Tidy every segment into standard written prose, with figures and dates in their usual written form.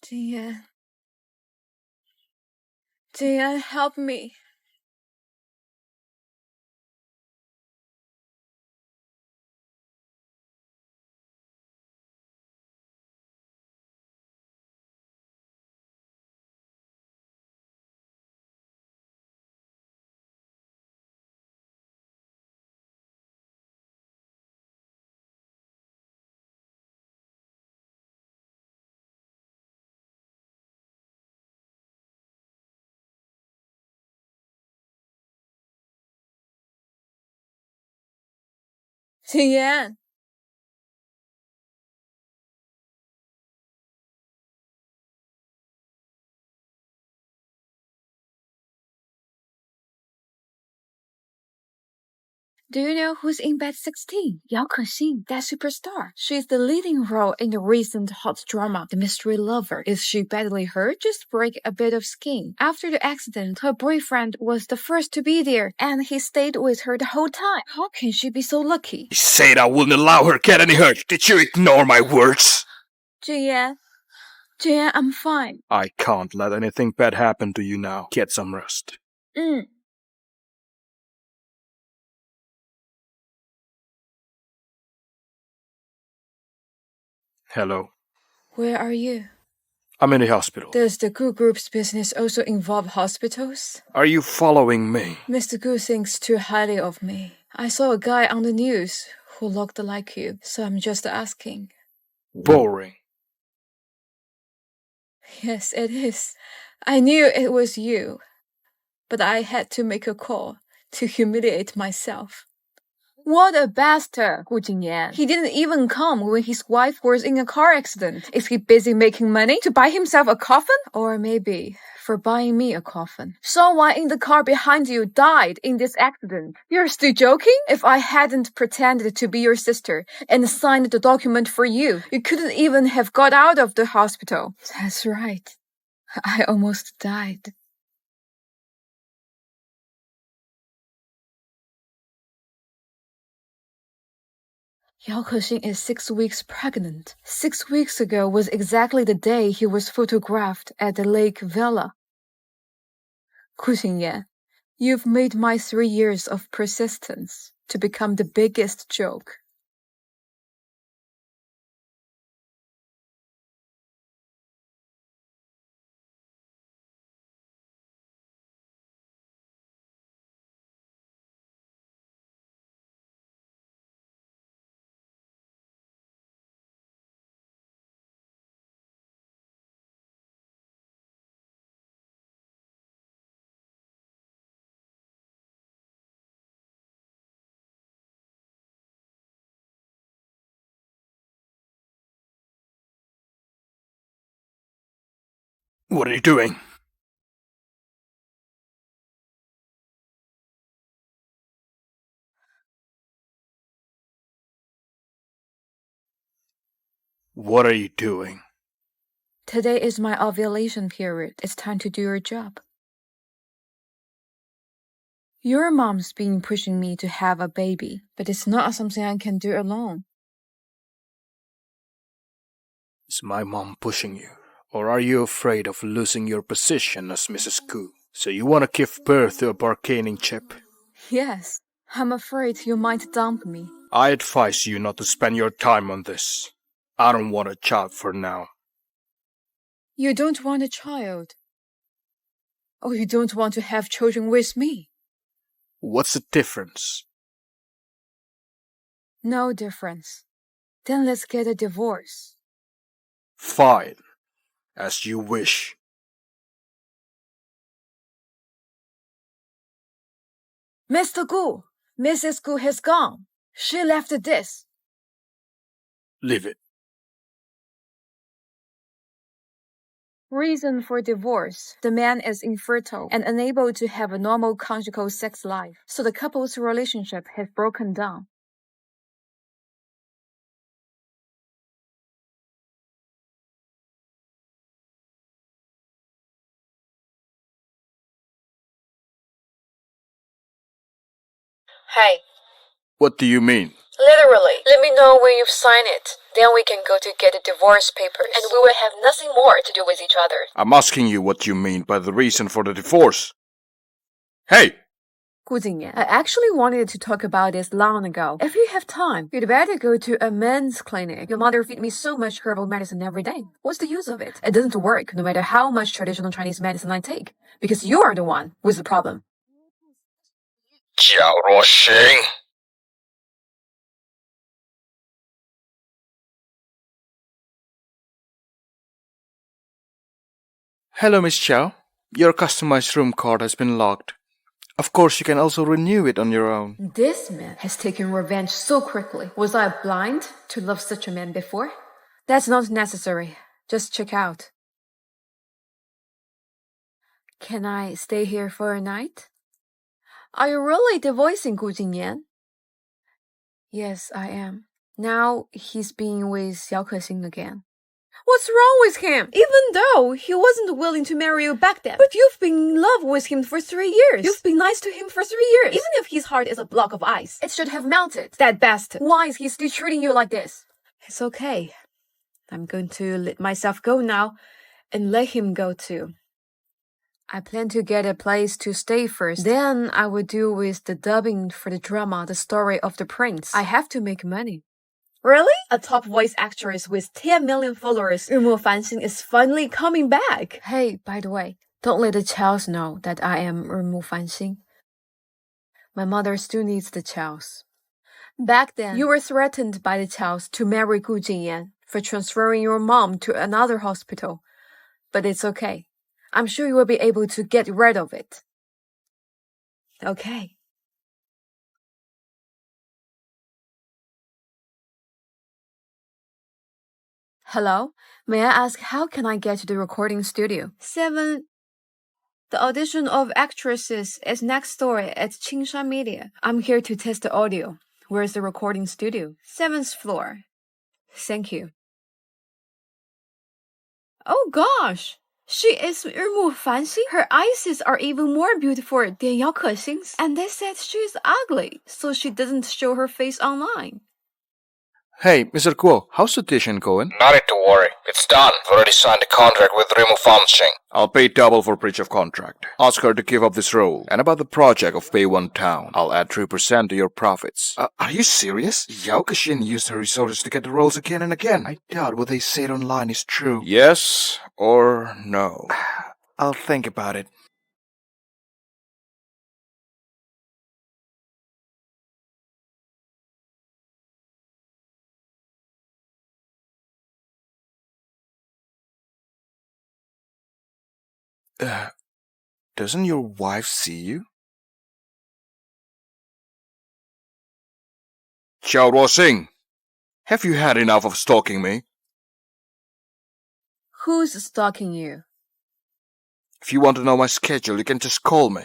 Jian. Jian, help me. Jian. Do you know who's in bed 16? Yao Kexin, that superstar. She's the leading role in the recent hot drama, The Mystery Lover. Is she badly hurt? Just break a bit of skin. After the accident, her boyfriend was the first to be there, and he stayed with her the whole time. How can she be so lucky? I said I wouldn't allow her get any hurt. Did you ignore my words? Jian, I'm fine. I can't let anything bad happen to you now. Get some rest. Hello. Where are you? I'm in the hospital. Does the Gu Group's business also involve hospitals? Are you following me? Mr. Gu thinks too highly of me. I saw a guy on the news who looked like you, so I'm just asking. Boring. Yes, it is. I knew it was you, but I had to make a call to humiliate myself. What a bastard, Gu Jingyan. He didn't even come when his wife was in a car accident. Is he busy making money to buy himself a coffin? Or maybe for buying me a coffin. Someone in the car behind you died in this accident. You're still joking? If I hadn't pretended to be your sister and signed the document for you, you couldn't even have got out of the hospital. That's right. I almost died. Yao Kexin is 6 weeks pregnant. 6 weeks ago was exactly the day he was photographed at the lake villa. Gu Xingyan, you've made my 3 years of persistence to become the biggest joke. What are you doing? What are you doing? Today is my ovulation period. It's time to do your job. Your mom's been pushing me to have a baby, but it's not something I can do alone. Is my mom pushing you? Or are you afraid of losing your position as Mrs. Gu? So you want to give birth to a bargaining chip? Yes, I'm afraid you might dump me. I advise you not to spend your time on this. I don't want a child for now. You don't want a child. Or you don't want to have children with me. What's the difference? No difference. Then let's get a divorce. Fine. As you wish. Mr. Gu, Mrs. Gu has gone. She left this. Leave it. Reason for divorce. The man is infertile and unable to have a normal conjugal sex life, so the couple's relationship has broken down. Hey, What do you mean? Literally. Let me know when you've signed it. Then we can go to get the divorce papers. And we will have nothing more to do with each other. I'm asking you what you mean by the reason for the divorce. Hey! Gu Jingyan, I actually wanted to talk about this long ago. If you have time, you'd better go to a men's clinic. Your mother feeds me so much herbal medicine every day. What's the use of it? It doesn't work no matter how much traditional Chinese medicine I take. Because you're the one with the problem. Hello, Miss Chow. Your customized room card has been locked. Of course, you can also renew it on your own. This man has taken revenge so quickly. Was I blind to love such a man before? That's not necessary. Just check out. Can I stay here for a night? Are you really divorcing Gu Jingyan? Yes, I am. Now he's being with Xiao Kexing again. What's wrong with him? Even though he wasn't willing to marry you back then. But you've been in love with him for 3 years. You've been nice to him for 3 years. Even if his heart is a block of ice, it should have melted. That bastard. Why is he still treating you like this? It's okay. I'm going to let myself go now and let him go too. I plan to get a place to stay first. Then I will deal with the dubbing for the drama, The Story of the Prince. I have to make money. Really? A top voice actress with 10 million followers, Unmasking is finally coming back. Hey, by the way, don't let the Chows know that I am Unmasking. My mother still needs the Chows. Back then, you were threatened by the Chows to marry Gu Jingyan for transferring your mom to another hospital. But it's okay. I'm sure you will be able to get rid of it. Okay. Hello? May I ask how can I get to the recording studio? 7. The audition of actresses is next door at Qingshan Media. I'm here to test the audio. Where's the recording studio? 7th floor. Thank you. Oh gosh! She is Unmasking. Her eyes are even more beautiful than Yao Kexing's. And they said she's ugly, so she doesn't show her face online. Hey, Mr. Kuo, how's Audition going? Not to worry. It's done. I've already signed a contract with Unmasking. I'll pay double for breach of contract. Ask her to give up this role. And about the project of Pay One Town, I'll add 3% to your profits. Are you serious? Yao Kexing used her resources to get the roles again and again. I doubt what they said online is true. Yes or no? I'll think about it. Doesn't your wife see you? Xiao Ruoxing, have you had enough of stalking me? Who's stalking you? If you want to know my schedule, you can just call me.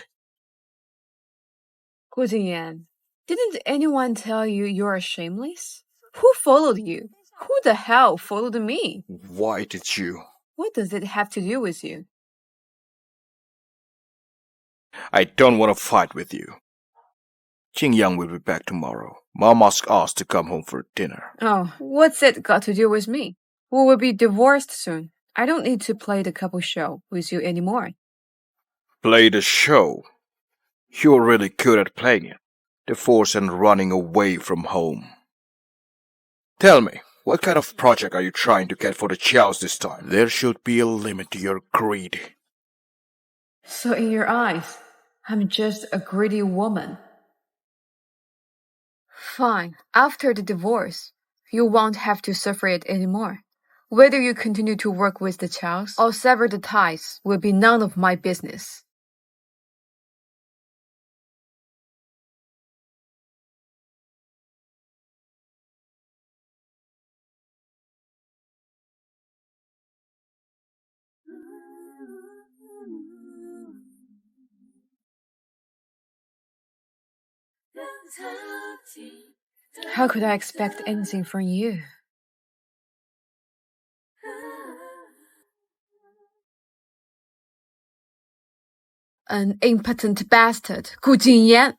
Gu Jingyan, didn't anyone tell you you're shameless? Who followed you? Who the hell followed me? Why did you? What does it have to do with you? I don't want to fight with you. Jing Yang will be back tomorrow. Mom asked us to come home for dinner. Oh, what's it got to do with me? We will be divorced soon. I don't need to play the couple show with you anymore. Play the show? You're really good at playing it. Divorce and running away from home. Tell me, what kind of project are you trying to get for the Chows this time? There should be a limit to your greed. So in your eyes, I'm just a greedy woman. Fine. After the divorce, you won't have to suffer it anymore. Whether you continue to work with the Chows or sever the ties will be none of my business. How could I expect anything from you? An impotent bastard, Gu Jingyan.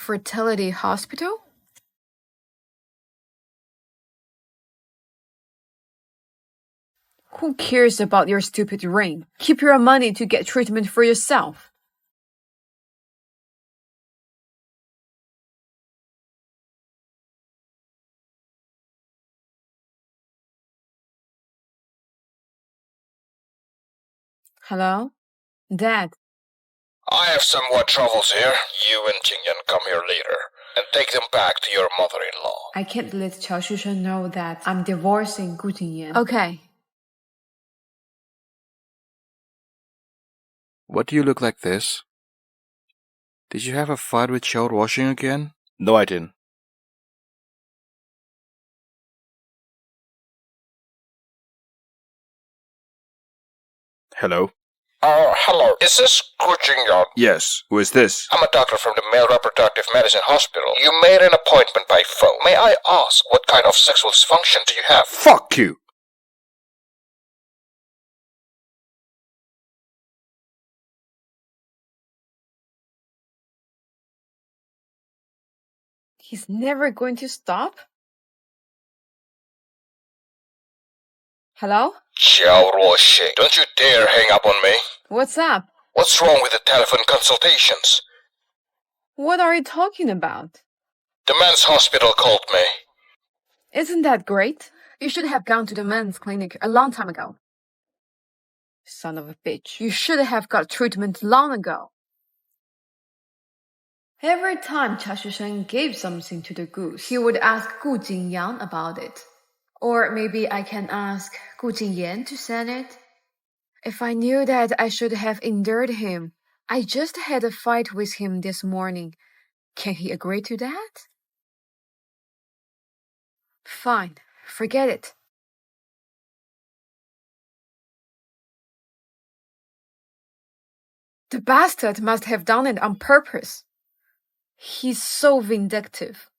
fertility hospital? Who cares about your stupid ring? Keep your money to get treatment for yourself. Hello? Dad? I have some more troubles here. You and Jingyan come here later and take them back to your mother-in-law. I can't let Qiao Shushen know that I'm divorcing Gu Jingyan. Okay. What do you look like this? Did you have a fight with child washing again? No, I didn't. Hello? Hello. Is this Gu Jingyan? Yes. Who is this? I'm a doctor from the Male Reproductive Medicine Hospital. You made an appointment by phone. May I ask, what kind of sexual dysfunction do you have? Fuck you! He's never going to stop? Hello? Xiao Ruoxing, don't you dare hang up on me. What's up? What's wrong with the telephone consultations? What are you talking about? The men's hospital called me. Isn't that great? You should have gone to the men's clinic a long time ago. Son of a bitch. You should have got treatment long ago. Every time Qiao Shushen gave something to the goose, he would ask Gu Jingyan about it. Or maybe I can ask Gu Jingyan to send it. If I knew that I should have endured him. I just had a fight with him this morning. Can he agree to that? Fine, forget it. The bastard must have done it on purpose. He's so vindictive.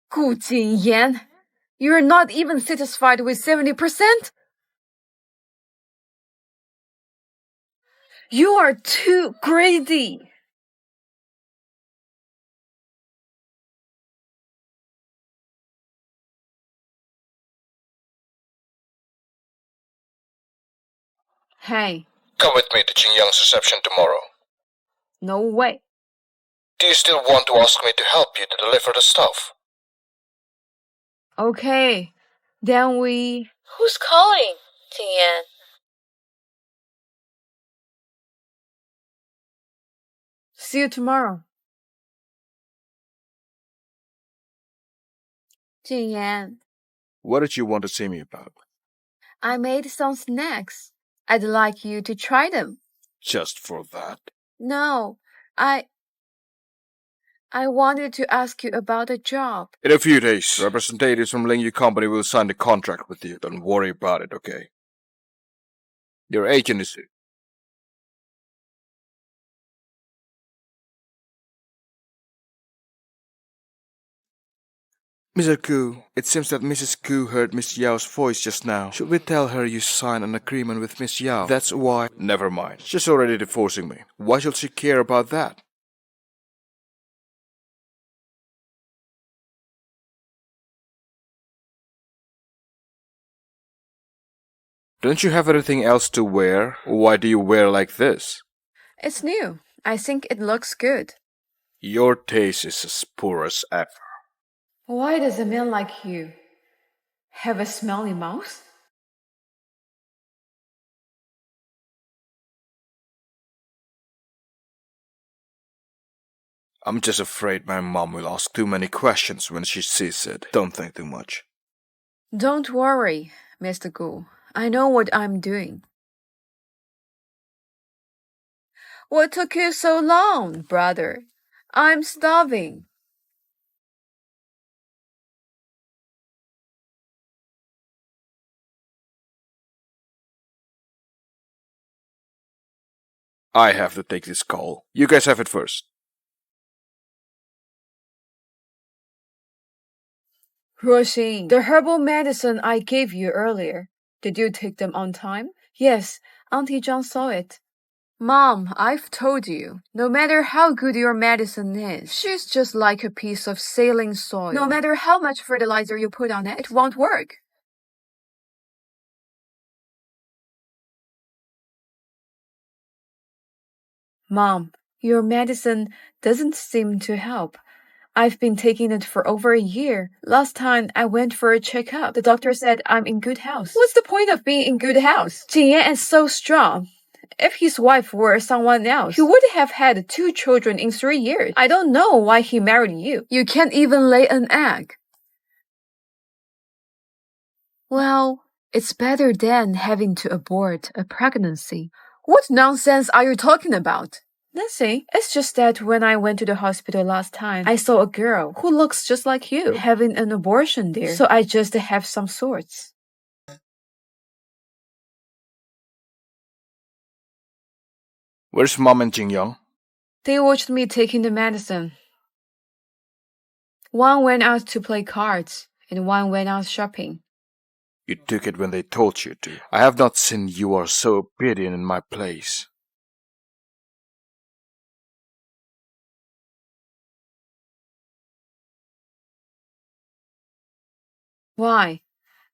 Gu Jingyan, you're not even satisfied with 70%? You are too greedy. Hey. Come with me to Jingyang's reception tomorrow. No way. Do you still want to ask me to help you to deliver the stuff? Okay, then we... Who's calling, Jingyan? See you tomorrow. Jingyan, What did you want to see me about? I made some snacks. I'd like you to try them. Just for that? No, I wanted to ask you about a job. In a few days, representatives from Lingyu Company will sign the contract with you. Don't worry about it, okay? Your agent is here. Mr. Gu, it seems that Mrs. Gu heard Miss Yao's voice just now. Should we tell her you signed an agreement with Miss Yao? That's why... Never mind. She's already divorcing me. Why should she care about that? Don't you have anything else to wear? Why do you wear like this? It's new. I think it looks good. Your taste is as poor as ever. Why does a man like you have a smelly mouth? I'm just afraid my mom will ask too many questions when she sees it. Don't think too much. Don't worry, Mr. Gu. I know what I'm doing. What took you so long, brother? I'm starving. I have to take this call. You guys have it first. Ruoxing, the herbal medicine I gave you earlier. Did you take them on time? Yes, Auntie Zhang saw it. Mom, I've told you, no matter how good your medicine is, she's just like a piece of sailing soil. No matter how much fertilizer you put on it, it won't work. Mom, your medicine doesn't seem to help. I've been taking it for over a year. Last time I went for a checkup, the doctor said I'm in good health. What's the point of being in good health? Jinyan is so strong. If his wife were someone else, he would have had 2 children in 3 years. I don't know why he married you. You can't even lay an egg. Well, it's better than having to abort a pregnancy. What nonsense are you talking about? Nothing. It's just that when I went to the hospital last time, I saw a girl who looks just like you having an abortion there. So I just have some sorts. Where's Mom and Jingyoung? They watched me taking the medicine. One went out to play cards, and one went out shopping. You took it when they told you to. I have not seen you are so obedient in my place. Why?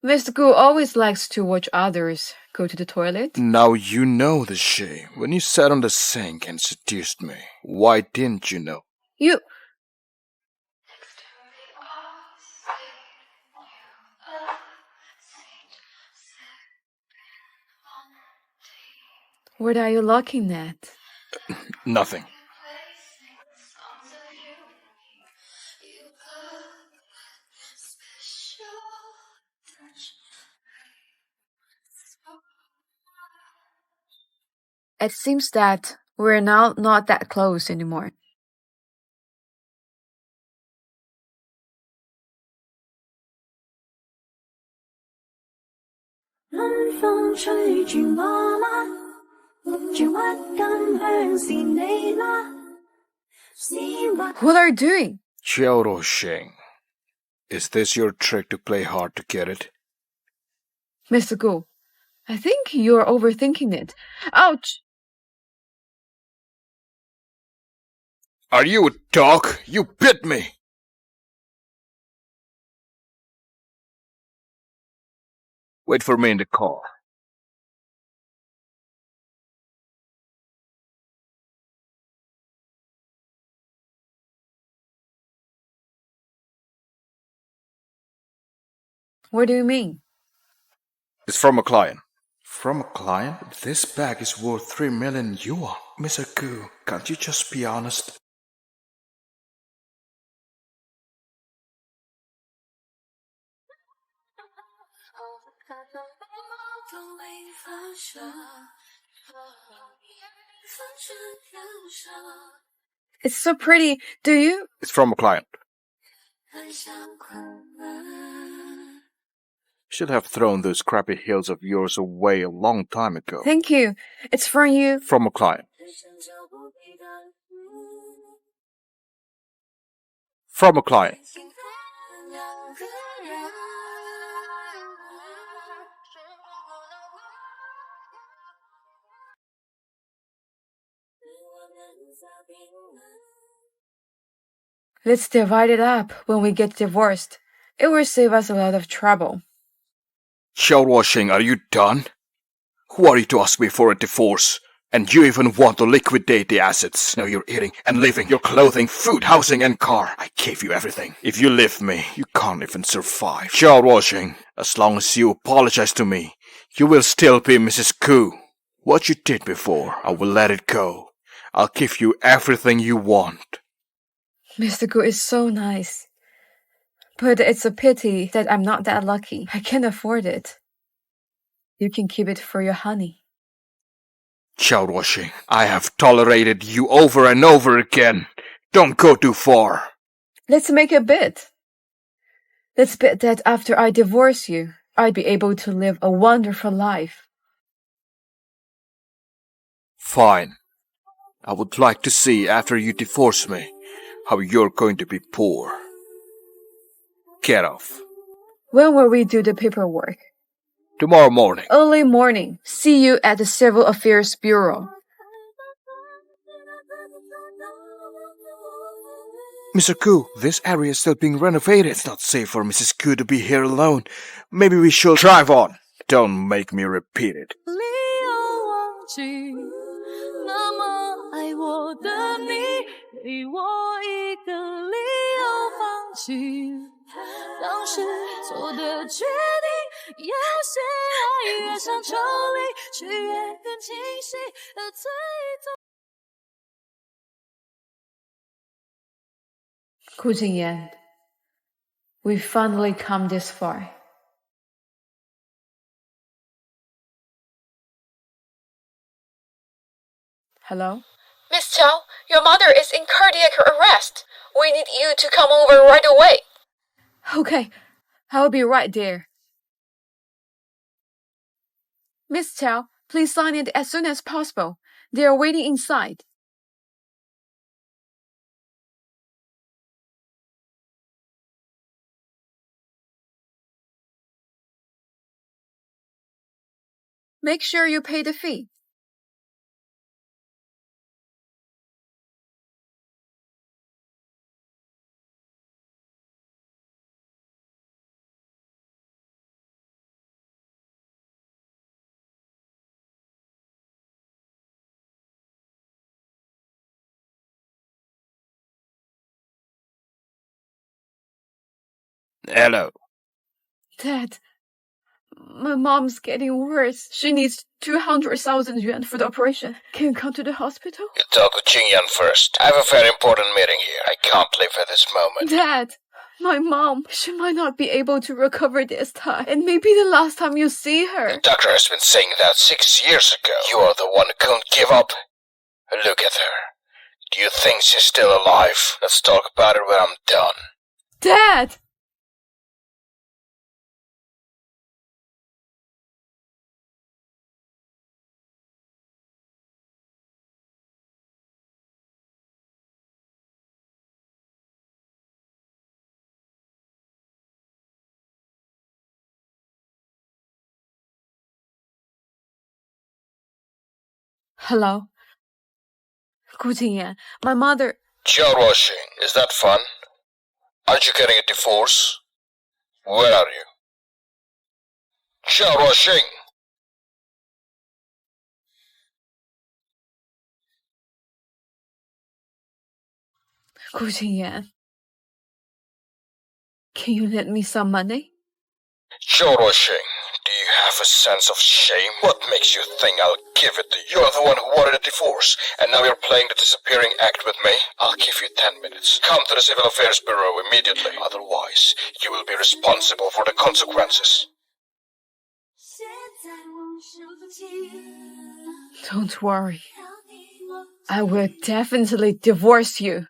Mr. Gu always likes to watch others go to the toilet. Now you know the shame. When you sat on the sink and seduced me, why didn't you know? You... What are you looking at? Nothing. It seems that we're now not that close anymore. What are you doing? Ruoxing, is this your trick to play hard to get it? Mr. Gu, I think you're overthinking it. Ouch! Are you a dog? You bit me! Wait for me in the car. What do you mean? It's from a client. From a client? This bag is worth 3 million yuan. Mr. Gu, can't you just be honest? It's so pretty. Do you? It's from a client. Should have thrown those crappy heels of yours away a long time ago. Thank you. It's from you. From a client. From a client. Let's divide it up when we get divorced. It will save us a lot of trouble. Ruoxing, are you done? Who are you to ask me for a divorce? And you even want to liquidate the assets. Now you're eating and living, your clothing, food, housing, and car. I gave you everything. If you leave me, you can't even survive. Ruoxing, as long as you apologize to me, you will still be Mrs. Gu. What you did before, I will let it go. I'll give you everything you want. Mr. Gu is so nice. But it's a pity that I'm not that lucky. I can't afford it. You can keep it for your honey. Ruoxing, I have tolerated you over and over again. Don't go too far. Let's make a bet. Let's bet that after I divorce you, I'd be able to live a wonderful life. Fine. I would like to see after you divorce me how you're going to be poor. Get off. When will we do the paperwork? Tomorrow morning. Early morning. See you at the Civil Affairs Bureau. Mr. Koo, this area is still being renovated. It's not safe for Mrs. Koo to be here alone. Maybe we should drive on. Don't make me repeat it. Gu Jingyan, we've finally come this far. Hello? Miss Chow, your mother is in cardiac arrest. We need you to come over right away. Okay, I'll be right there. Miss Chow, please sign it as soon as possible. They are waiting inside. Make sure you pay the fee. Hello. Dad, my mom's getting worse. She needs 200,000 yuan for the operation. Can you come to the hospital? You talk with Jingyan first. I have a very important meeting here. I can't leave at this moment. Dad, my mom, she might not be able to recover this time. It may be the last time you see her. The doctor has been saying that 6 years ago. You are the one who couldn't give up. Look at her. Do you think she's still alive? Let's talk about it when I'm done. Dad! Hello? Gu Jingyan, my mother... Washing. Is that fun? Aren't you getting a divorce? Where are you? Washing. Gu Jingyan, can you lend me some money? Washing. Do you have a sense of shame? What makes you think I'll give it to you? You're the one who wanted a divorce, and now you're playing the disappearing act with me? I'll give you 10 minutes. Come to the Civil Affairs Bureau immediately. Otherwise, you will be responsible for the consequences. Don't worry. I will definitely divorce you.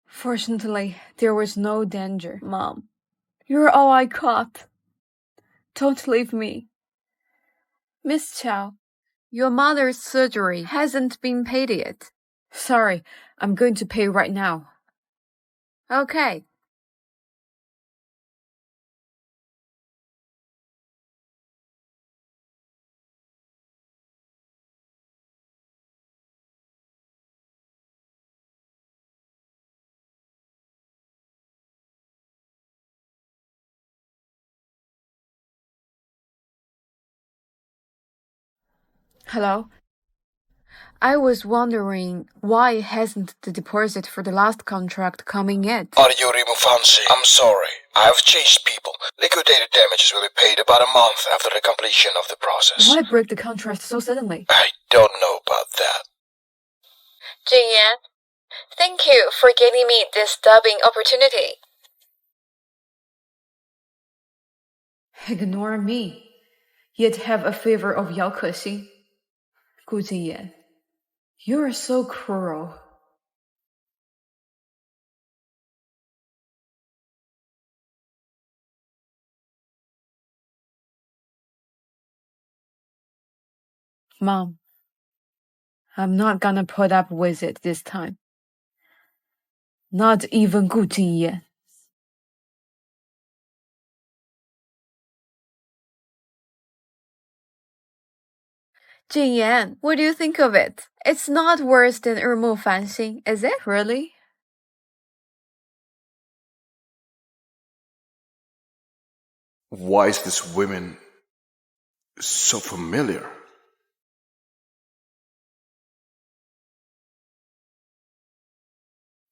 Fortunately, there was no danger, Mom. You're all I got. Don't leave me. Miss Chow, your mother's surgery hasn't been paid yet. Sorry, I'm going to pay right now. Okay. Hello? I was wondering why hasn't the deposit for the last contract come in yet? Are you Fancy? I'm sorry. I've changed people. Liquidated damages will be paid about a month after the completion of the process. Why break the contract so suddenly? I don't know about that. Jingyan, thank you for giving me this dubbing opportunity. Ignore me, yet have a favor of Yao Kexi. Gu Jingyan, you are so cruel. Mom, I'm not gonna put up with it this time. Not even 顾敬言. Jingyan, what do you think of it? It's not worse than 日暮繁星, is it really? Why is this woman so familiar?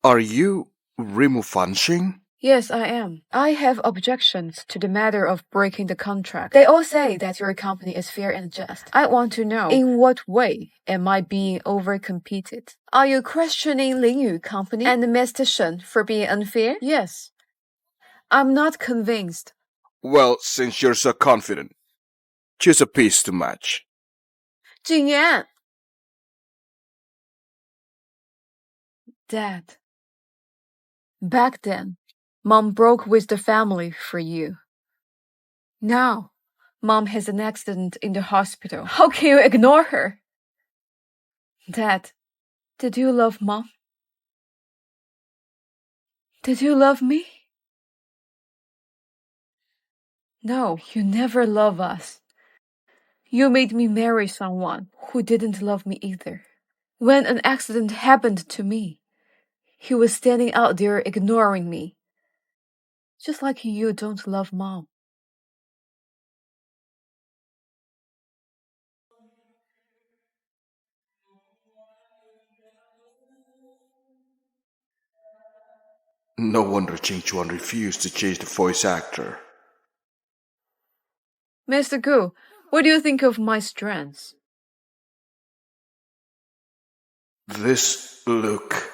Are you Rimu Fanxing? Yes, I am. I have objections to the matter of breaking the contract. They all say that your company is fair and just. I want to know, in what way am I being overcompeted? Are you questioning Lingyu Company and Mr. Shen for being unfair? Yes. I'm not convinced. Well, since you're so confident, choose a piece to match. Jingyan! Dad. Back then, Mom broke with the family for you. Now, Mom has an accident in the hospital. How can you ignore her? Dad, did you love Mom? Did you love me? No, you never loved us. You made me marry someone who didn't love me either. When an accident happened to me, he was standing out there ignoring me. Just like you don't love Mom. No wonder Jing Chuan refused to change the voice actor. Mr. Gu, what do you think of my strengths? This look.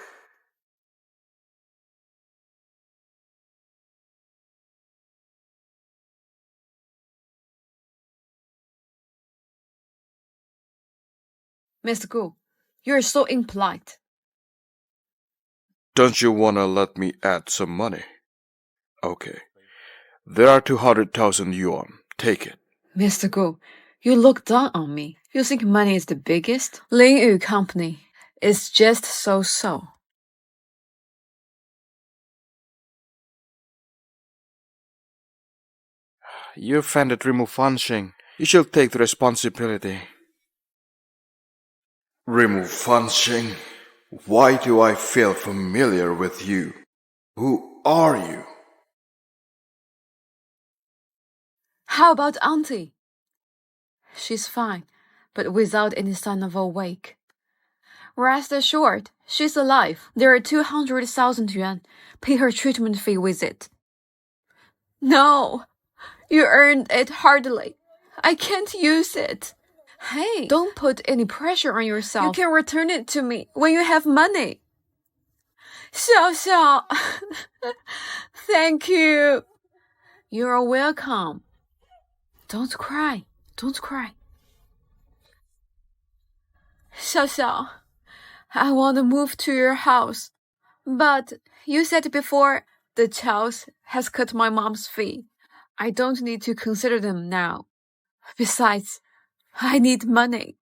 Mr. Gu, you're so impolite. Don't you wanna let me add some money? Okay. There are 200,000 yuan. Take it. Mr. Gu, you look down on me. You think money is the biggest? Lingyu Company is just so-so. You offended Rimu Fanxing. You shall take the responsibility. Rimu Fanxing, why do I feel familiar with you? Who are you? How about Auntie? She's fine, but without any sign of awake. Rest assured, she's alive. There are 200,000 yuan. Pay her treatment fee with it. No, you earned it hardly. I can't use it. Hey, don't put any pressure on yourself. You can return it to me when you have money. Xiao, thank you. You're welcome. Don't cry. Don't cry. Xiao, I want to move to your house. But you said before the child has cut my mom's fee. I don't need to consider them now. Besides, I need money.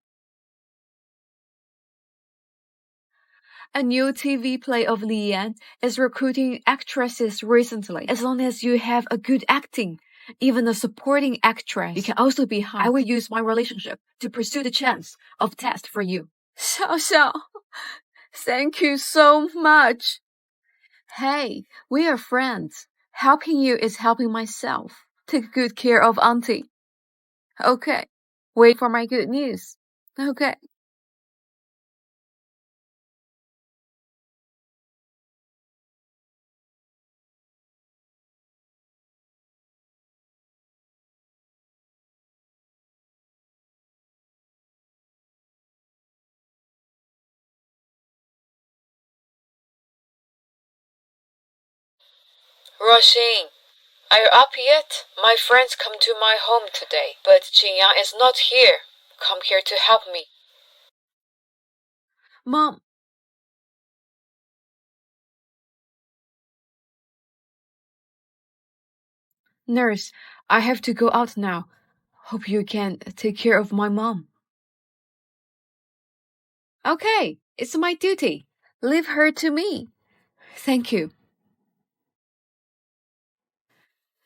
A new TV play of Li Yan is recruiting actresses recently. As long as you have a good acting, even a supporting actress, you can also be hired. I will use my relationship to pursue the chance of test for you. Xiao, thank you so much. Hey, we are friends. Helping you is helping myself. Take good care of Auntie. Okay. Wait for my good news. Okay. Rushing. Are you up yet? My friends come to my home today, but Jingyang is not here. Come here to help me. Mom. Nurse, I have to go out now. Hope you can take care of my mom. Okay, it's my duty. Leave her to me. Thank you.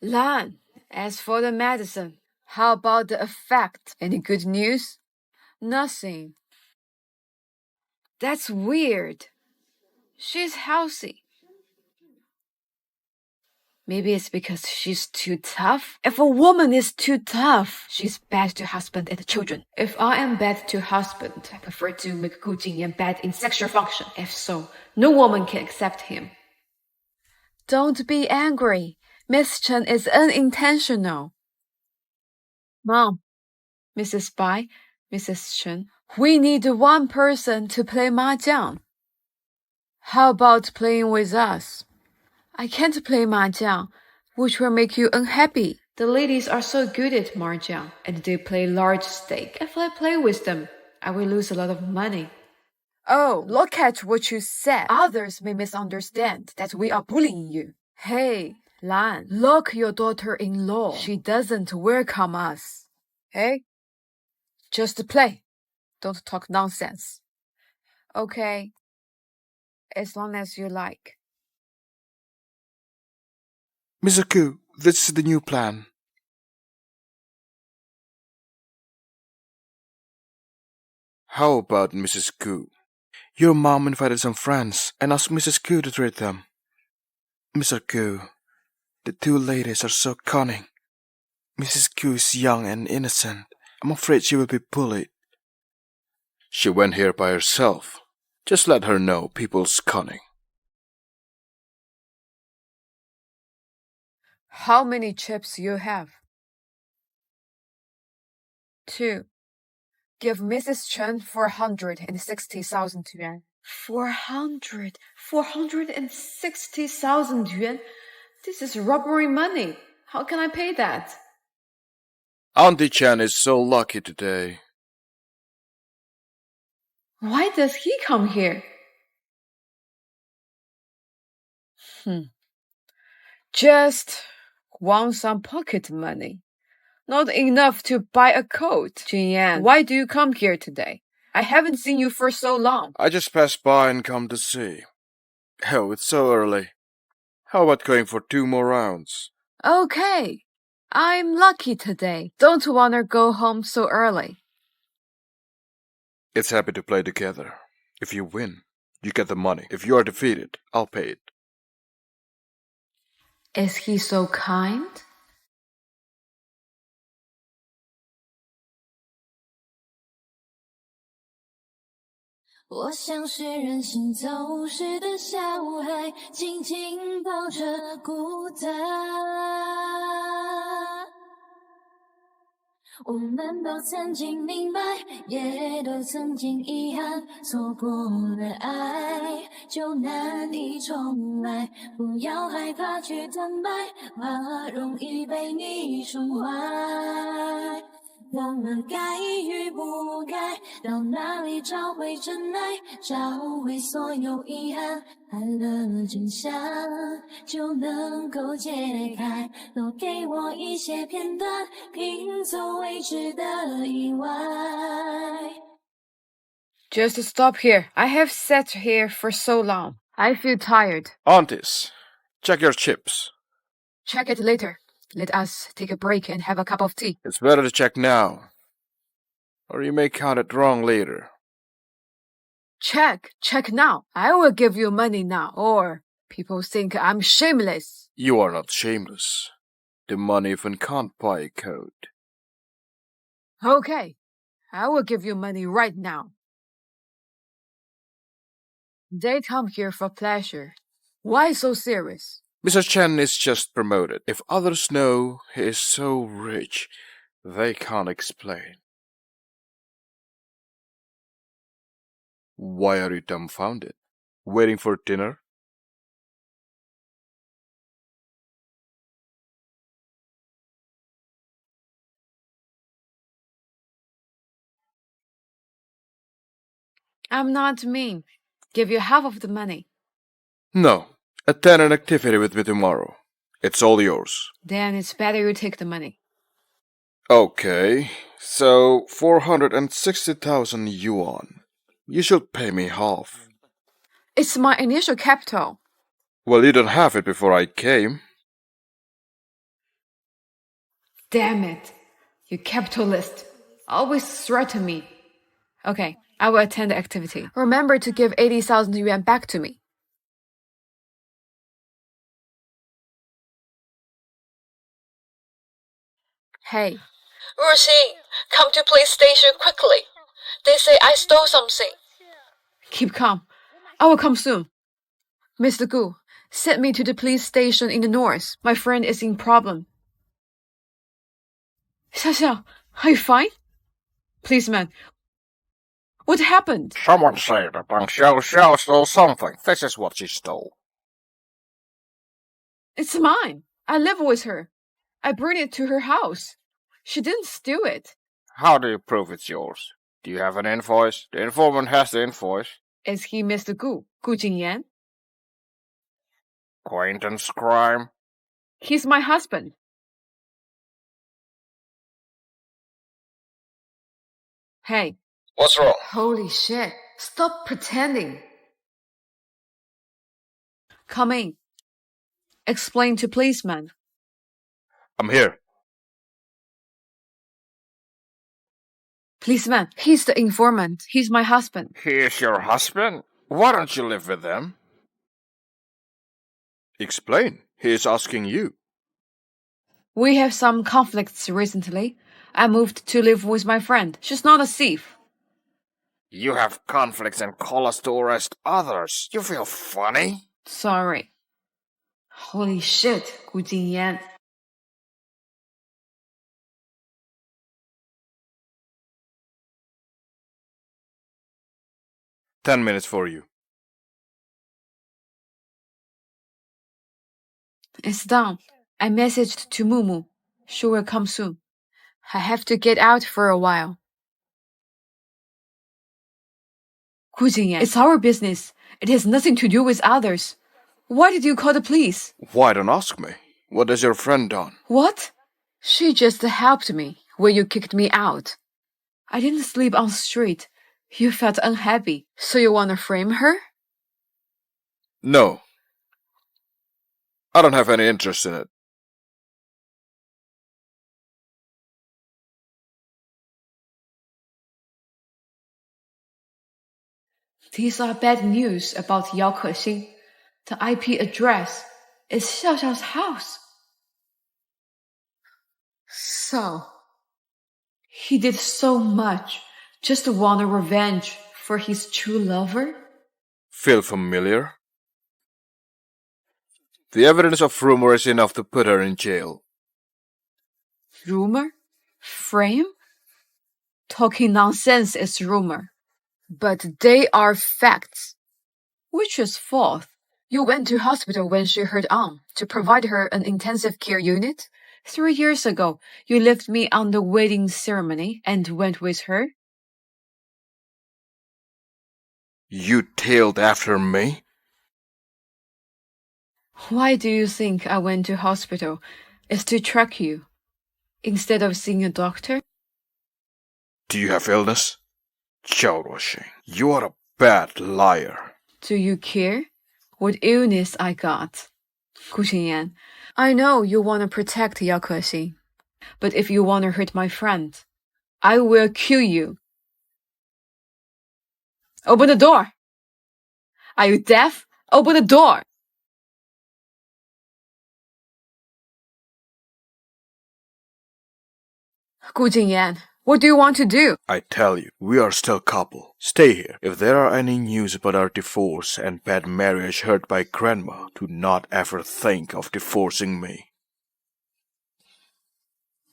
Lan, as for the medicine, how about the effect? Any good news? Nothing. That's weird. She's healthy. Maybe it's because she's too tough. If a woman is too tough, she's bad to husband and children. If I am bad to husband, I prefer to make Gu Jingyan bad in sexual function. If so, no woman can accept him. Don't be angry. Miss Chen is unintentional. Mom, Mrs. Bai, Mrs. Chen, we need one person to play mahjong. How about playing with us? I can't play mahjong, which will make you unhappy. The ladies are so good at mahjong, and they play large stake. If I play with them, I will lose a lot of money. Oh, look at what you said. Others may misunderstand that we are bullying you. Hey, Lan, look your daughter-in-law. She doesn't welcome us. Hey, just play. Don't talk nonsense. Okay, as long as you like. Mr. Gu, this is the new plan. How about Mrs. Gu? Your mom invited some friends and asked Mrs. Gu to treat them. Mr. Gu, the two ladies are so cunning. Mrs. Gu is young and innocent. I'm afraid she will be bullied. She went here by herself. Just let her know people's cunning. How many chips you have? 2. Give Mrs. Chen 460,000 yuan. 460,000 yuan? This is robbery money. How can I pay that? Auntie Chen is so lucky today. Why does he come here? Just want some pocket money. Not enough to buy a coat. Jinyan, why do you come here today? I haven't seen you for so long. I just passed by and come to see. Oh, it's so early. How about going for 2 more rounds? Okay. I'm lucky today. Don't wanna go home so early. It's happy to play together. If you win, you get the money. If you are defeated, I'll pay it. Is he so kind? "我像是人行走失的小孩，紧紧抱着孤单。我们都曾经明白，也都曾经遗憾，错过了爱，就难以重来。不要害怕去坦白，怕容易被你宠坏。忘了该与不该，到哪里找回真爱，找回所有遗憾，爱了真相就能够解开。多给我一些片段，拼凑未知的意外。Just stop here. I have sat here for so long. I feel tired. Aunties, check your chips. Check it later. Let us take a break and have a cup of tea. It's better to check now, or you may count it wrong later. Check now. I will give you money now, or people think I'm shameless. You are not shameless. The money even can't buy a coat. Okay, I will give you money right now. They come here for pleasure. Why so serious? Mr. Chen is just promoted. If others know he is so rich, they can't explain. Why are you dumbfounded? Waiting for dinner? I'm not mean. Give you half of the money. No. Attend an activity with me tomorrow. It's all yours. Then it's better you take the money. Okay, so 460,000 yuan. You should pay me half. It's my initial capital. Well, you don't have it before I came. Damn it. You capitalist. Always threaten me. Okay, I will attend the activity. Remember to give 80,000 yuan back to me. Hey. Roisin, come to police station quickly. They say I stole something. Keep calm. I will come soon. Mr. Gu, send me to the police station in the north. My friend is in problem. Xiaxiao, are you fine? Policeman, what happened? Someone said that Pang Xiao stole something. This is what she stole. It's mine. I live with her. I bring it to her house. She didn't steal it. How do you prove it's yours? Do you have an invoice? The informant has the invoice. Is he Mr. Gu Jingyan? Acquaintance crime? He's my husband. Hey. What's wrong? Holy shit. Stop pretending. Come in. Explain to policeman. I'm here. Policeman, he's the informant. He's my husband. He is your husband? Why don't you live with them? Explain. He is asking you. We have some conflicts recently. I moved to live with my friend. She's not a thief. You have conflicts and call us to arrest others. You feel funny? Sorry. Holy shit, Gu Jingyan. "10 minutes for you." It's done. I messaged to Mumu. She will come soon. I have to get out for a while. Gu Jingyan, it's our business. It has nothing to do with others. Why did you call the police? Why don't ask me? What has your friend done? What? She just helped me when you kicked me out. I didn't sleep on the street. You felt unhappy, so you want to frame her? No. I don't have any interest in it. These are bad news about Yao Kexin. The IP address is Xiaoxiao's house. So, he did so much just to want a revenge for his true lover? Feel familiar? The evidence of rumor is enough to put her in jail. Rumor? Frame? Talking nonsense is rumor. But they are facts. Which is false? You went to hospital when she hurt arm to provide her an intensive care unit? 3 years ago, you left me on the wedding ceremony and went with her? You tailed after me? Why do you think I went to hospital? Is to track you, instead of seeing a doctor? Do you have illness? Zhao Ruoxing, you are a bad liar. Do you care what illness I got? Gu Xinyan, I know you want to protect Yao Kexin, but if you want to hurt my friend, I will kill you. Open the door! Are you deaf? Open the door! Gu Jingyan, what do you want to do? I tell you, we are still couple. Stay here. If there are any news about our divorce and bad marriage heard by grandma, do not ever think of divorcing me.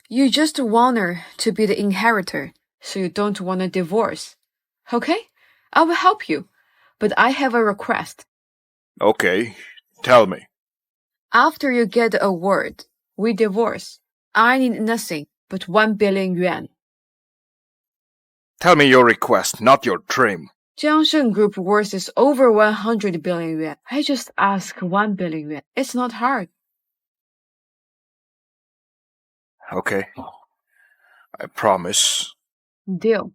You just want her to be the inheritor, so you don't want a divorce. Okay? I will help you, but I have a request. Okay, tell me. After you get the award, we divorce. I need nothing but 1 billion yuan. Tell me your request, not your dream. Jiangsheng Group worth is over 100 billion yuan. I just ask 1 billion yuan. It's not hard. Okay. I promise. Deal.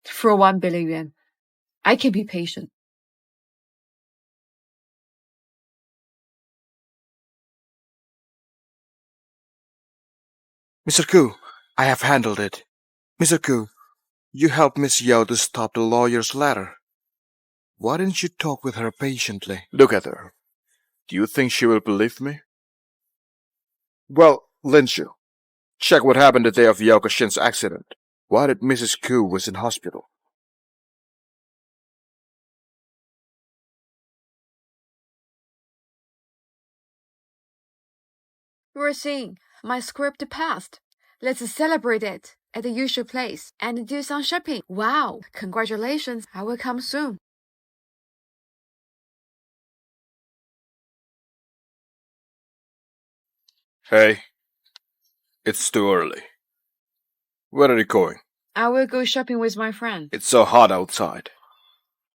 For 1 billion yuan. I can be patient. Mr. Koo, I have handled it. Mr. Koo, you helped Miss Yao to stop the lawyer's letter. Why didn't you talk with her patiently? Look at her. Do you think she will believe me? Well, Lin Shu, check what happened the day of Yao Kashin's accident. Why did Mrs. Koo was in hospital? Unforeseen, my script passed. Let's celebrate it at the usual place and do some shopping. Wow, congratulations, I will come soon. Hey, it's too early. Where are you going? I will go shopping with my friend. It's so hot outside.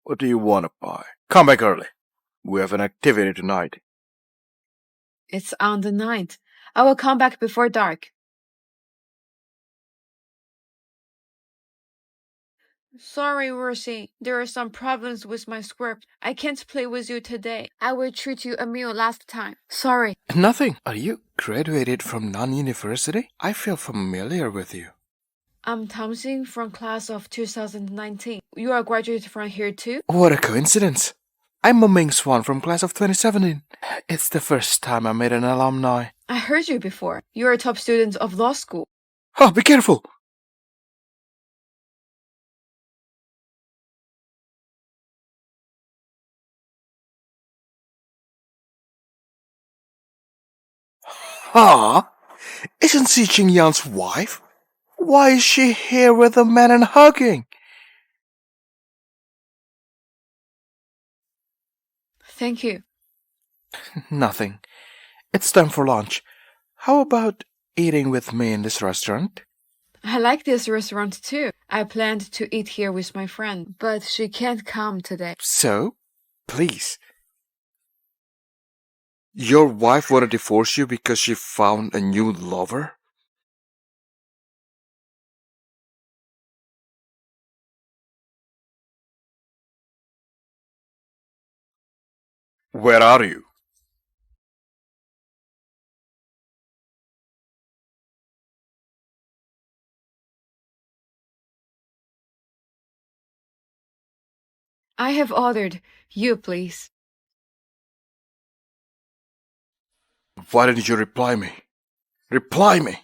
What do you want to buy? Come back early. We have an activity tonight. It's on the night. I will come back before dark. Sorry, Rosie. There are some problems with my script. I can't play with you today. I will treat you a meal last time. Sorry. Nothing. Are you graduated from non-university? I feel familiar with you. I'm Thompson from class of 2019. You are graduated from here too? What a coincidence. I'm Mo Ming Swan from class of 2017. It's the first time I met an alumni. I heard you before. You are a top student of law school. Oh, be careful. Ah, isn't she Jing Yan's wife? Why is she here with a man and hugging? Thank you. Nothing. It's time for lunch. How about eating with me in this restaurant? I like this restaurant too. I planned to eat here with my friend, but she can't come today. So, please. Your wife want to divorce you because she found a new lover? Where are you? I have ordered. You, please. Why didn't you reply me? Reply me!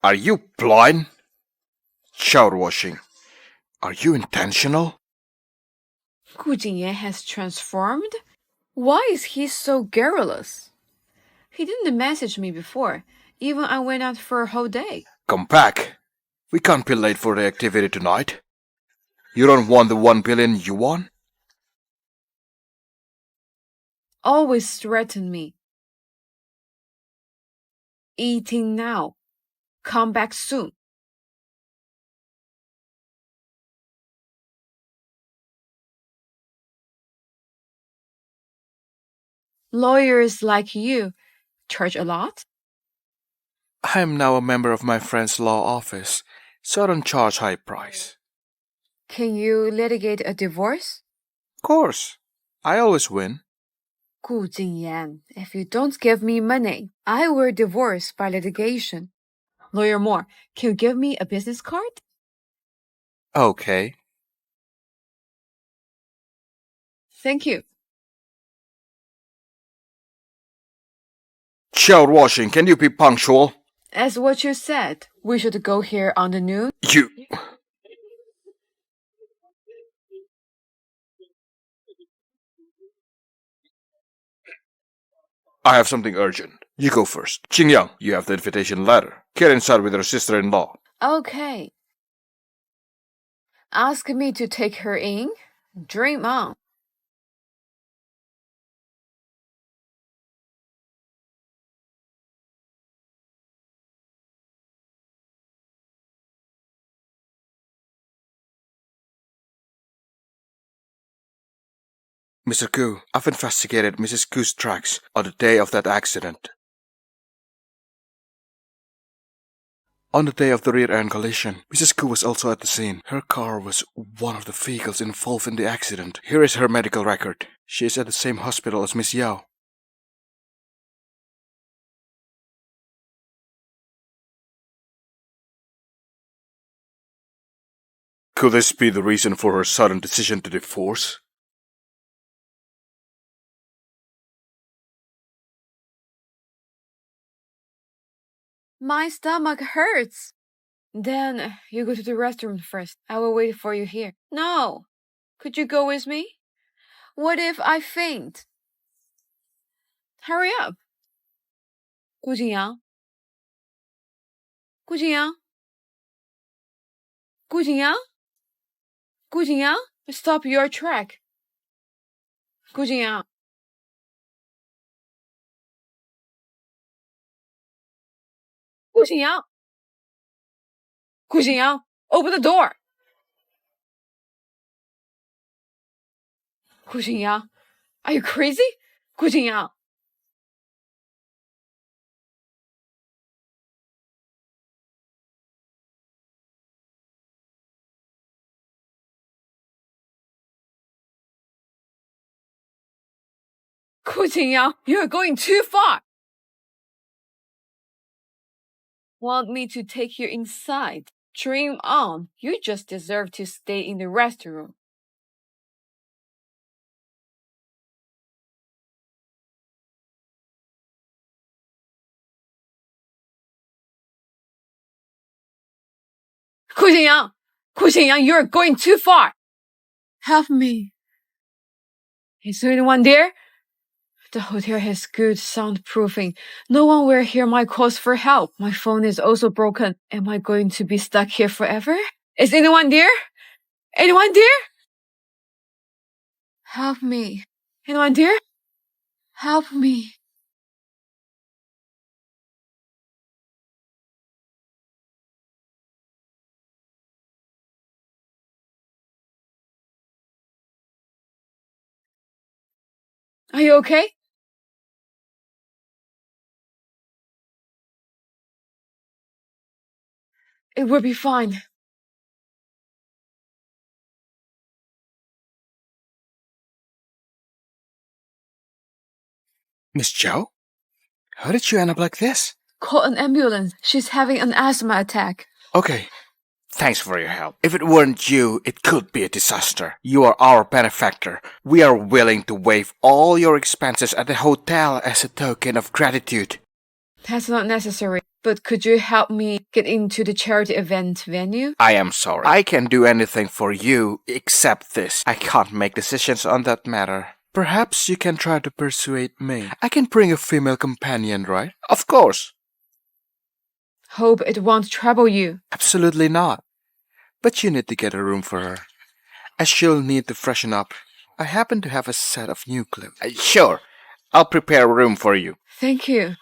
Are you blind? Child washing. Are you intentional? Gu Jingyan has transformed? Why is he so garrulous? He didn't message me before. Even I went out for a whole day. Come back. We can't be late for the activity tonight. You don't want the 1 billion you want? Always threaten me. Eating now. Come back soon. Lawyers like you charge a lot? I am now a member of my friend's law office, so I don't charge high price. Can you litigate a divorce? Of course. I always win. Gu Jingyan, if you don't give me money, I will divorce by litigation. Lawyer Moore, can you give me a business card? Okay. Thank you. Child washing, can you be punctual? As what you said, we should go here on the noon. You... I have something urgent. You go first. Qingyang, you have the invitation letter. Get inside with her sister-in-law. Okay. Ask me to take her in? Dream on. Mr. Koo, I've investigated Mrs. Koo's tracks on the day of that accident. On the day of the rear-end collision, Mrs. Koo was also at the scene. Her car was one of the vehicles involved in the accident. Here is her medical record. She is at the same hospital as Miss Yao. Could this be the reason for her sudden decision to divorce? My stomach hurts. Then you go to the restroom first. I will wait for you here. No. Could you go with me? What if I faint? Hurry up. Gu Jingyang. Gu Jingyang. Gu Jingyang. Gu Jingyang. Stop your track. Gu Jingyang. Gu Jingyang. Gu Jingyang, open the door. Gu Jingyang, are you crazy? Gu Jingyang. Gu Jingyang, you're going too far. Want me to take you inside? Dream on. You just deserve to stay in the restroom. Gu Jingyang, you're going too far. Help me. Is there anyone there? The hotel has good soundproofing. No one will hear my calls for help. My phone is also broken. Am I going to be stuck here forever? Is anyone there? Anyone there? Help me. Anyone there? Help me. Are you okay? It will be fine. Miss Zhao? How did you end up like this? Call an ambulance. She's having an asthma attack. Okay. Thanks for your help. If it weren't you, it could be a disaster. You are our benefactor. We are willing to waive all your expenses at the hotel as a token of gratitude. That's not necessary. But could you help me get into the charity event venue? I am sorry. I can do anything for you except this. I can't make decisions on that matter. Perhaps you can try to persuade me. I can bring a female companion, right? Of course. Hope it won't trouble you. Absolutely not. But you need to get a room for her, as she'll need to freshen up. I happen to have a set of new clothes. Sure. I'll prepare a room for you. Thank you.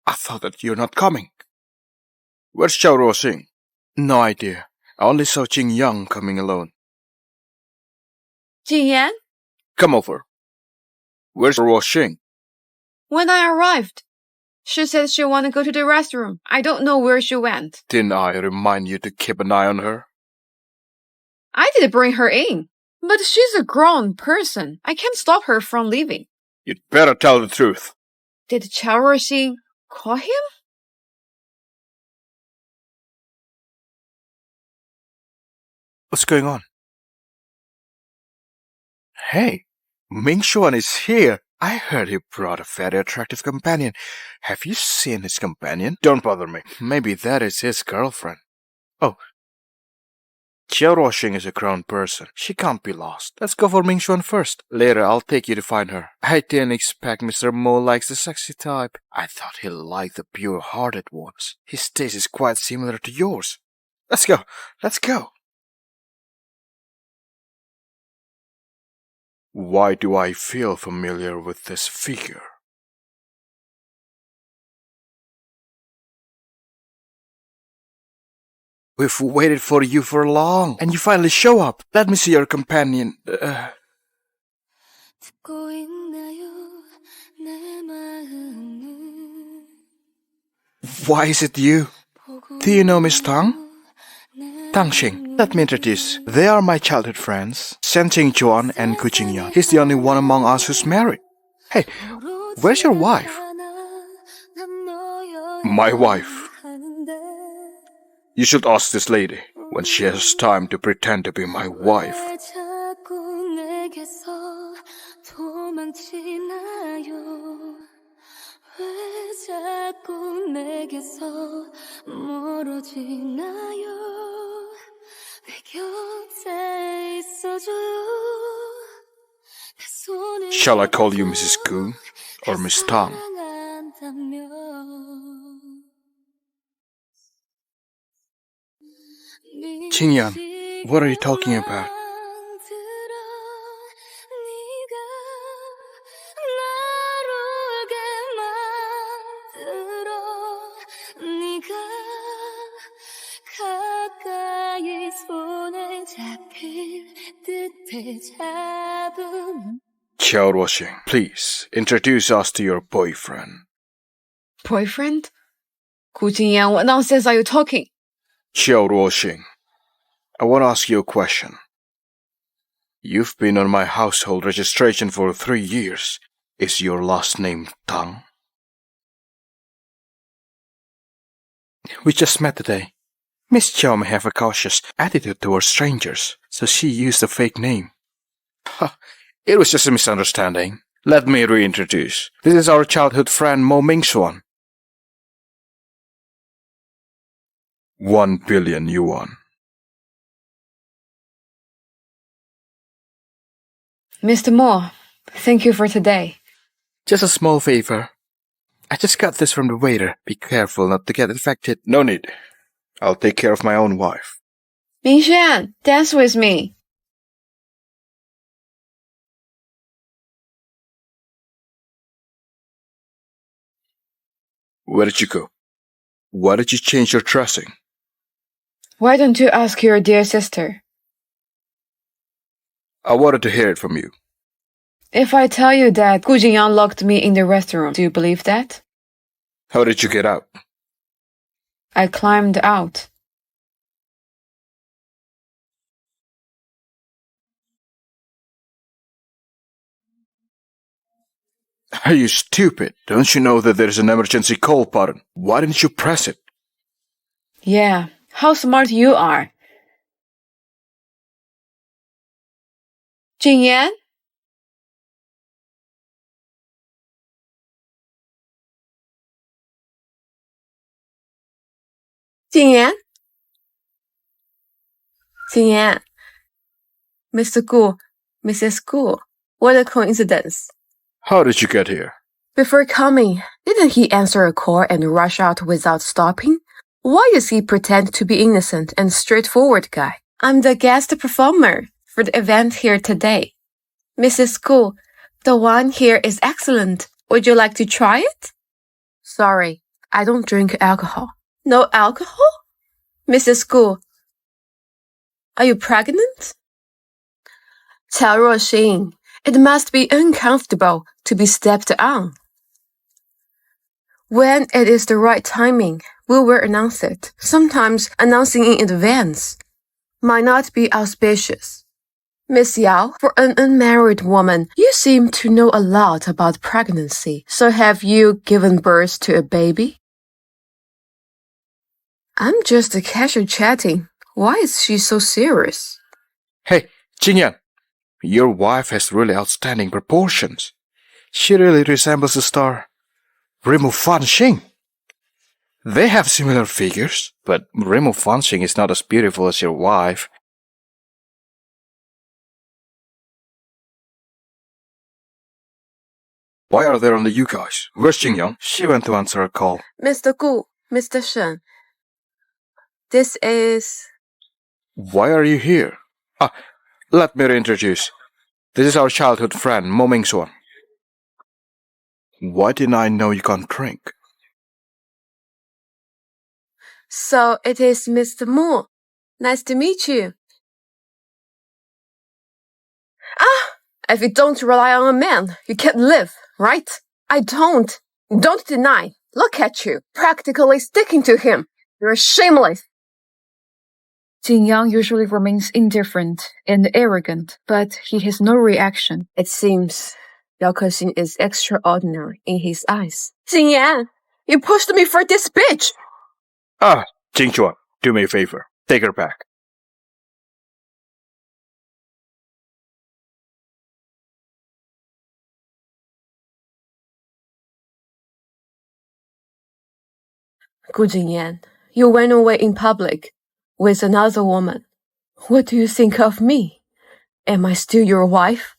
I thought that you're not coming. Where's Xiao Ruoxing? No idea. I only saw Jing Yang coming alone. Jinyan? Come over. Where's Ruoxing? When I arrived, she said she wanted to go to the restroom. I don't know where she went. Didn't I remind you to keep an eye on her? I did bring her in, but she's a grown person. I can't stop her from leaving. You'd better tell the truth. Did Xiao Ruoxing call him? What's going on? Hey, Ming Xuan is here. I heard he brought a very attractive companion. Have you seen his companion? Don't bother me. Maybe that is his girlfriend. Oh. Xiao Ruoxing is a grown person. She can't be lost. Let's go for Ming Xuan first. Later, I'll take you to find her. I didn't expect Mr. Mo likes the sexy type. I thought he liked the pure-hearted ones. His taste is quite similar to yours. Let's go. Let's go. Why do I feel familiar with this figure? We've waited for you for long, and you finally show up. Let me see your companion. 듣고 있는 Why is it you? Do you know Miss Tang? Tang Xing, let me introduce. They are my childhood friends, Shen Juan and Gu Jingyan. He's the only one among us who's married. Hey, where's your wife? My wife. You should ask this lady when she has time to pretend to be my wife. Shall I call you Mrs. Gu or Miss Tang? Qingyan, what are you talking about? Xiaoruoxing, please introduce us to your boyfriend. Boyfriend? Gu Jingyan, what nonsense are you talking? Xiaoruoxing, I want to ask you a question. You've been on my household registration for 3 years. Is your last name Tang? We just met today. Miss Xiao may have a cautious attitude towards strangers, so she used a fake name. It was just a misunderstanding. Let me reintroduce. This is our childhood friend Mo Mingxuan. 1 billion yuan. Mr. Mo, thank you for today. Just a small favor. I just got this from the waiter. Be careful not to get infected. No need. I'll take care of my own wife. Mingxuan, dance with me. Where did you go? Why did you change your dressing? Why don't you ask your dear sister? I wanted to hear it from you. If I tell you that Gu Jingyan locked me in the restaurant, do you believe that? How did you get out? I climbed out. Are you stupid? Don't you know that there's an emergency call button? Why didn't you press it? Yeah, how smart you are. Jingyan? Jingyan? Jingyan? Mr. Gu, Mrs. Gu, what a coincidence. How did you get here? Before coming, didn't he answer a call and rush out without stopping? Why does he pretend to be innocent and straightforward guy? I'm the guest performer for the event here today. Mrs. Gu, the wine here is excellent. Would you like to try it? Sorry, I don't drink alcohol. No alcohol? Mrs. Gu, are you pregnant? Xiaoruoxing, it must be uncomfortable to be stepped on. When it is the right timing, we will announce it. Sometimes announcing in advance might not be auspicious. Miss Yao, for an unmarried woman, you seem to know a lot about pregnancy. So have you given birth to a baby? I'm just a casual chatting. Why is she so serious? Hey, Jingyan, your wife has really outstanding proportions. She really resembles the star Rimu Fanxing. They have similar figures, but Rimu Fanxing is not as beautiful as your wife. Why are there only you guys? Where's Jingyan? She went to answer a call. Mr. Gu, Mr. Shen, this is... Why are you here? Let me reintroduce. This is our childhood friend, Mo Mingxuan. Why didn't I know you can't drink? So it is Mr. Mo. Nice to meet you. If you don't rely on a man, you can't live, right? I don't. Don't deny. Look at you, practically sticking to him. You're shameless. Jin Yang usually remains indifferent and arrogant, but he has no reaction. It seems Yao Kexin is extraordinary in his eyes. Jin Yan, you pushed me for this bitch! Ah, Jing Chuan, do me a favor. Take her back. Gu Jingyan, you went away in public with another woman. What do you think of me? Am I still your wife?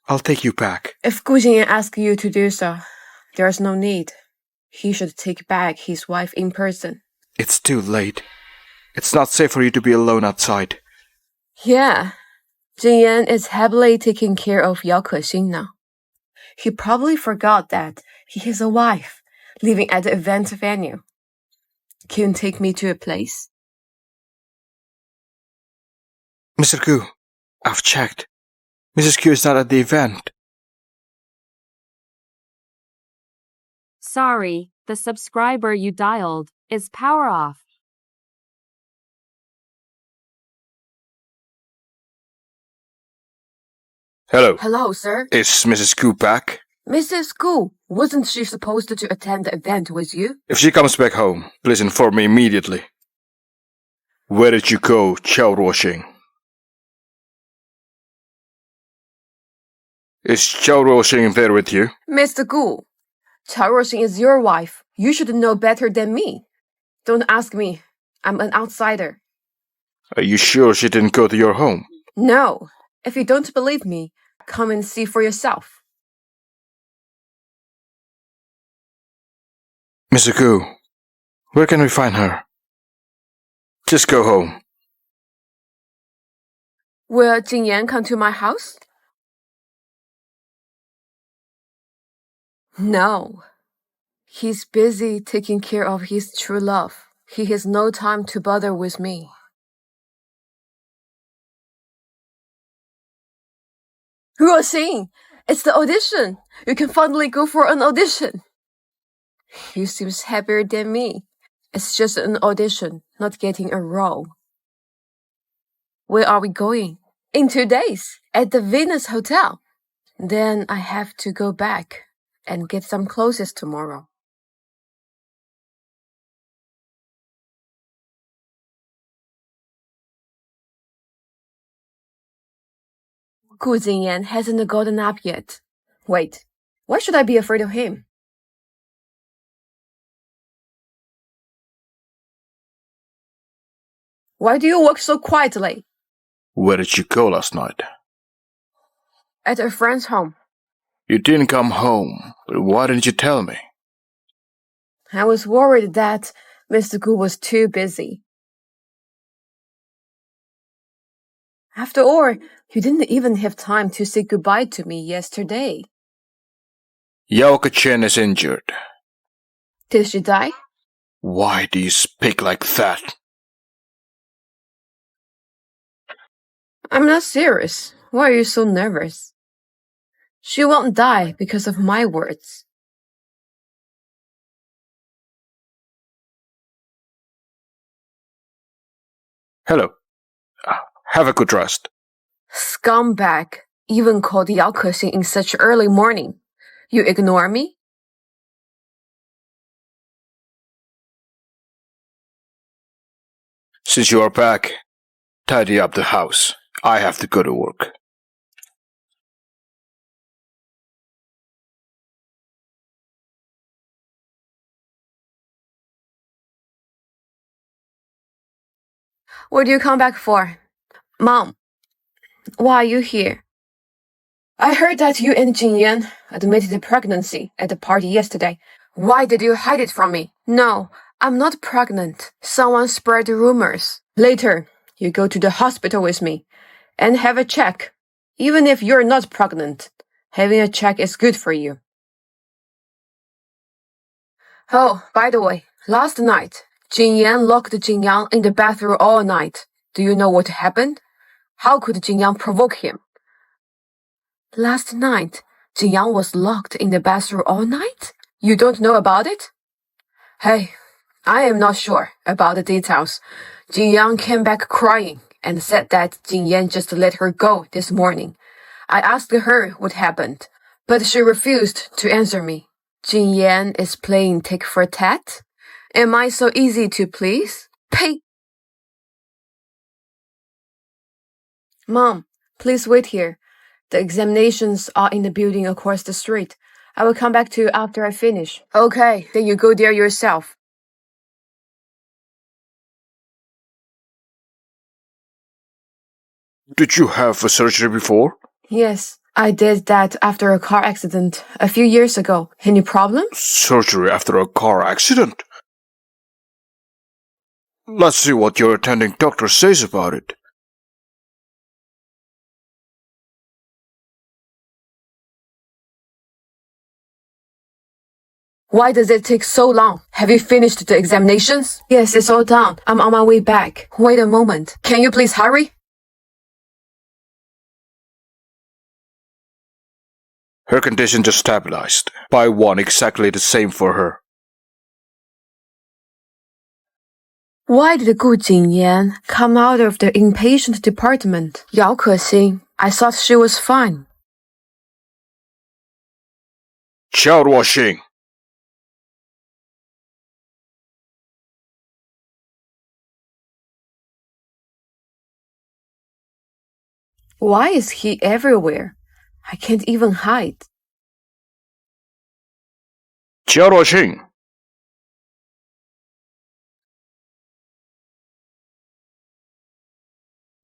I'll take you back. If Gu Jingyan asks you to do so, there's no need. He should take back his wife in person. It's too late. It's not safe for you to be alone outside. Yeah, Jin Yan is happily taking care of Yao Kexin now. He probably forgot that he has a wife living at the event venue. Can you take me to a place? Mr. Gu, I've checked. Mrs. Q is not at the event. Sorry, the subscriber you dialed is power off. Hello. Hello, sir. Is Mrs. Q back? Mrs. Gu, wasn't she supposed to attend the event with you? If she comes back home, please inform me immediately. Where did you go, Chao Ruoxing? Is Chao Ruoxing there with you? Mr. Gu, Chao Ruoxing is your wife. You should know better than me. Don't ask me. I'm an outsider. Are you sure she didn't go to your home? No. If you don't believe me, come and see for yourself. Mr. Gu, where can we find her? Just go home. Will Jin Yan come to my house? No. He's busy taking care of his true love. He has no time to bother with me. Ruoxing, it's the audition. You can finally go for an audition. You seem happier than me. It's just an audition, not getting a role. Where are we going? In 2 days, at the Venus Hotel. Then I have to go back and get some clothes tomorrow. Gu Jingyan hasn't gotten up yet. Wait, why should I be afraid of him? Why do you walk so quietly? Where did you go last night? At a friend's home. You didn't come home, but why didn't you tell me? I was worried that Mr. Gu was too busy. After all, you didn't even have time to say goodbye to me yesterday. Yao Kexin is injured. Did she die? Why do you speak like that? I'm not serious. Why are you so nervous? She won't die because of my words. Hello. Have a good rest. Scumbag, even called Yao Kexin in such early morning. You ignore me? Since you are back, tidy up the house. I have to go to work. What do you come back for? Mom, why are you here? I heard that you and Jin Yan admitted the pregnancy at the party yesterday. Why did you hide it from me? No, I'm not pregnant. Someone spread rumors. Later, you go to the hospital with me and have a check. Even if you're not pregnant, Having a check is good for you. Oh, by the way, last night, Jin Yan locked Jin Yang in the bathroom all night. Do you know what happened? How could Jin Yang provoke him? Last night, Jin Yang was locked in the bathroom all night? You don't know about it? Hey, I am not sure about the details. Jin Yang came back crying and said that Jin Yan just let her go this morning. I asked her what happened, but she refused to answer me. Jin Yan is playing tit for tat? Am I so easy to please? Pay! Mom, please wait here. The examinations are in the building across the street. I will come back to you after I finish. Okay, then you go there yourself. Did you have a surgery before? Yes, I did that after a car accident a few years ago. Any problem? Surgery after a car accident? Let's see what your attending doctor says about it. Why does it take so long? Have you finished the examinations? Yes, it's all done. I'm on my way back. Wait a moment. Can you please hurry? Her condition just stabilized. Buy one exactly the same for her. Why did Gu Jingyan come out of the inpatient department? Yao Kexin, I thought she was fine. Shortdrama. Why is he everywhere? I can't even hide. Shortdrama.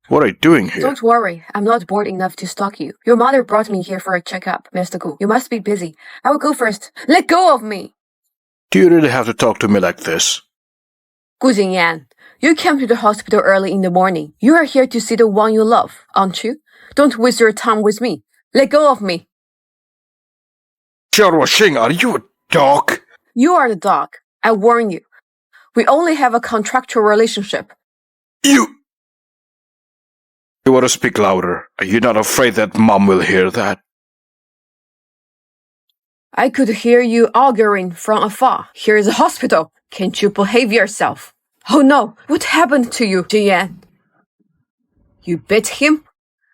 What are you doing here? Don't worry, I'm not bored enough to stalk you. Your mother brought me here for a checkup, Mr. Gu. You must be busy. I will go first. Let go of me! Do you really have to talk to me like this? Gu Jingyan, you came to the hospital early in the morning. You are here to see the one you love, aren't you? Don't waste your time with me. Let go of me. Shortdrama, are you a dog? You are the dog. I warn you. We only have a contractual relationship. You want to speak louder? Are you not afraid that Mom will hear that? I could hear you arguing from afar. Here is a hospital. Can't you behave yourself? Oh no, what happened to you, Jian? You bit him?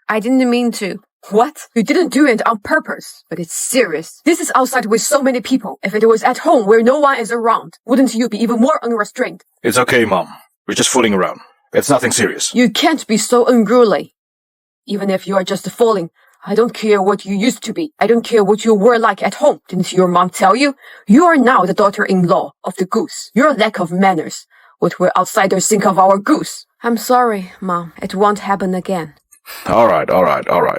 I didn't mean to. What? You didn't do it on purpose, but it's serious. This is outside with so many people. If it was at home where no one is around, wouldn't you be even more unrestrained? It's okay, Mom. We're just fooling around. It's nothing serious. You can't be so unruly. Even if you are just fooling, I don't care what you used to be. I don't care what you were like at home. Didn't your mom tell you? You are now the daughter-in-law of the goose. Your lack of manners. What will outsiders think of our goose? I'm sorry, Mom. It won't happen again. Alright.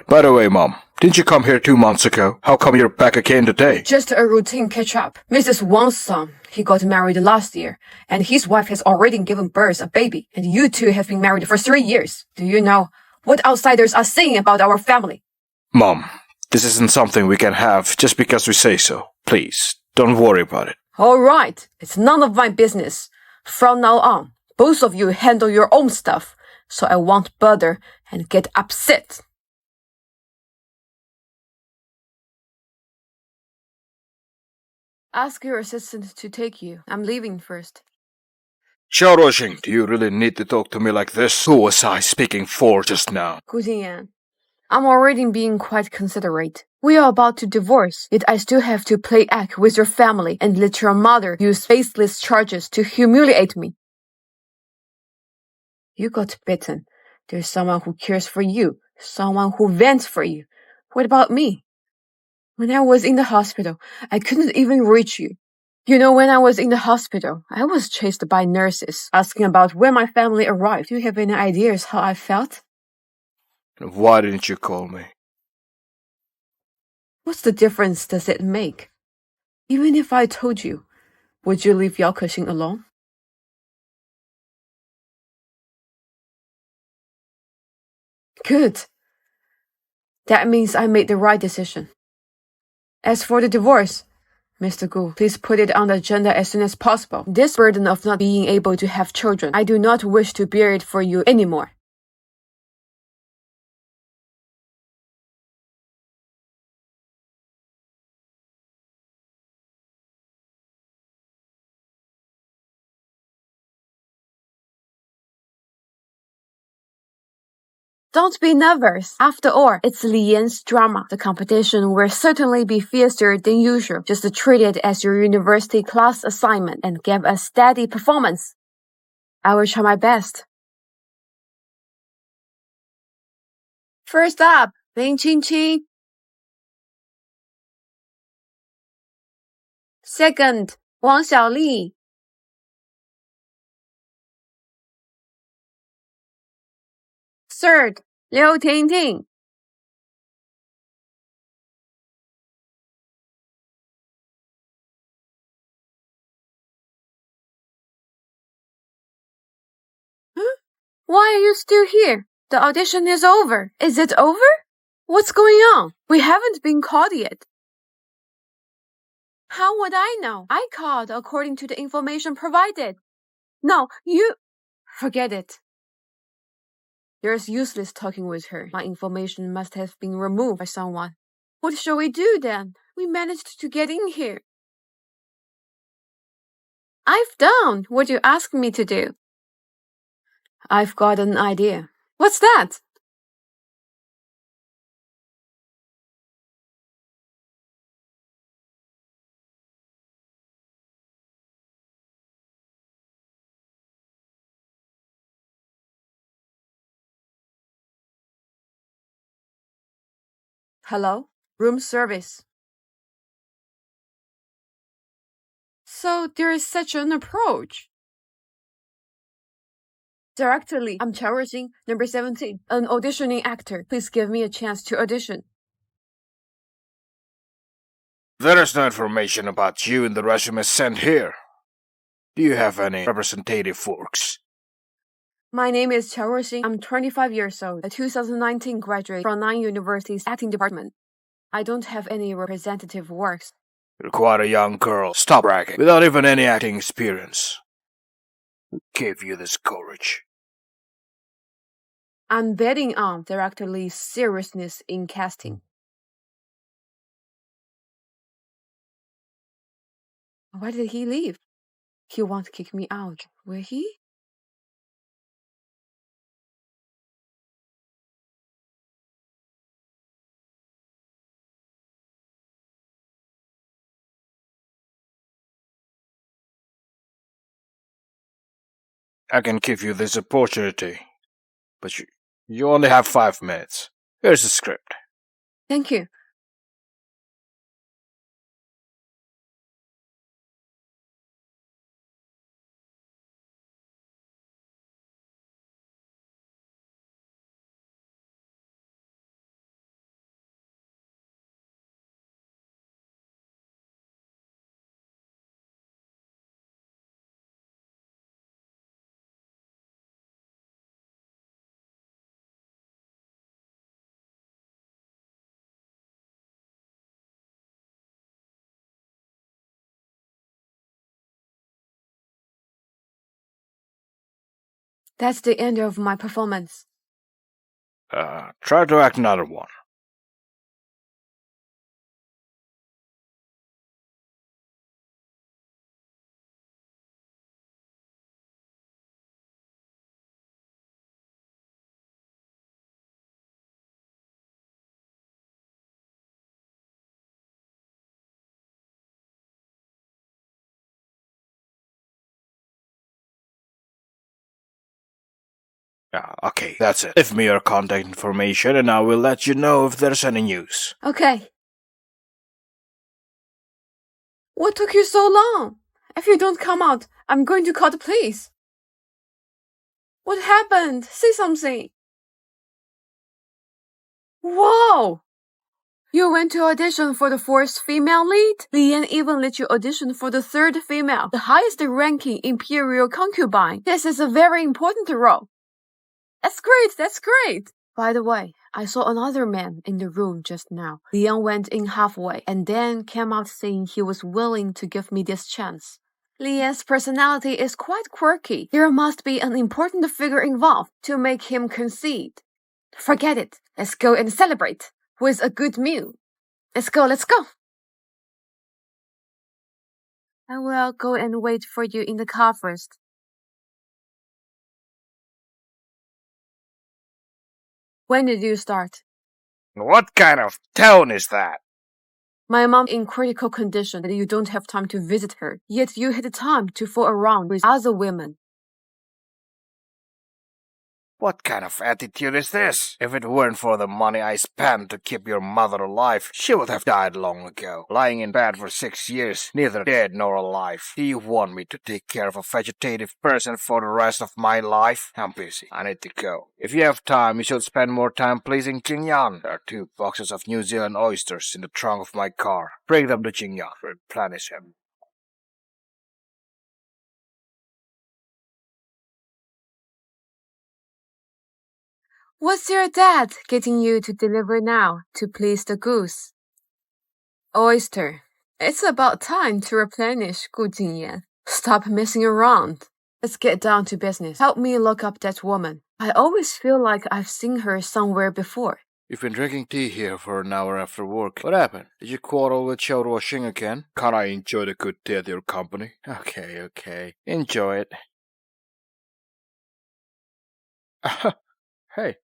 By the way, Mom, didn't you come here 2 months ago? How come you're back again today? Just a routine catch-up. Mrs. Wang's son, he got married last year, and his wife has already given birth a baby, and you two have been married for 3 years. Do you know what outsiders are saying about our family? Mom, this isn't something we can have just because we say so. Please, don't worry about it. All right, it's none of my business. From now on, both of you handle your own stuff, so I won't bother and get upset. Ask your assistant to take you. I'm leaving first. Shortdrama, do you really need to talk to me like this? Who was I speaking for just now? Gu Jingyan, I'm already being quite considerate. We are about to divorce, yet I still have to play act with your family and let your mother use baseless charges to humiliate me. You got bitten. There's someone who cares for you, someone who vents for you. What about me? When I was in the hospital, I couldn't even reach you. You know, when I was in the hospital, I was chased by nurses, asking about when my family arrived. Do you have any ideas how I felt? Why didn't you call me? What's the difference does it make? Even if I told you, would you leave Yao Kexin alone? Good. That means I made the right decision. As for the divorce, Mr. Gu, please put it on the agenda as soon as possible. This burden of not being able to have children, I do not wish to bear it for you anymore. Don't be nervous. After all, it's Li Yan's drama. The competition will certainly be fiercer than usual. Just treat it as your university class assignment and give a steady performance. I will try my best. First up, Lin Qingqing. Second, Wang Xiaoli. Third, Liu Tingting. Huh? Why are you still here? The audition is over. Is it over? What's going on? We haven't been called yet. How would I know? I called according to the information provided. No, you... Forget it. There's useless talking with her. My information must have been removed by someone. What shall we do then? We managed to get in here. I've done what you asked me to do. I've got an idea. What's that? Hello? Room service. So there is such an approach. Directly, I'm Chen, number 17, an auditioning actor. Please give me a chance to audition. There is no information about you in the resume sent here. Do you have any representative works? My name is Chen. I'm 25 years old, a 2019 graduate from Nine University's acting department. I don't have any representative works. You're quite a young girl. Stop bragging. Without even any acting experience. Who gave you this courage? I'm betting on Director Lee's seriousness in casting. Why did he leave? He won't kick me out, will he? I can give you this opportunity, but you only have 5 minutes. Here's the script. Thank you. That's the end of my performance. Try to act another one. Okay, that's it. Give me your contact information and I will let you know if there's any news. Okay. What took you so long? If you don't come out, I'm going to call the police. What happened? Say something. Whoa! You went to audition for the 4th female lead? Li Yan even let you audition for the 3rd female, the highest ranking imperial concubine. This is a very important role. That's great, that's great. By the way, I saw another man in the room just now. Liang went in halfway and then came out saying he was willing to give me this chance. Lian's personality is quite quirky. There must be an important figure involved to make him concede. Forget it. Let's go and celebrate with a good meal. Let's go. I will go and wait for you in the car first. When did you start? What kind of tone is that? My mom in critical condition and you don't have time to visit her, yet you had time to fool around with other women. What kind of attitude is this? If it weren't for the money I spent to keep your mother alive, she would have died long ago. Lying in bed for 6 years, neither dead nor alive. Do you want me to take care of a vegetative person for the rest of my life? I'm busy. I need to go. If you have time, you should spend more time pleasing Jingyan. There are 2 boxes of New Zealand oysters in the trunk of my car. Bring them to Jingyan. Replenish him. What's your dad getting you to deliver now to please the goose? Oyster. It's about time to replenish, Gu Jingyan. Stop messing around. Let's get down to business. Help me look up that woman. I always feel like I've seen her somewhere before. You've been drinking tea here for an hour after work. What happened? Did you quarrel with shortdrama again? Can't I enjoy the good tea at your company? Okay. Enjoy it. Hey.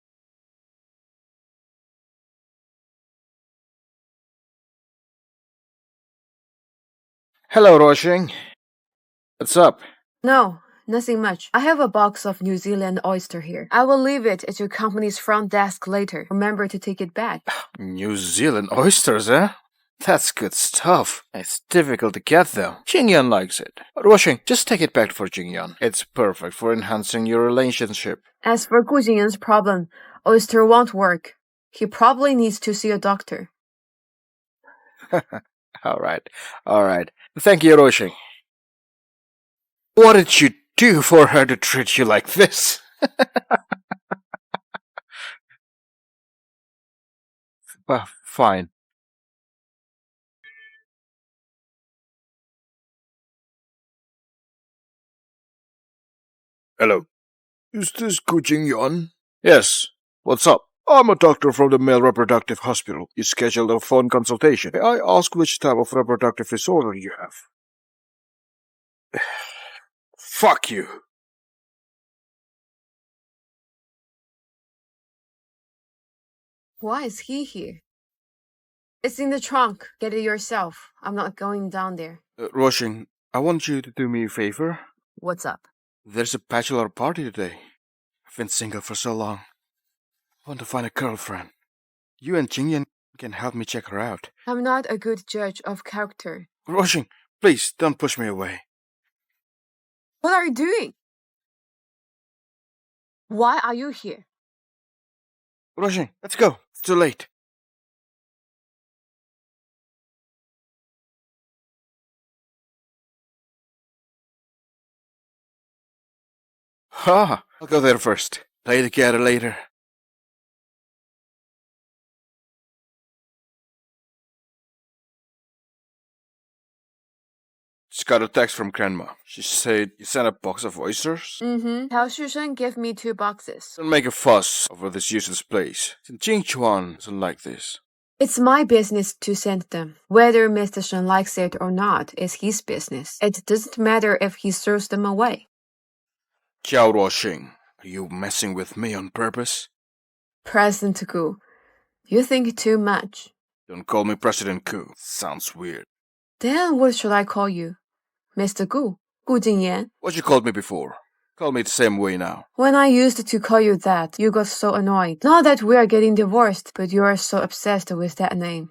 Hello, Roshing. What's up? No, nothing much. I have a box of New Zealand oyster here. I will leave it at your company's front desk later. Remember to take it back. New Zealand oysters, eh? That's good stuff. It's difficult to get, though. Jingyan likes it. But Roshing, just take it back for Jingyan. It's perfect for enhancing your relationship. As for Gu Jingyan's problem, oyster won't work. He probably needs to see a doctor. All right. Thank you, Roshing. What did you do for her to treat you like this? Fine. Hello. Is this Gu Jingyan? Yes. What's up? I'm a doctor from the male reproductive hospital. You scheduled a phone consultation. May I ask which type of reproductive disorder you have? Fuck you. Why is he here? It's in the trunk. Get it yourself. I'm not going down there. Roshing, I want you to do me a favor. What's up? There's a bachelor party today. I've been single for so long. I want to find a girlfriend. You and Jingyan can help me check her out. I'm not a good judge of character. Roshing, please don't push me away. What are you doing? Why are you here? Roshing, let's go. It's too late. I'll go there first. Play together later. Just got a text from Grandma. She said you sent a box of oysters? Mm-hmm. Tao Shushen gave me 2 boxes. Don't make a fuss over this useless place. Jing Chuan doesn't like this. It's my business to send them. Whether Mr. Shen likes it or not is his business. It doesn't matter if he throws them away. Jiao Ruoxing, are you messing with me on purpose? President Gu, you think too much. Don't call me President Gu. Sounds weird. Then what should I call you? Mr. Gu Jingyan. What you called me before? Call me the same way now. When I used to call you that, you got so annoyed. Not that we are getting divorced, but you are so obsessed with that name.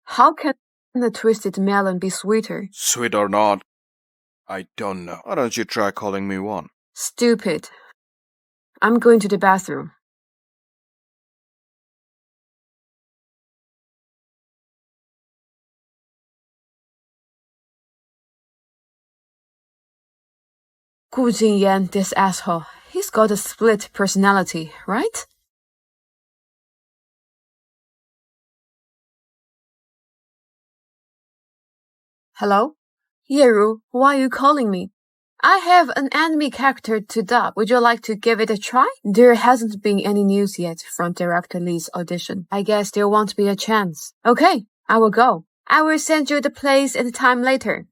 How can a twisted melon be sweeter? Sweet or not, I don't know. Why don't you try calling me one? Stupid. I'm going to the bathroom. Gu Jingyan, this asshole. He's got a split personality, right? Hello? Yeru, why are you calling me? I have an enemy character to dub. Would you like to give it a try? There hasn't been any news yet from Director Lee's audition. I guess there won't be a chance. Okay, I will go. I will send you the place and time later.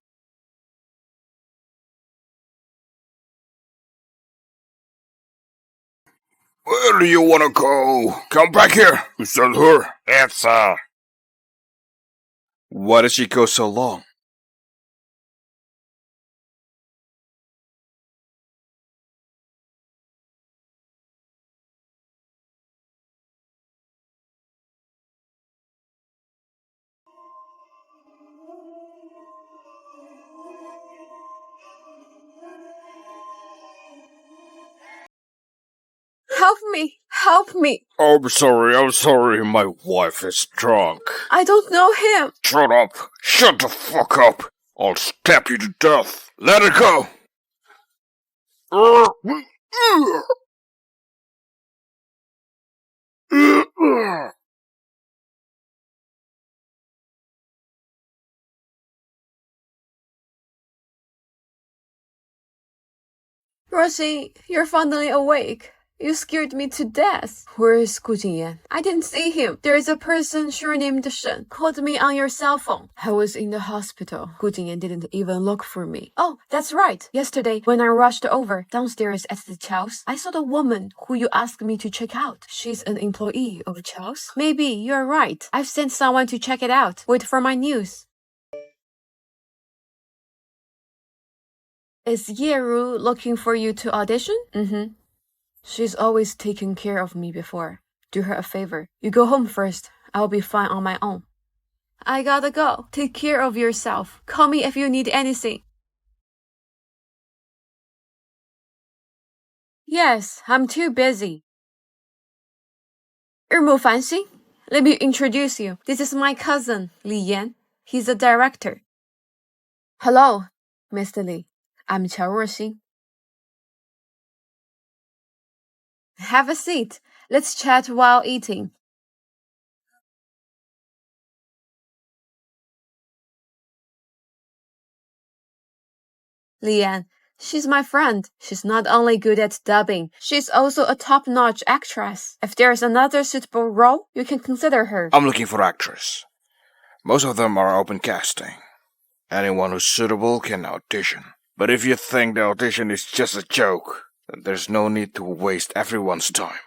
Where do you want to go? Come back here. You sent her. It's, Why did she go so long? Help me! Help me! I'm sorry. My wife is drunk. I don't know him! Shut up. Shut the fuck up. I'll stab you to death. Let her go. Rosie, you're finally awake. You scared me to death. Where is Gu Jingyan? I didn't see him. There is a person sure named Shen. Called me on your cell phone. I was in the hospital. Gu Jingyan didn't even look for me. Oh, that's right. Yesterday, when I rushed over downstairs at the Chow's, I saw the woman who you asked me to check out. She's an employee of Chow's? Maybe you're right. I've sent someone to check it out. Wait for my news. Is Yeru looking for you to audition? Mm-hmm. She's always taken care of me before. Do her a favor. You go home first. I'll be fine on my own. I gotta go. Take care of yourself. Call me if you need anything. Yes, I'm too busy. 日暮繁星, let me introduce you. This is my cousin, Li Yan. He's a director. Hello, Mr. Li. I'm Qiao Ruoxin. Have a seat. Let's chat while eating. Lian, she's my friend. She's not only good at dubbing, she's also a top-notch actress. If there's another suitable role, you can consider her. I'm looking for actors. Most of them are open casting. Anyone who's suitable can audition. But if you think the audition is just a joke, then there's no need to waste everyone's time.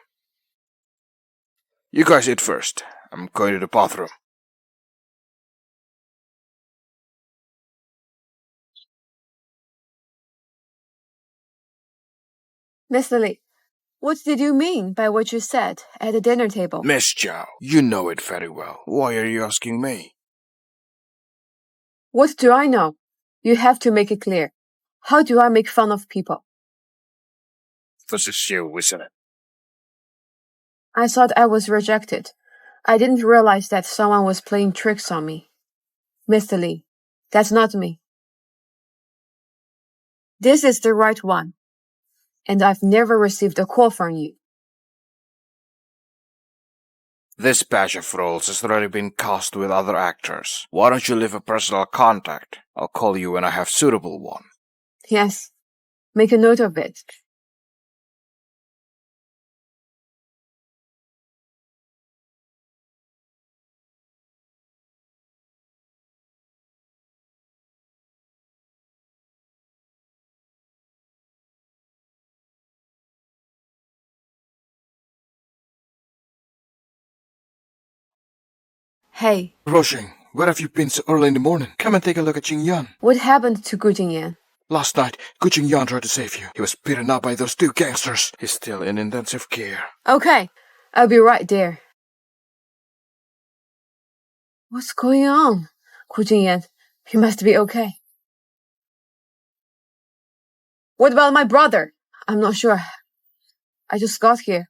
You guys eat first. I'm going to the bathroom. Mr. Li, what did you mean by what you said at the dinner table? Miss Zhao, you know it very well. Why are you asking me? What do I know? You have to make it clear. How do I make fun of people? This is you, isn't it? I thought I was rejected. I didn't realize that someone was playing tricks on me. Mr. Li, that's not me. This is the right one. And I've never received a call from you. This batch of roles has already been cast with other actors. Why don't you leave a personal contact? I'll call you when I have suitable one. Yes. Make a note of it. Hey. Ruoxin, where have you been so early in the morning? Come and take a look at Jingyan. What happened to Gu Jingyan? Last night, Gu Jingyan tried to save you. He was beaten up by those two gangsters. He's still in intensive care. Okay. I'll be right there. What's going on? Gu Jingyan, you must be okay. What about my brother? I'm not sure. I just got here.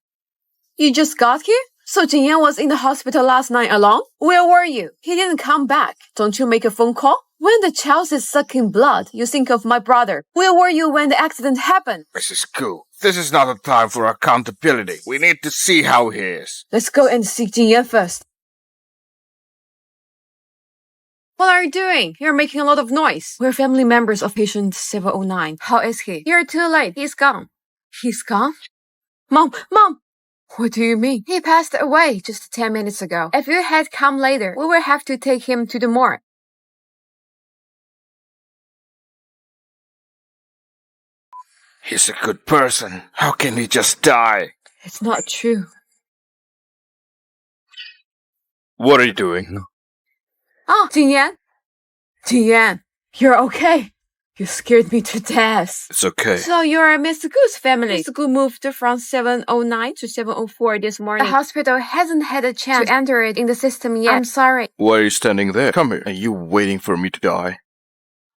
You just got here? So Jingyan was in the hospital last night alone? Where were you? He didn't come back. Don't you make a phone call? When the child is sucking blood, you think of my brother. Where were you when the accident happened? Mrs. Gu, this is not a time for accountability. We need to see how he is. Let's go and see Jingyan first. What are you doing? You're making a lot of noise. We're family members of patient 709. How is he? You're too late. He's gone. He's gone? Mom! What do you mean? He passed away just 10 minutes ago. If you had come later, we will have to take him to the morgue. He's a good person. How can he just die? It's not true. What are you doing? Oh, Jingyan! Jingyan, you're okay. You scared me to death. It's okay. So you're Mr. Gu's family. Mr. Gu moved from 709 to 704 this morning. The hospital hasn't had a chance to enter it in the system yet. I'm sorry. Why are you standing there? Come here. Are you waiting for me to die?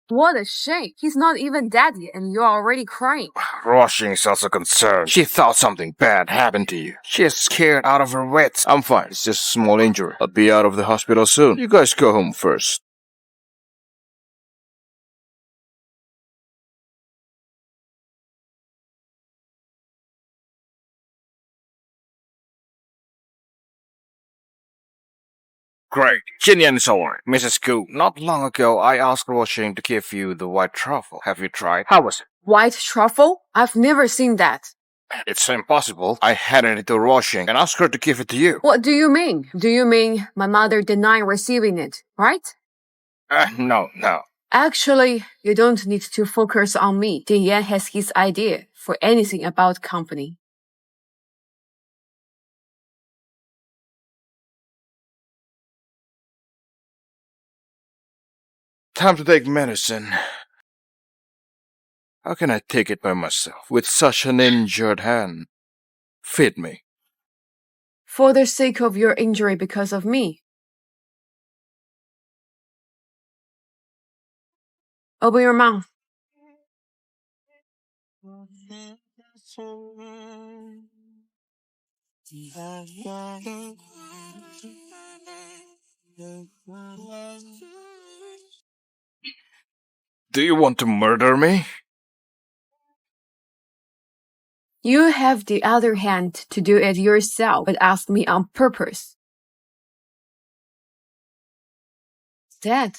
What a shame. He's not even dead yet and you're already crying. Rushing is also concerned. She thought something bad happened to you. She is scared out of her wits. I'm fine. It's just a small injury. I'll be out of the hospital soon. You guys go home first. Great. Jinyan is alright. Mrs. Gu, not long ago I asked Rushing to give you the white truffle. Have you tried? How was it? White truffle? I've never seen that. It's impossible. I handed it to Rushing and asked her to give it to you. What do you mean? Do you mean my mother denied receiving it, right? No. Actually, you don't need to focus on me. Jinyan has his idea for anything about company. Time to take medicine. How can I take it by myself with such an injured hand? Feed me. For the sake of your injury because of me. Open your mouth. Do you want to murder me? You have the other hand to do it yourself, but ask me on purpose. Dad,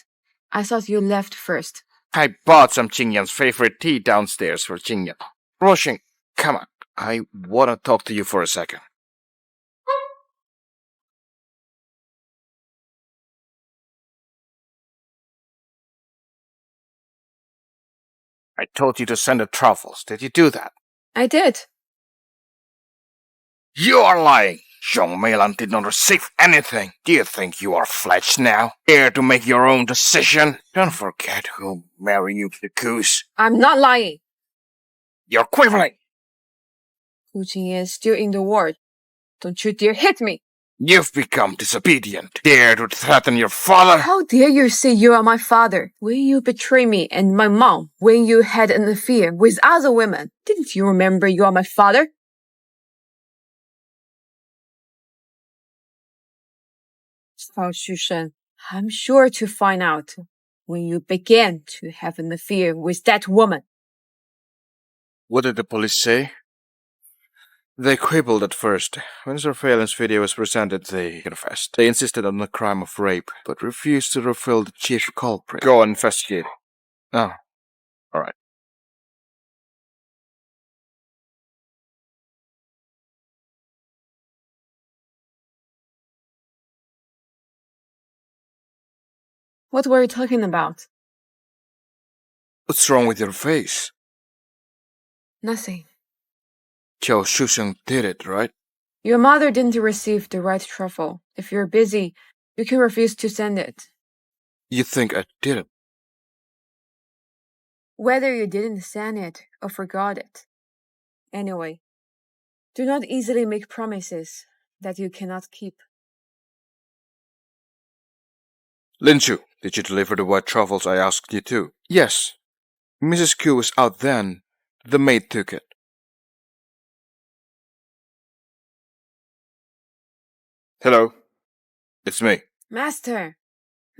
I thought you left first. I bought some Jingyan's favorite tea downstairs for Jingyan. Rushing, come on. I want to talk to you for a second. I told you to send the truffles. Did you do that? I did. You are lying. Zhong Meilan did not receive anything. Do you think you are fledged now? Dare to make your own decision? Don't forget who'll marry you to the goose. I'm not lying. You're quivering. Gu Jingyan is still in the ward. Don't you dare hit me. You've become disobedient. Dare to threaten your father? How dare you say you are my father? When you betrayed me and my mom, when you had an affair with other women, didn't you remember you are my father? Cao Shushen, I'm sure to find out when you began to have an affair with that woman. What did the police say? They quibbled at first. When surveillance video was presented, they confessed. They insisted on the crime of rape, but refused to reveal the chief culprit. Go and investigate. Oh, alright. What were you talking about? What's wrong with your face? Nothing. Cao Shusheng did it, right? Your mother didn't receive the right truffle. If you're busy, you can refuse to send it. You think I did it? Whether you didn't send it or forgot it. Anyway, do not easily make promises that you cannot keep. Lin Chu, did you deliver the white truffles I asked you to? Yes. Mrs. Q was out then. The maid took it. Hello. It's me. Master,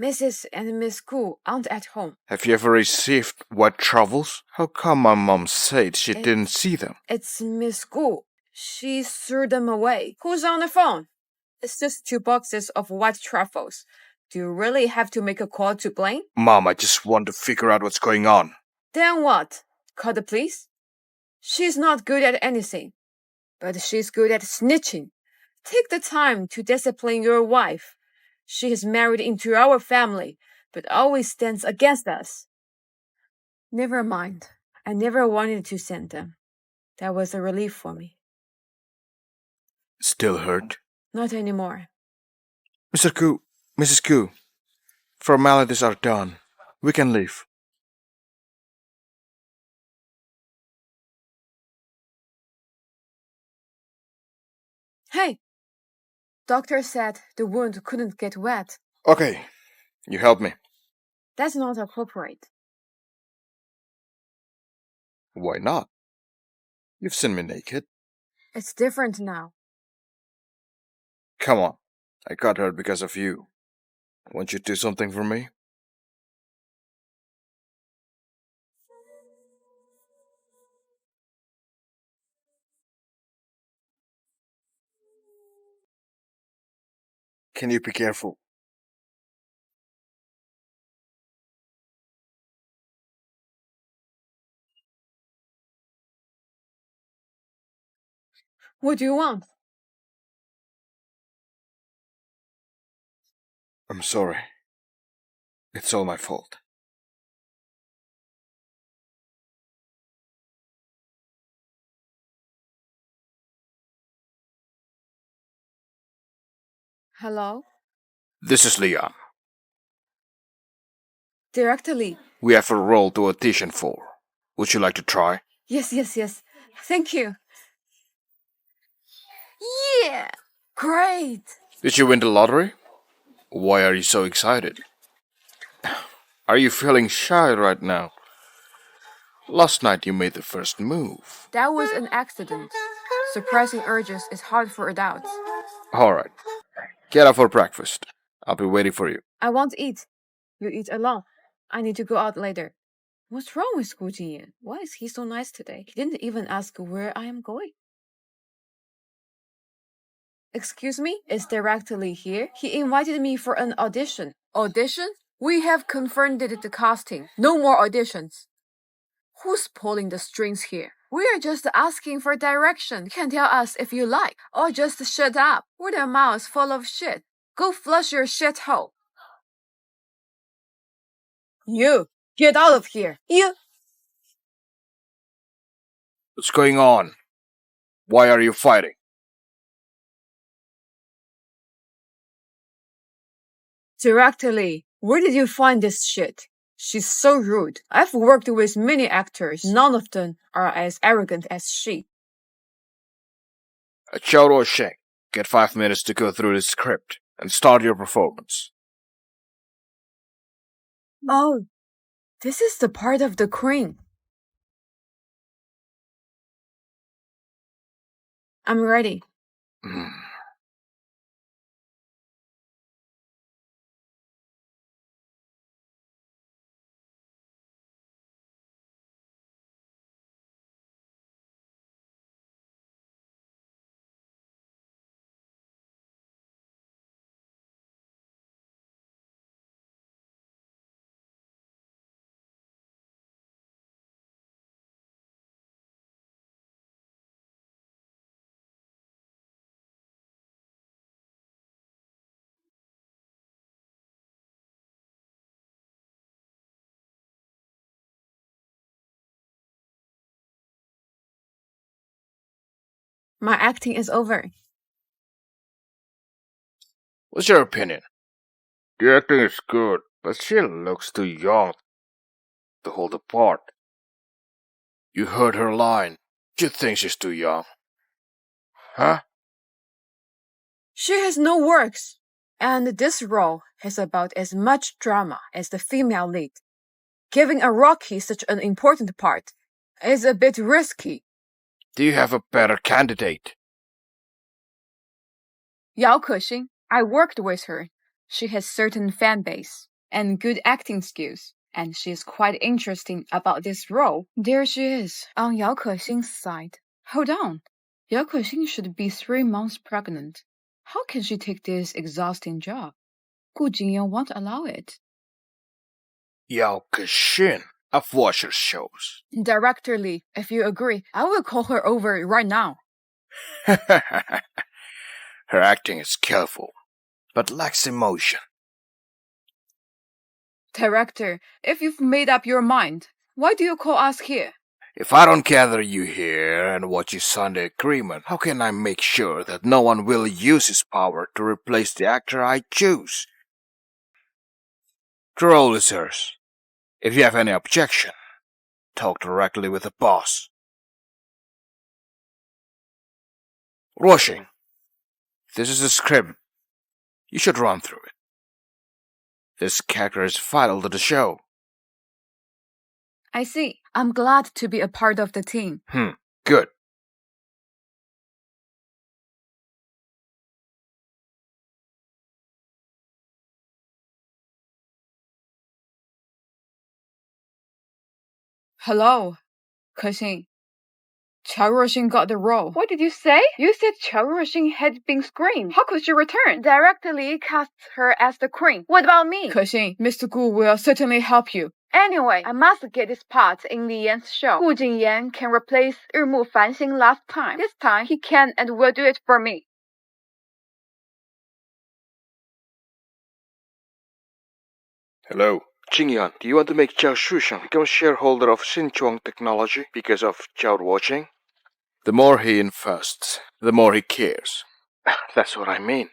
Mrs. and Miss Gu aren't at home. Have you ever received white truffles? How come my mom said she didn't see them? It's Miss Gu. She threw them away. Who's on the phone? It's just 2 boxes of white truffles. Do you really have to make a call to blame? Mom, I just want to figure out what's going on. Then what? Call the police? She's not good at anything, but she's good at snitching. Take the time to discipline your wife. She is married into our family, but always stands against us. Never mind. I never wanted to send them. That was a relief for me. Still hurt? Not anymore. Mr. Koo, Mrs. Koo, formalities are done. We can leave. Hey! Doctor said the wound couldn't get wet. Okay, you help me. That's not appropriate. Why not? You've seen me naked. It's different now. Come on, I got hurt because of you. Won't you do something for me? Can you be careful? What do you want? I'm sorry. It's all my fault. Hello? This is Leon. Director Lee. We have a role to audition for. Would you like to try? Yes. Thank you. Yeah! Great! Did you win the lottery? Why are you so excited? Are you feeling shy right now? Last night you made the first move. That was an accident. Suppressing urges is hard for adults. Alright. Get up for breakfast. I'll be waiting for you. I won't eat. You eat alone. I need to go out later. What's wrong with Gu Jinyan? Why is he so nice today? He didn't even ask where I am going. Excuse me? Is Director Lee here? He invited me for an audition. Audition? We have confirmed the casting. No more auditions. Who's pulling the strings here? We are just asking for direction. You can tell us if you like. Or just shut up. We're the mouths full of shit. Go flush your shithole. You! Get out of here! You! What's going on? Why are you fighting? Director Lee, where did you find this shit? She's so rude. I've worked with many actors. None of them are as arrogant as she. Chao Sheng, get 5 minutes to go through the script and start your performance. Oh, this is the part of the queen. I'm ready. My acting is over. What's your opinion? The acting is good, but she looks too young to hold the part. You heard her line. Do you think she's too young? Huh? She has no works, and this role has about as much drama as the female lead. Giving a rookie such an important part is a bit risky. Do you have a better candidate? Yao Kexing, I worked with her. She has certain fan base and good acting skills, and she is quite interesting about this role. There she is, on Yao Kexing's side. Hold on. Yao Kexing should be 3 months pregnant. How can she take this exhausting job? Gu Jingyan won't allow it. Yao Kexin, I've watched her shows. Director Lee, if you agree, I will call her over right now. Her acting is skillful, but lacks emotion. Director, if you've made up your mind, why do you call us here? If I don't gather you here and watch you sign the agreement, how can I make sure that no one will use his power to replace the actor I choose? The role is hers. If you have any objection, talk directly with the boss. Rushing. This is a script. You should run through it. This character is vital to the show. I see. I'm glad to be a part of the team. Good. Hello, Kexin. Qiao Ruxing got the role. What did you say? You said Qiao Ruxing had been screened. How could she return? Director Lee cast her as the queen. What about me? Kexin, Mr. Gu will certainly help you. Anyway, I must get this part in Li Yan's show. Gu Jingyan can replace Rimu Fanxing last time. This time, he can and will do it for me. Hello. Jingyan, do you want to make Zhao Shusheng become a shareholder of Xinchuang Technology because of Zhao Ruoqing? The more he invests, the more he cares. That's what I mean.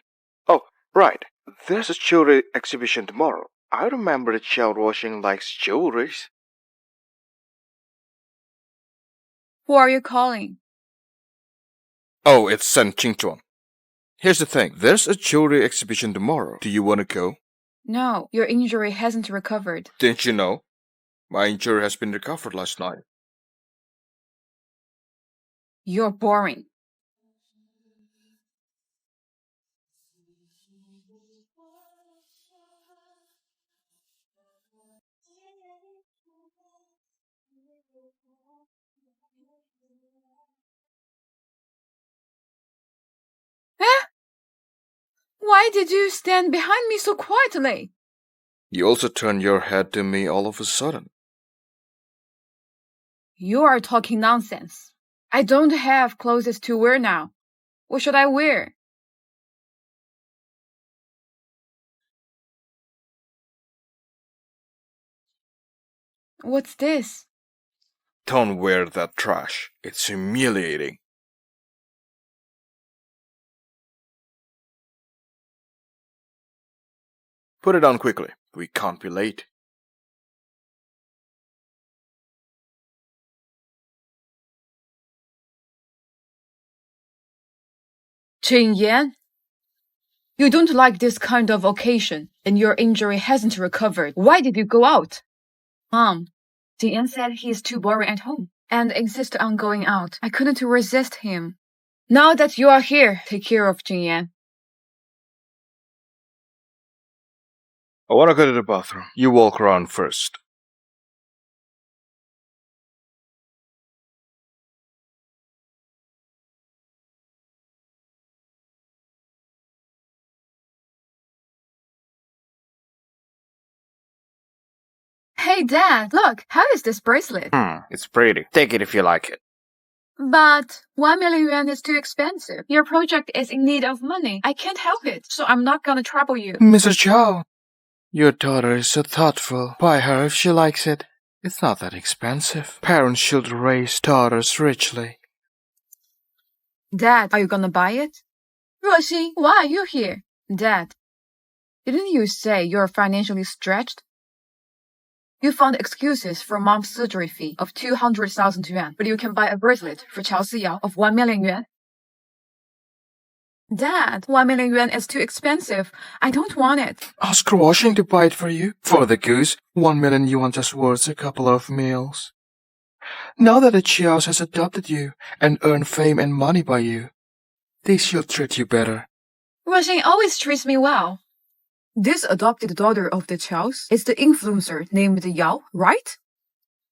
Oh, right. There's a jewelry exhibition tomorrow. I remember that Zhao Ruoqing likes jewelries. Who are you calling? Oh, it's Sen Qingchuan. Here's the thing. There's a jewelry exhibition tomorrow. Do you want to go? No, your injury hasn't recovered. Didn't you know? My injury has been recovered last night. You're boring. Why did you stand behind me so quietly? You also turned your head to me all of a sudden. You are talking nonsense. I don't have clothes to wear now. What should I wear? What's this? Don't wear that trash. It's humiliating. Put it on quickly. We can't be late. Jingyan, you don't like this kind of occasion, and your injury hasn't recovered. Why did you go out? Jingyan said he's too boring at home and insisted on going out. I couldn't resist him. Now that you are here, take care of Jingyan. I want to go to the bathroom. You walk around first. Hey, Dad, look, how is this bracelet? It's pretty. Take it if you like it. But 1 million yuan is too expensive. Your project is in need of money. I can't help it, so I'm not gonna trouble you. Mrs. Zhao, your daughter is so thoughtful. Buy her if she likes it. It's not that expensive. Parents should raise daughters richly. Dad, are you gonna buy it? Ruoxing, why are you here? Dad, didn't you say you're financially stretched? You found excuses for mom's surgery fee of 200,000 yuan, but you can buy a bracelet for Qiao Siyao of 1 million yuan. Dad, 1 million yuan is too expensive. I don't want it. Ask Ruoxing to buy it for you. For the goose, 1 million yuan just worth a couple of meals. Now that the Qiaos has adopted you and earned fame and money by you, they should treat you better. Ruoxing always treats me well. This adopted daughter of the Qiaos is the influencer named Yao, right?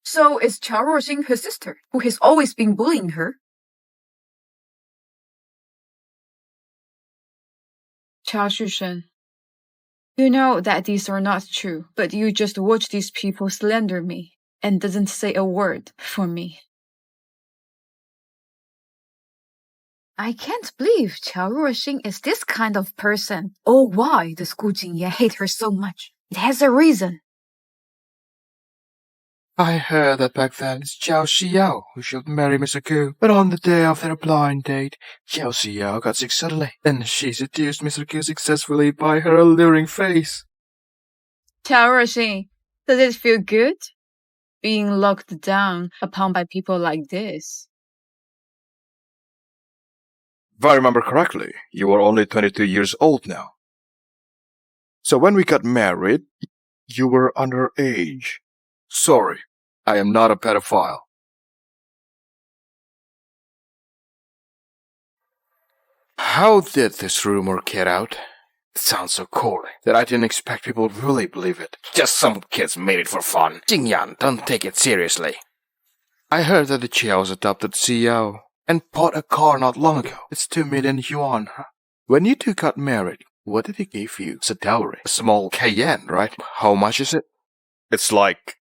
So is Qiao Ruoxing her sister, who has always been bullying her? Qiao Shusheng, You know that these are not true, but you just watch these people slander me and doesn't say a word for me. I can't believe Qiao Ruoxing is this kind of person. Oh, why does Gu Jingyan hate her so much? It has a reason. I heard that back then it's Zhao Xiao who should marry Mr. Gu, but on the day of their blind date, Zhao Xiao got sick suddenly, and she seduced Mr. Gu successfully by her alluring face. Qiao Ruoxing, does it feel good? Being locked down upon by people like this? If I remember correctly, you were only 22 years old now. So when we got married, you were underage. Sorry, I am not a pedophile. How did this rumor get out? It sounds so corny that I didn't expect people to really believe it. Just some kids made it for fun. Jingyan, don't take it seriously. I heard that the Chiaos adopted Xiao and bought a car not long ago. It's 2 million yuan. When you two got married, what did he give you as a dowry? A small Cayenne, right? How much is it? It's like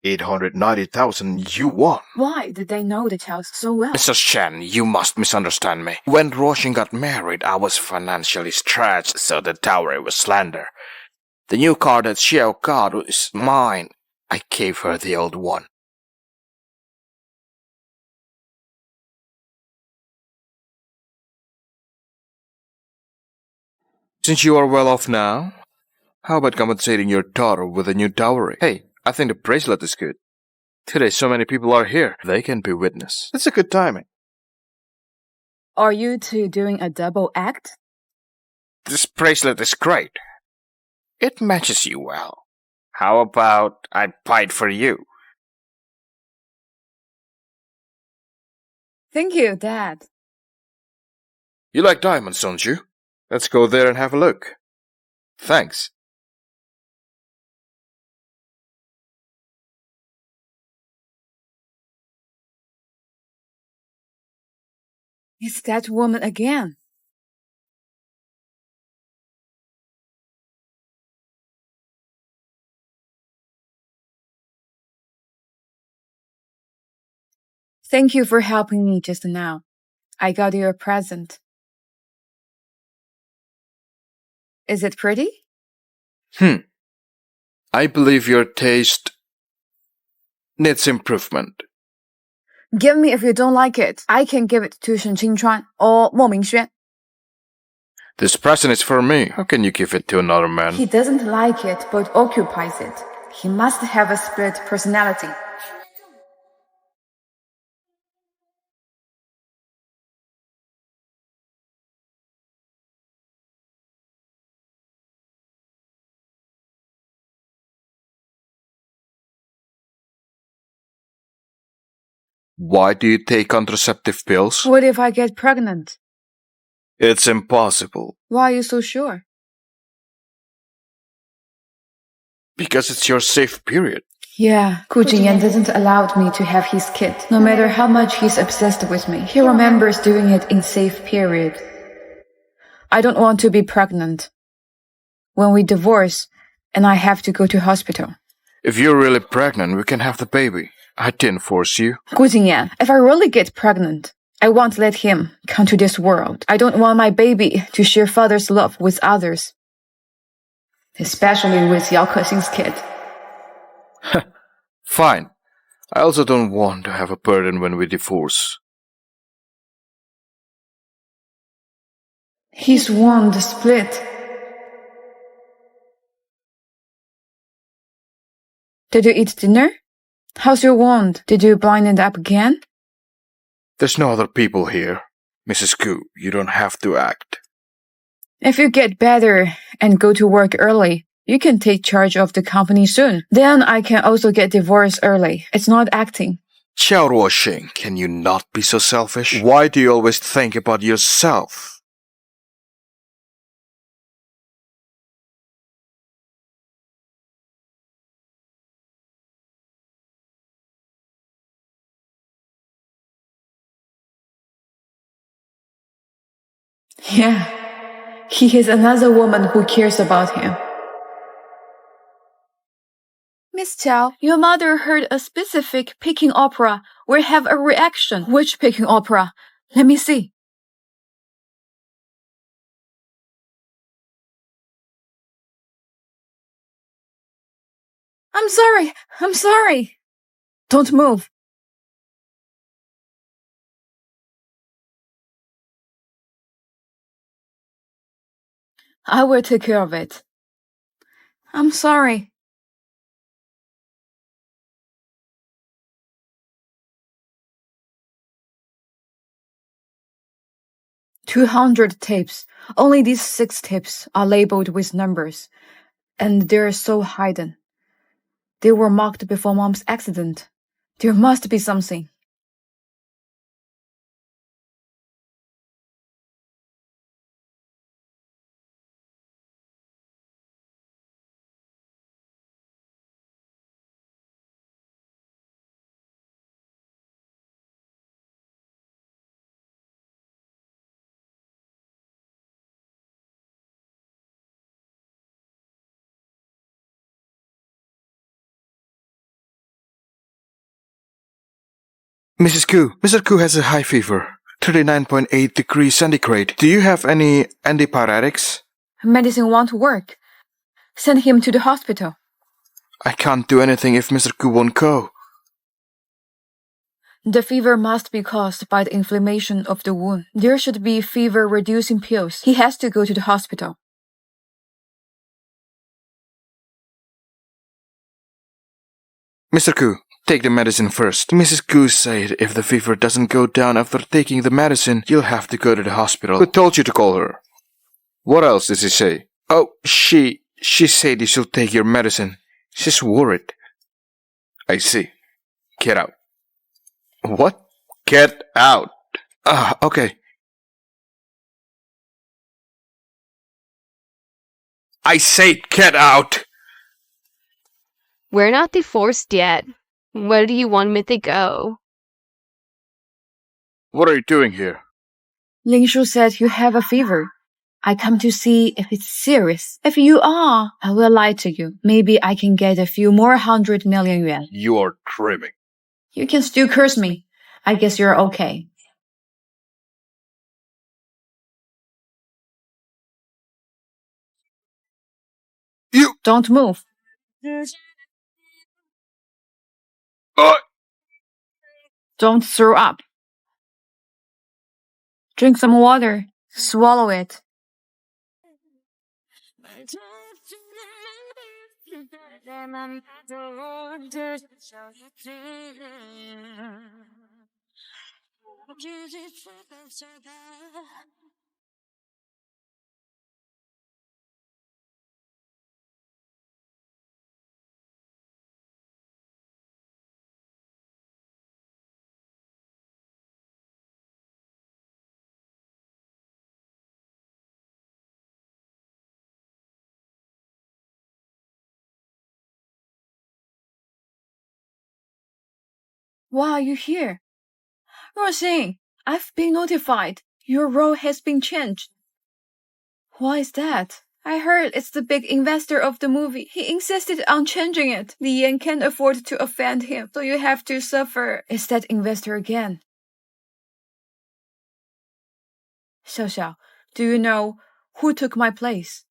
890,000 yuan. Why did they know the Qiaos so well? Mrs. Chen, you must misunderstand me. When Ruoxing got married, I was financially stretched, so the dowry was slender. The new car that Xiao got is mine. I gave her the old one. Since you are well off now, how about compensating your daughter with a new dowry? Hey, I think the bracelet is good. Today so many people are here, they can be witness. It's a good timing. Are you two doing a double act? This bracelet is great. It matches you well. How about I buy it for you? Thank you, Dad. You like diamonds, don't you? Let's go there and have a look. Thanks. It's that woman again. Thank you for helping me just now. I got you a present. Is it pretty? I believe your taste needs improvement. Give me if you don't like it. I can give it to Shen Qingchuan or Mo Mingxuan. This present is for me. How can you give it to another man? He doesn't like it but occupies it. He must have a split personality. Why do you take contraceptive pills? What if I get pregnant? It's impossible. Why are you so sure? Because it's your safe period. Yeah, Gu Jingyan doesn't allow me to have his kid. No matter how much he's obsessed with me, he remembers doing it in safe period. I don't want to be pregnant. When we divorce, and I have to go to hospital. If you're really pregnant, we can have the baby. I didn't force you. Gu Jingyan, if I really get pregnant, I won't let him come to this world. I don't want my baby to share father's love with others. Especially with Yao Kexing's kid. Fine. I also don't want to have a burden when we divorce. He's won the split. Did you eat dinner? How's your wound? Did you blind it up again? There's no other people here. Mrs. Gu, you don't have to act. If you get better and go to work early, you can take charge of the company soon. Then I can also get divorced early. It's not acting. Qiao Ruoxing, can you not be so selfish? Why do you always think about yourself? Yeah, He has another woman who cares about him. Miss Chow, your mother heard a specific Peking opera will have a reaction. Which Peking opera? Let me see. I'm sorry. Don't move. I will take care of it. I'm sorry. "200 tapes. Only these 6 tapes are labeled with numbers, and they're so hidden. They were marked before Mom's accident. There must be something." Mrs. Koo, Mr. Koo has a high fever, 39.8 degrees centigrade. Do you have any antipyretics? Medicine won't work. Send him to the hospital. I can't do anything if Mr. Koo won't go. The fever must be caused by the inflammation of the wound. There should be fever-reducing pills. He has to go to the hospital. Mr. Koo, take the medicine first. Mrs. Koo said if the fever doesn't go down after taking the medicine, you'll have to go to the hospital. Who told you to call her? What else did she say? Oh, she said you should take your medicine. She's worried. I see. Get out. What? Get out. Okay. I said get out. We're not divorced yet. Where do you want me to go? What are you doing here? Ling Shu said you have a fever. I come to see if it's serious. If you are, I will lie to you. Maybe I can get a few more 100 million yuan. You are dreaming. You can still curse me. I guess you're okay. You... Don't move. Don't throw up. Drink some water. Swallow it. Why are you here? Roxin, I've been notified. Your role has been changed. Why is that? I heard it's the big investor of the movie. He insisted on changing it. Li Yan can't afford to offend him, so you have to suffer. It's that investor again. Xiaoxiao, do you know who took my place?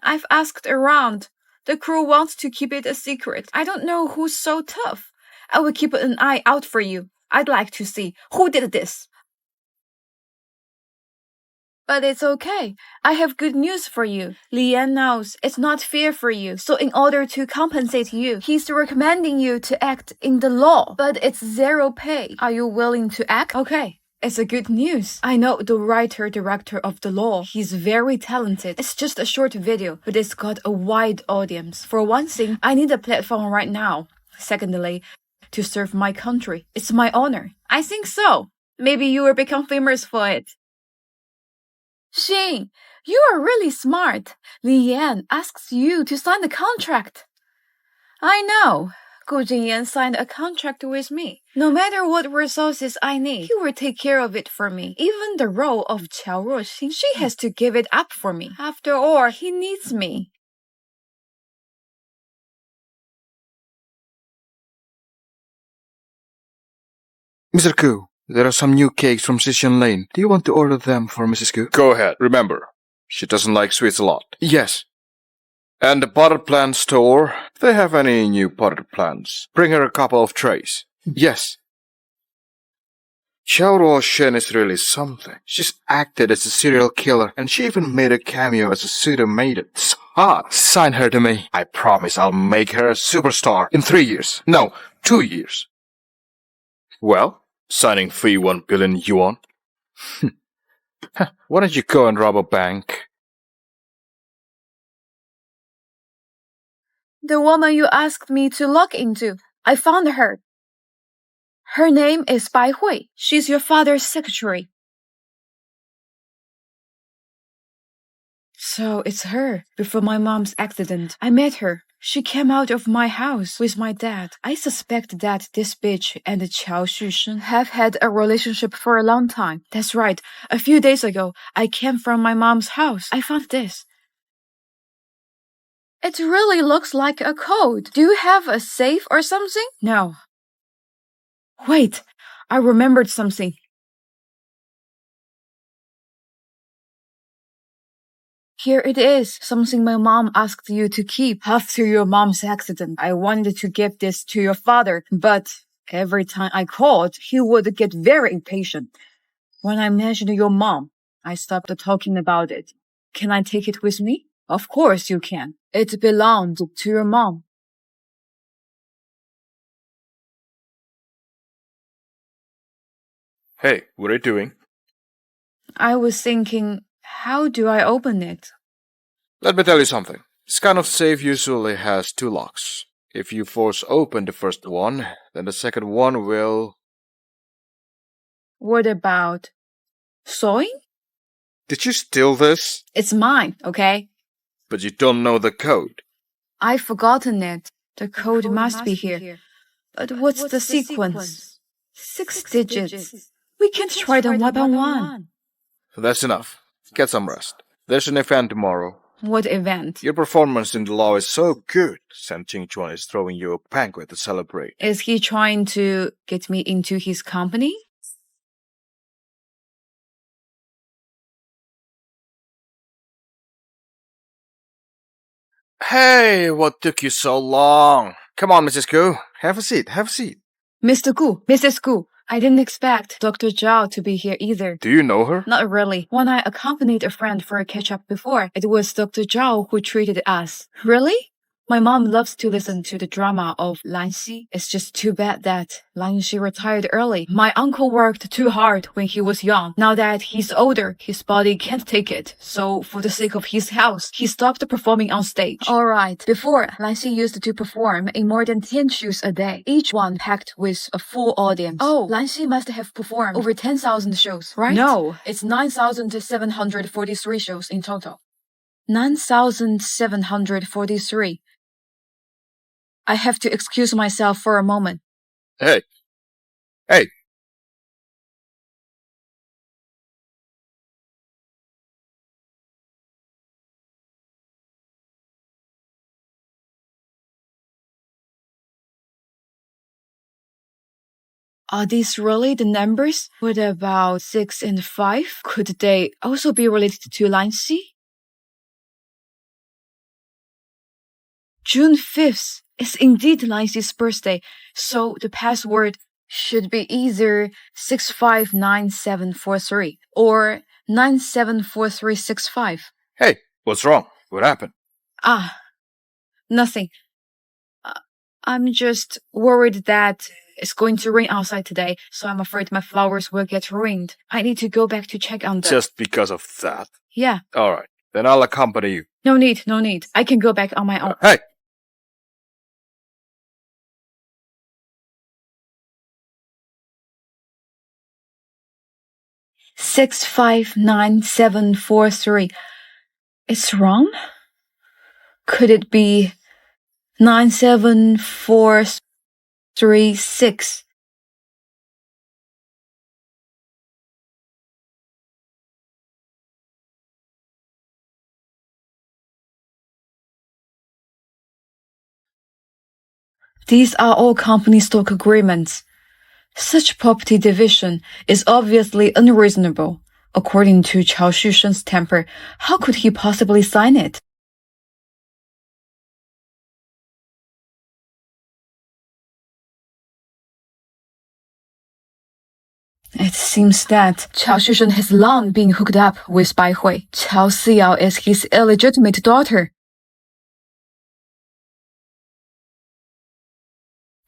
I've asked around. The crew wants to keep it a secret. I don't know who's so tough. I will keep an eye out for you. I'd like to see who did this. But it's okay. I have good news for you. Li Yan knows it's not fair for you, so in order to compensate you, he's recommending you to act in the law, but it's zero pay. Are you willing to act? Okay. It's a good news. I know the writer-director of The Law. He's very talented. It's just a short video, but it's got a wide audience. For one thing, I need a platform right now. Secondly, to serve my country. It's my honor. I think so. Maybe you will become famous for it. Xin, you are really smart. Li Yan asks you to sign the contract. I know. Gu Jingyan signed a contract with me. No matter what resources I need, he will take care of it for me. Even the role of Qiao Ruoxin, she has to give it up for me. After all, he needs me. Mr. Gu, there are some new cakes from Sishan Lane. Do you want to order them for Mrs. Gu? Go ahead. Remember, she doesn't like sweets a lot. Yes. And the potted plant store, if they have any new potted plants, bring her a couple of trays. Yes. Xiao Ruoshen is really something. She's acted as a serial killer, and she even made a cameo as a pseudo-maiden. It's hot. Sign her to me. I promise I'll make her a superstar in 3 years. No, 2 years. Well, signing fee 1 billion yuan. Why don't you go and rob a bank? The woman you asked me to look into, I found her. Her name is Bai Hui. She's your father's secretary. So it's her. Before my mom's accident, I met her. She came out of my house with my dad. I suspect that this bitch and Qiao Xushen have had a relationship for a long time. That's right. A few days ago, I came from my mom's house. I found this. It really looks like a code. Do you have a safe or something? No. Wait, I remembered something. Here it is, something my mom asked you to keep after your mom's accident. I wanted to give this to your father, but every time I called, he would get very impatient. When I mentioned your mom, I stopped talking about it. Can I take it with me? Of course you can. It belonged to your mom. Hey, what are you doing? I was thinking, how do I open it? Let me tell you something. This kind of safe usually has 2 locks. If you force open the first one, then the second one will... What about sewing? Did you steal this? It's mine, okay? But you don't know the code. I've forgotten it. The code must be here. But what's the sequence? 6 digits. We can't try them one by one. That's enough. Get some rest. There's an event tomorrow. What event? Your performance in the law is so good. Sam Qingchuan is throwing you a banquet to celebrate. Is he trying to get me into his company? Hey, what took you so long? Come on, Mrs. Gu. Have a seat, have a seat. Mr. Gu, Mrs. Gu, I didn't expect Dr. Zhao to be here either. Do you know her? Not really. When I accompanied a friend for a catch-up before, it was Dr. Zhao who treated us. Really? My mom loves to listen to the drama of Lan Xi. It's just too bad that Lan Xi retired early. My uncle worked too hard when he was young. Now that he's older, his body can't take it. So for the sake of his health, he stopped performing on stage. Alright, before, Lan Xi used to perform in more than 10 shows a day, each one packed with a full audience. Oh, Lan Xi must have performed over 10,000 shows, right? No, it's 9,743 shows in total. 9,743. I have to excuse myself for a moment. Hey. Are these really the numbers? What about 6 and 5? Could they also be related to Lan Xi? June 5th is indeed Lan Xi's birthday, so the password should be either 659743 or 974365. Hey, what's wrong? What happened? Nothing. I'm just worried that it's going to rain outside today, so I'm afraid my flowers will get ruined. I need to go back to check on them. Just because of that? Yeah. Alright, then I'll accompany you. No need. I can go back on my own. Hey! 659743. It's wrong? Could it be 974? 3-6. These are all company stock agreements. Such property division is obviously unreasonable. According to Chao Shushen's temper, how could he possibly sign it? It seems that Chao Shushen has long been hooked up with Bai Hui. Chao Siyao is his illegitimate daughter.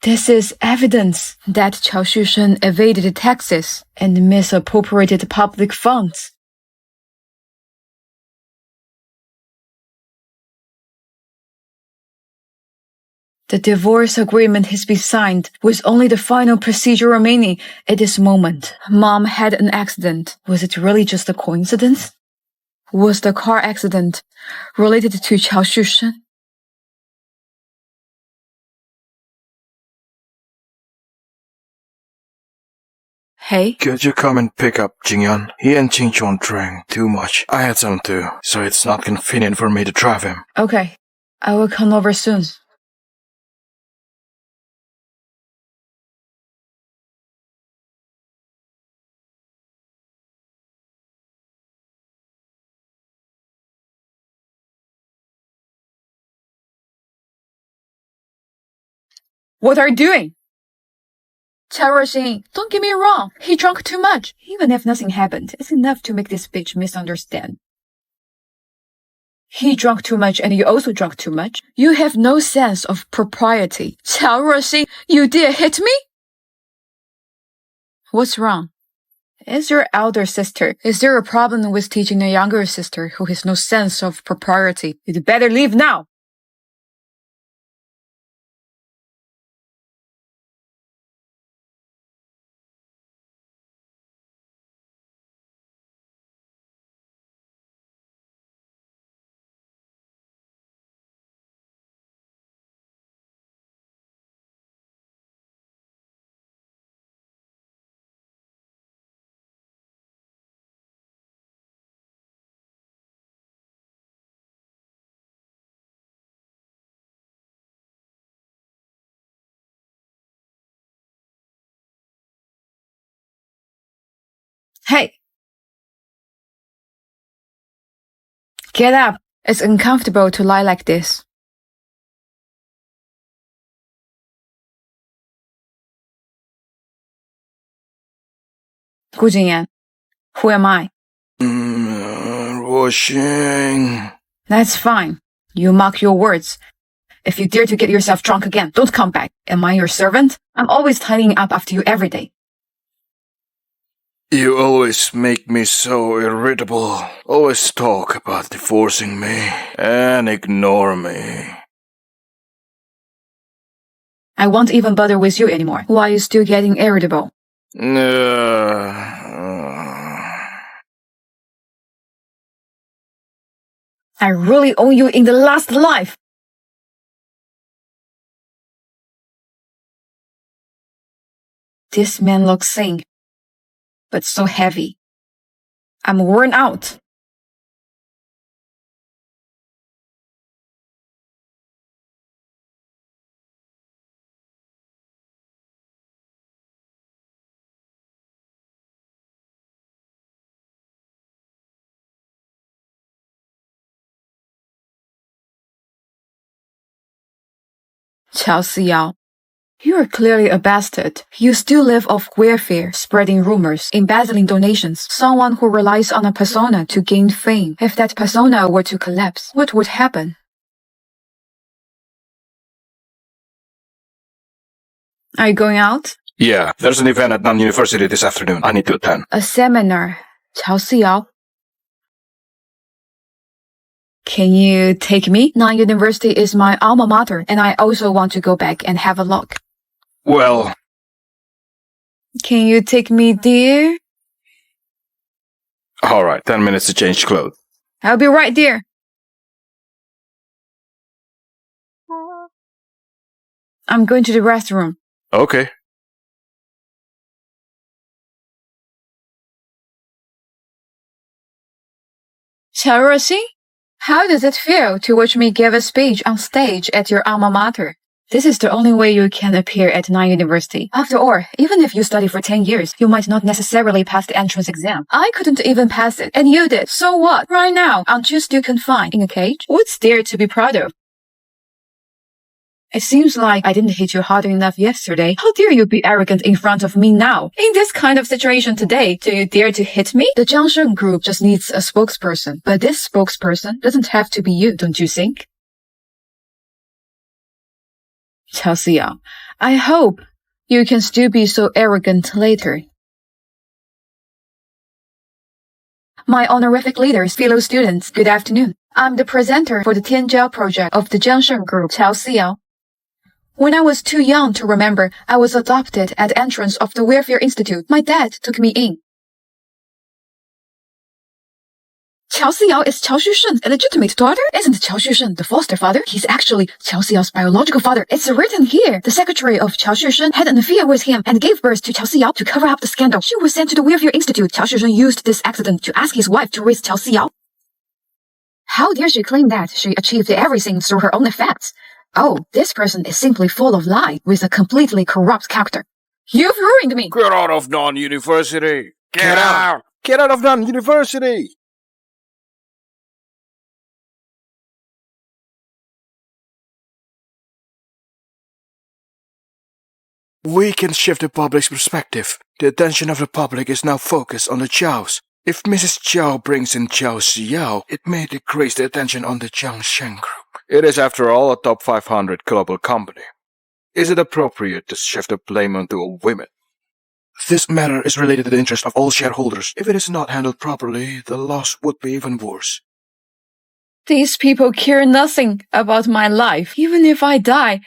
This is evidence that Chao Shushen evaded taxes and misappropriated public funds. The divorce agreement has been signed with only the final procedure remaining at this moment. Mom had an accident. Was it really just a coincidence? Was the car accident related to Chao Shushen? Hey? Could you come and pick up Jingyan? He and Qingchuan drank too much. I had some too, so it's not convenient for me to drive him. Okay, I will come over soon. What are you doing? Chao Ruxing, don't get me wrong. He drank too much. Even if nothing happened, it's enough to make this bitch misunderstand. He drank too much and you also drank too much. You have no sense of propriety. Chao Ruxing, you dare hit me? What's wrong? It's your elder sister. Is there a problem with teaching a younger sister who has no sense of propriety? You'd better leave now. Hey! Get up. It's uncomfortable to lie like this. Gu Jingyan, who am I? Rushing. That's fine. You mark your words. If you dare to get yourself drunk again, don't come back. Am I your servant? I'm always tidying up after you every day. You always make me so irritable. Always talk about divorcing me and ignore me. I won't even bother with you anymore. Why are you still getting irritable? I really owe you in the last life. This man looks sane, but so heavy. I'm worn out. Chao Siyao, you are clearly a bastard. You still live off welfare, spreading rumors, embezzling donations, someone who relies on a persona to gain fame. If that persona were to collapse, what would happen? Are you going out? Yeah, there's an event at Nan University this afternoon. I need to attend. A seminar. Chao Siyao. Can you take me? Nan University is my alma mater, and I also want to go back and have a look. Well... Can you take me there? Alright, 10 minutes to change clothes. I'll be right there. I'm going to the restroom. Okay. Qiaoruoxin, how does it feel to watch me give a speech on stage at your alma mater? This is the only way you can appear at Nine University. After all, even if you study for 10 years, you might not necessarily pass the entrance exam. I couldn't even pass it, and you did. So what? Right now, aren't you still confined in a cage? What's there to be proud of? It seems like I didn't hit you hard enough yesterday. How dare you be arrogant in front of me now? In this kind of situation today, do you dare to hit me? The Jiangsheng group just needs a spokesperson. But this spokesperson doesn't have to be you, don't you think? Qiao Siyao, I hope you can still be so arrogant later. My honorific leaders, fellow students, good afternoon. I'm the presenter for the Tianjiao project of the Jiangsheng group, Qiao Siyao. When I was too young to remember, I was adopted at the entrance of the Welfare Institute. My dad took me in. Qiao Siyao is Qiao Xushun's illegitimate daughter? Isn't Qiao Xushun the foster father? He's actually Qiao Siyao's biological father. It's written here. The secretary of Qiao Xushun had an affair with him and gave birth to Qiao Siyao to cover up the scandal. She was sent to the Welfare Institute. Qiao Xushun used this accident to ask his wife to raise Qiao Siyao. How dare she claim that she achieved everything through her own effects? Oh, this person is simply full of lies with a completely corrupt character. You've ruined me! Get out of non-university! Get out! Get out of non-university! We can shift the public's perspective. The attention of the public is now focused on the Chaos. If Mrs. Zhao brings in Qiao Siyao, it may decrease the attention on the Jiangsheng group. It is, after all, a top 500 global company. Is it appropriate to shift the blame onto a woman? This matter is related to the interest of all shareholders. If it is not handled properly, the loss would be even worse. These people care nothing about my life. Even if I die,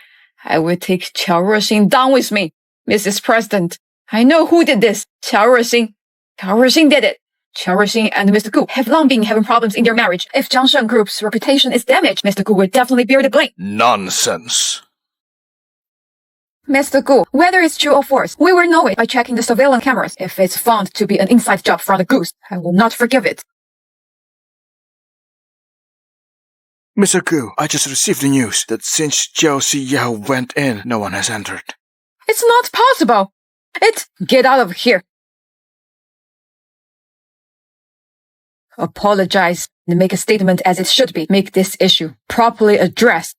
I will take Qiaoruoxin down with me. Mrs. President, I know who did this. Qiaoruoxin. Qiaoruoxin did it. Qiaoruoxin and Mr. Gu have long been having problems in their marriage. If Jiangsheng Group's reputation is damaged, Mr. Gu will definitely bear the blame. Nonsense. Mr. Gu, whether it's true or false, we will know it by checking the surveillance cameras. If it's found to be an inside job from the Goose, I will not forgive it. Mr. Gu, I just received the news that since Qiao Siyao went in, no one has entered. It's not possible. Get out of here. Apologize and make a statement as it should be. Make this issue properly addressed.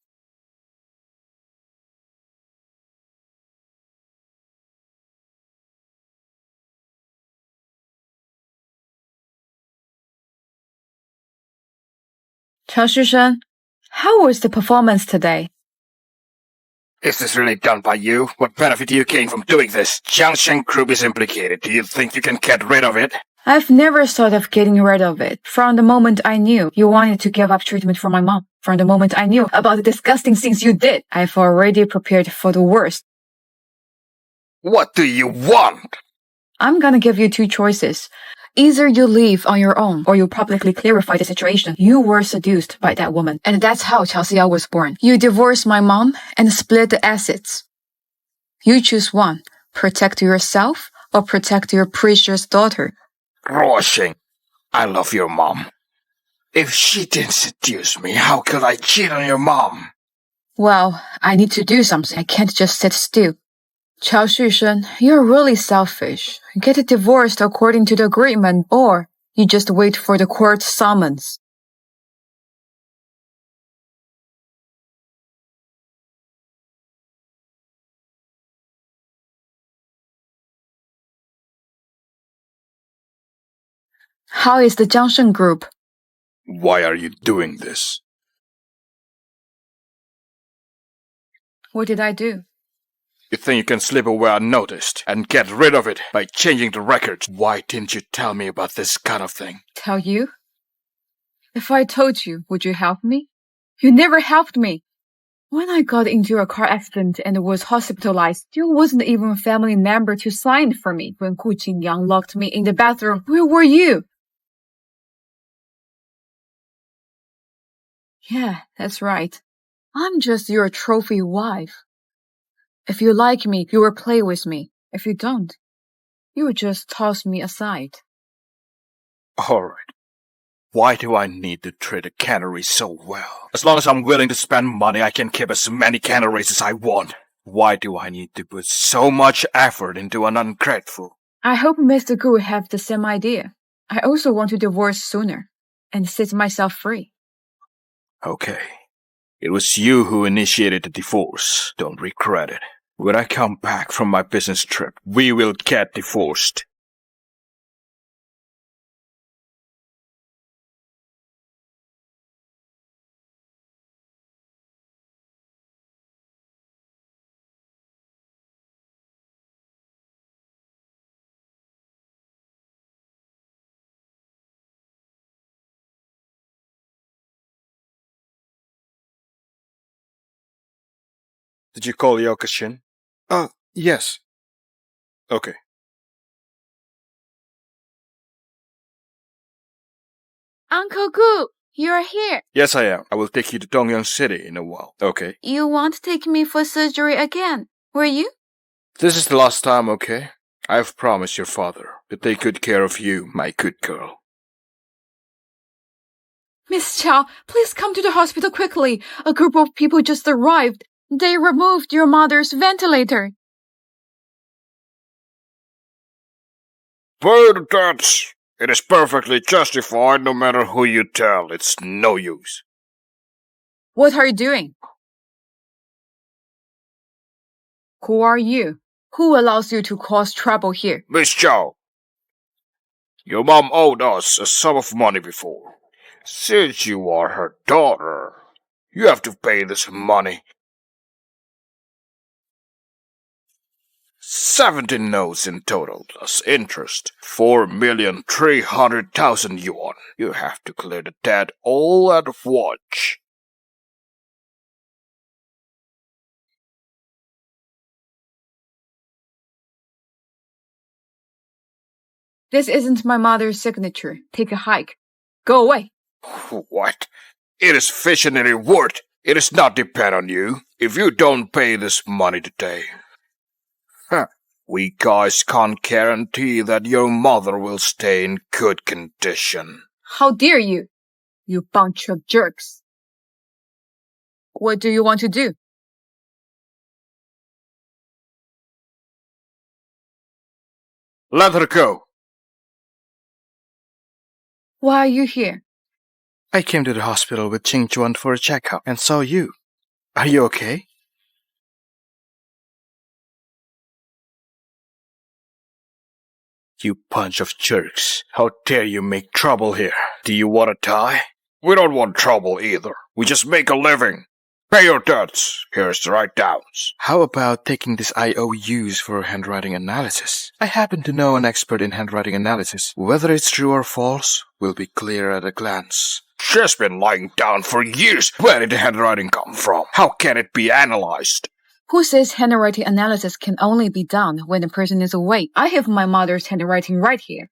Qiao Xushun, how was the performance today? Is this really done by you? What benefit do you gain from doing this? Jiangsheng Group is implicated. Do you think you can get rid of it? I've never thought of getting rid of it. From the moment I knew you wanted to give up treatment for my mom, from the moment I knew about the disgusting things you did, I've already prepared for the worst. What do you want? I'm gonna give you two choices. Either you leave on your own, or you publicly clarify the situation. You were seduced by that woman, and that's how Qiao Siyao was born. You divorce my mom and split the assets. You choose one. Protect yourself or protect your precious daughter. Ruoxing, I love your mom. If she didn't seduce me, how could I cheat on your mom? Well, I need to do something. I can't just sit still. Qiao Xushun, you're really selfish. Get divorced according to the agreement, or you just wait for the court summons. How is the Jiangsheng Group? Why are you doing this? What did I do? You think you can slip away unnoticed and get rid of it by changing the records? Why didn't you tell me about this kind of thing? Tell you? If I told you, would you help me? You never helped me. When I got into a car accident and was hospitalized, there wasn't even a family member to sign for me. When Gu Jingyang locked me in the bathroom, where were you? Yeah, that's right. I'm just your trophy wife. If you like me, you will play with me. If you don't, you will just toss me aside. Alright. Why do I need to treat a canary so well? As long as I'm willing to spend money, I can keep as many canaries as I want. Why do I need to put so much effort into an ungrateful? I hope Mr. Gu will have the same idea. I also want to divorce sooner and set myself free. Okay. It was you who initiated the divorce. Don't regret it. When I come back from my business trip, we will get divorced. Did you call Audition? Yes. Okay. Uncle Gu, you're here. Yes, I am. I will take you to Dongyang City in a while. Okay. You won't take me for surgery again, will you? This is the last time, okay? I have promised your father to take good care of you, my good girl. Miss Chow, please come to the hospital quickly. A group of people just arrived. They removed your mother's ventilator. Pay the debts. It is perfectly justified no matter who you tell. It's no use. What are you doing? Who are you? Who allows you to cause trouble here? Miss Chow, your mom owed us a sum of money before. Since you are her daughter, you have to pay this money. 17 notes in total, plus interest. 4,300,000 yuan. You have to clear the debt all at once. This isn't my mother's signature. Take a hike. Go away. What? It is visionary word. It does not depend on you. If you don't pay this money today, we guys can't guarantee that your mother will stay in good condition. How dare you? You bunch of jerks. What do you want to do? Let her go. Why are you here? I came to the hospital with Ching Chuan for a checkup and saw you. Are you okay? You bunch of jerks. How dare you make trouble here? Do you want to die? We don't want trouble either. We just make a living. Pay your debts. Here's the write-downs. How about taking this IOUs for handwriting analysis? I happen to know an expert in handwriting analysis. Whether it's true or false will be clear at a glance. She's been lying down for years. Where did the handwriting come from? How can it be analyzed? Who says handwriting analysis can only be done when the person is awake? I have my mother's handwriting right here.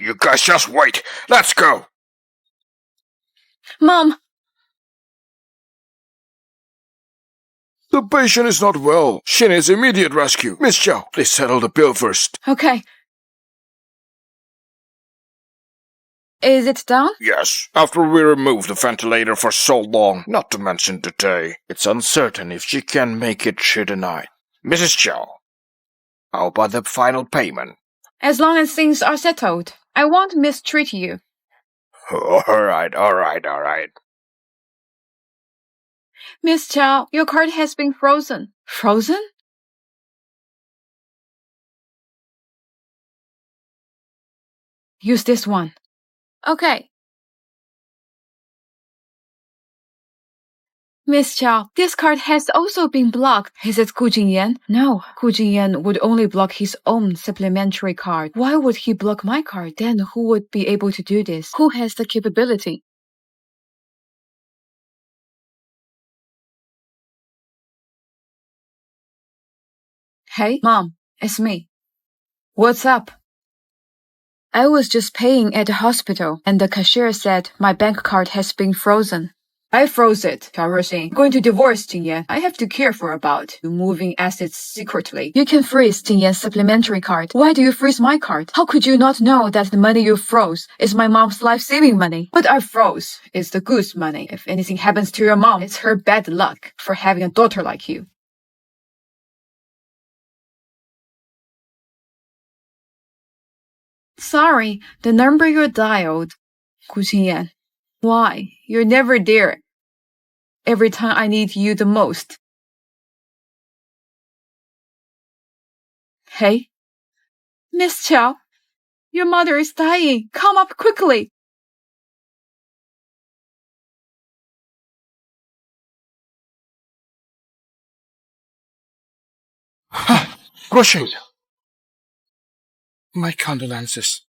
You guys just wait. Let's go. Mom! The patient is not well. She needs immediate rescue. Miss Chow, please settle the bill first. Okay. Is it done? Yes, after we removed the ventilator for so long, not to mention today. It's uncertain if she can make it through the night. Mrs. Chow, how about the final payment? As long as things are settled, I won't mistreat you. Alright. Miss Chow, your card has been frozen. Frozen? Use this one. Okay. Miss Chow, this card has also been blocked. Is it Gu Jingyan? No, Gu Jingyan would only block his own supplementary card. Why would he block my card? Then who would be able to do this? Who has the capability? Hey, Mom, it's me. What's up? I was just paying at the hospital, and the cashier said my bank card has been frozen. I froze it, Xiaoruxing. I'm going to divorce Jingyan. I have to care for about moving assets secretly. You can freeze Jingyan's supplementary card. Why do you freeze my card? How could you not know that the money you froze is my mom's life-saving money? What I froze is the goose money. If anything happens to your mom, it's her bad luck for having a daughter like you. Sorry, the number you dialed. Gu Qingyan. Why? You're never there. Every time I need you the most. Hey? Miss Qiao, your mother is dying. Come up quickly. Rushing. My condolences.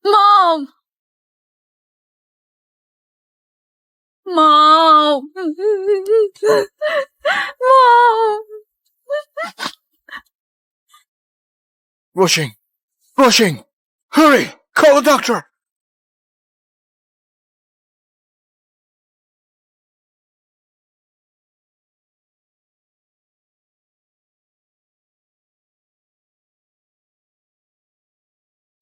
Mom! Mom! Mom! Rushing. Rushing. Hurry. Call the doctor.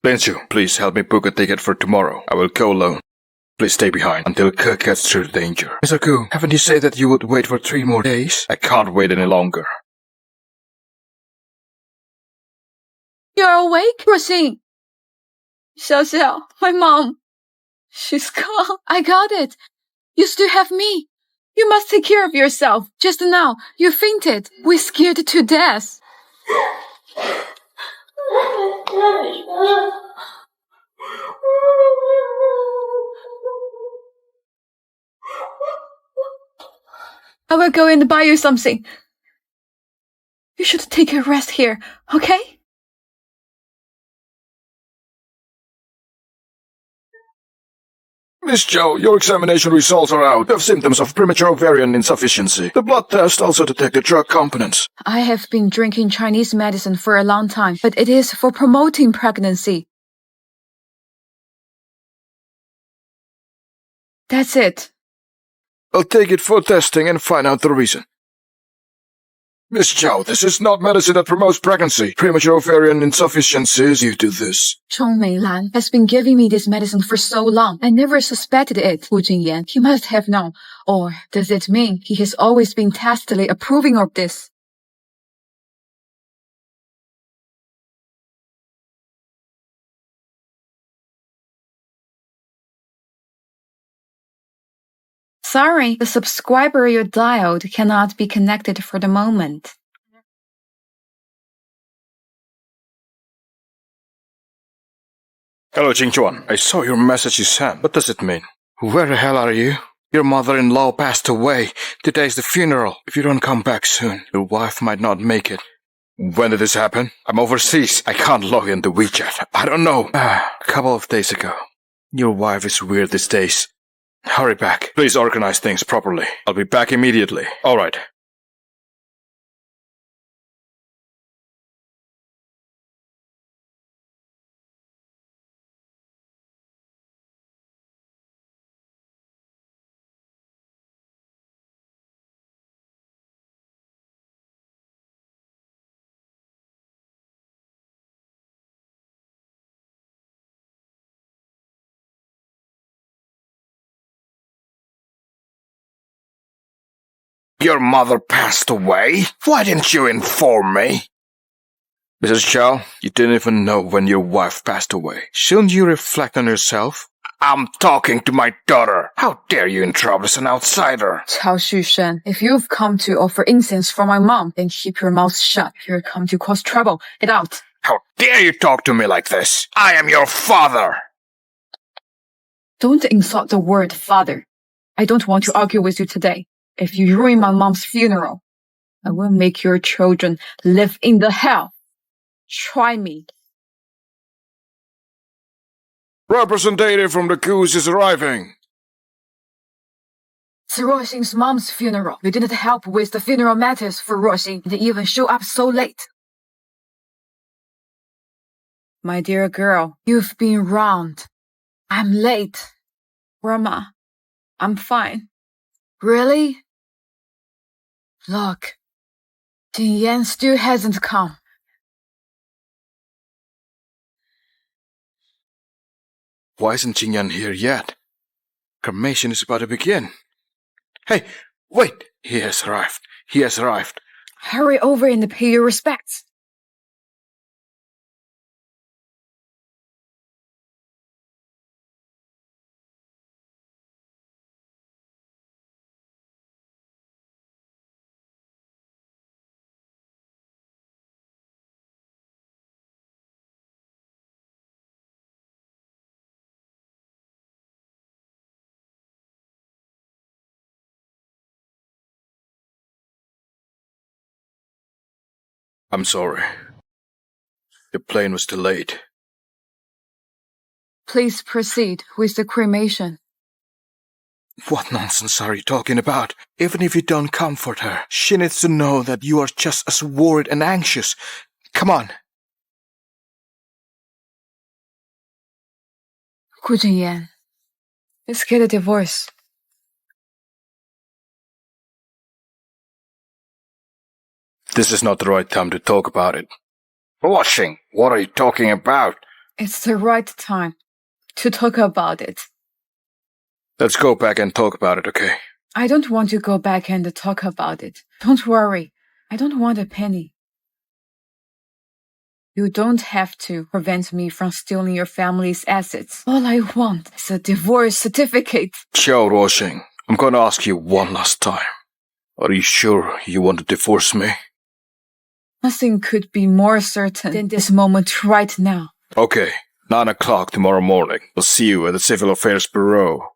Linshu, please help me book a ticket for tomorrow. I will go alone. Please stay behind until Ke gets through the danger. Mr. Ku, haven't you said that you would wait for 3 more days? I can't wait any longer. You're awake, Roxine? Xiao, my mom. She's gone. I got it. You still have me. You must take care of yourself. Just now, you fainted. We scared to death. I will go and buy you something. You should take a rest here, okay? Miss Zhou, your examination results are out. You have symptoms of premature ovarian insufficiency. The blood test also detected drug components. I have been drinking Chinese medicine for a long time, but it is for promoting pregnancy. That's it. I'll take it for testing and find out the reason. Miss Zhou, this is not medicine that promotes pregnancy. Premature ovarian insufficiency is due to this. Chong Meilan has been giving me this medicine for so long. I never suspected it, Wu Jingyan. He must have known. Or does it mean he has always been tacitly approving of this? Sorry, the subscriber you dialed cannot be connected for the moment. Hello, Jingchuan. I saw your message you sent. What does it mean? Where the hell are you? Your mother-in-law passed away. Today's the funeral. If you don't come back soon, your wife might not make it. When did this happen? I'm overseas. I can't log into WeChat. I don't know. A couple of days ago. Your wife is weird these days. Hurry back. Please organize things properly. I'll be back immediately. All right. Your mother passed away? Why didn't you inform me? Mrs. Chow, you didn't even know when your wife passed away. Shouldn't you reflect on yourself? I'm talking to my daughter. How dare you interrupt as an outsider? Qiao Xushen, if you've come to offer incense for my mom, then keep your mouth shut. You're come to cause trouble. Get out. How dare you talk to me like this? I am your father. Don't insult the word father. I don't want to argue with you today. If you ruin my mom's funeral, I will make your children live in the hell. Try me. Representative from the Goose is arriving. It's Ruoxing's mom's funeral. You didn't help with the funeral matters for Ruoxing. You didn't even show up so late. My dear girl, You've been wronged. I'm late. Grandma, I'm fine. Really? Look, Jin Yan still hasn't come. Why isn't Jin Yan here yet? Cremation is about to begin. Hey, wait! He has arrived. He has arrived. Hurry over and pay your respects. I'm sorry. The plane was delayed. Please proceed with the cremation. What nonsense are you talking about? Even if you don't comfort her, she needs to know that you are just as worried and anxious. Come on. Gu Jinyan, let's get a divorce. This is not the right time to talk about it. Blushing, what are you talking about? It's the right time to talk about it. Let's go back and talk about it, okay? I don't want to go back and talk about it. Don't worry. I don't want a penny. You don't have to prevent me from stealing your family's assets. All I want is a divorce certificate. Xiao Ruoxing, I'm gonna ask you one last time. Are you sure you want to divorce me? Nothing could be more certain than this moment right now. Okay, 9 o'clock tomorrow morning. I'll see you at the Civil Affairs Bureau.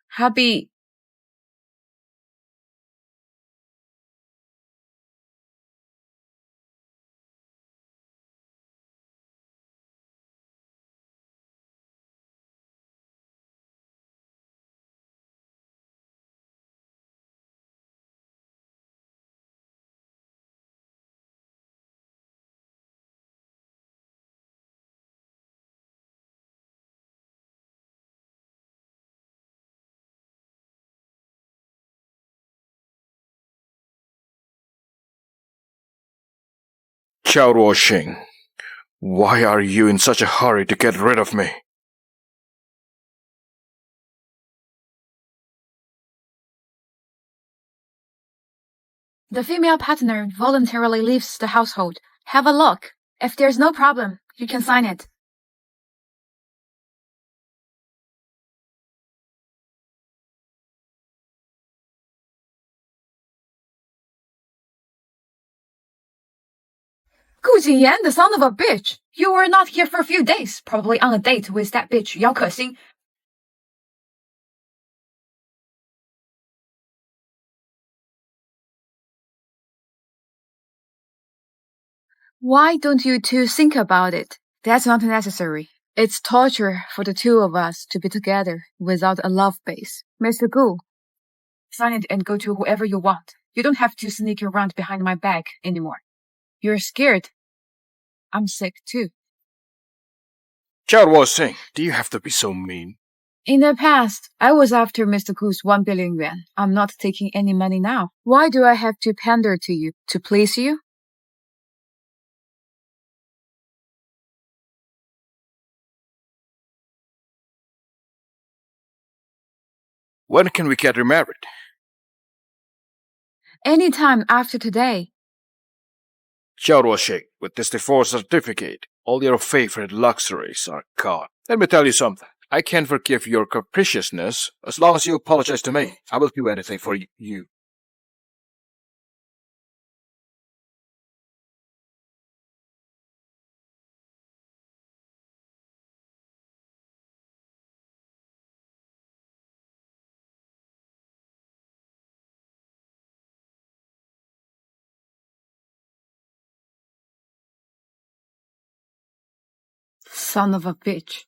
Happy. Xiao Ruoxing, why are you in such a hurry to get rid of me? The female partner voluntarily leaves the household. Have a look. If there's no problem, you can sign it. Gu Jinyan, the son of a bitch! You were not here for a few days, probably on a date with that bitch Yao Kexing. Why don't you two think about it? That's not necessary. It's torture for the two of us to be together without a love base. Mr. Gu, sign it and go to whoever you want. You don't have to sneak around behind my back anymore. You're scared. I'm sick too. Xiao Ruoxing, do you have to be so mean? In the past, I was after Mr. Gu's 1 billion yuan. I'm not taking any money now. Why do I have to pander to you? To please you? When can we get remarried? Anytime after today. Xiao Ruoxing, with this divorce certificate, all your favorite luxuries are gone. Let me tell you something. I can forgive your capriciousness as long as you apologize to me. I will do anything for you. Son of a bitch.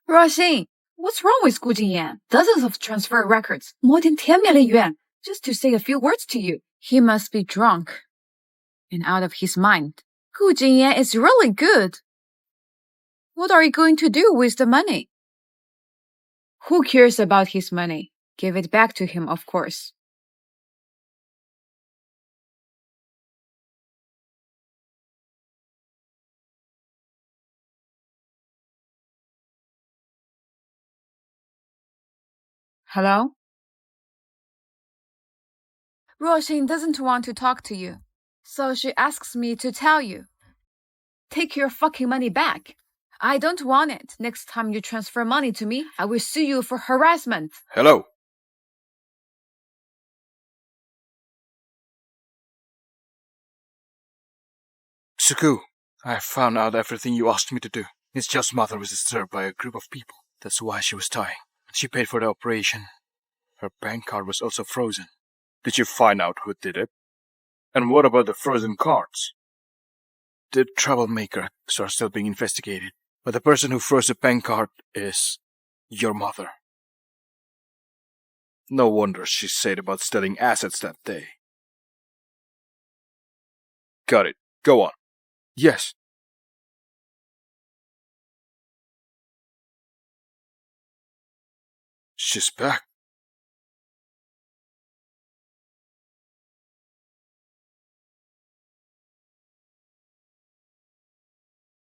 Rushing! What's wrong with Gu Jingyan? Dozens of transfer records, more than 10 million yuan, just to say a few words to you. He must be drunk and out of his mind. Gu Jingyan is really good. What are you going to do with the money? Who cares about his money? Give it back to him, of course. Hello? Ruoxin doesn't want to talk to you, so she asks me to tell you. Take your fucking money back. I don't want it. Next time you transfer money to me, I will sue you for harassment. Hello? Suku, I found out everything you asked me to do. His just mother was disturbed by a group of people. That's why she was dying. She paid for the operation. Her bank card was also frozen. Did you find out who did it? And what about the frozen cards? The troublemakers are still being investigated, but the person who froze the bank card is your mother. No wonder she said about stealing assets that day. Got it. Go on. Yes. She's back.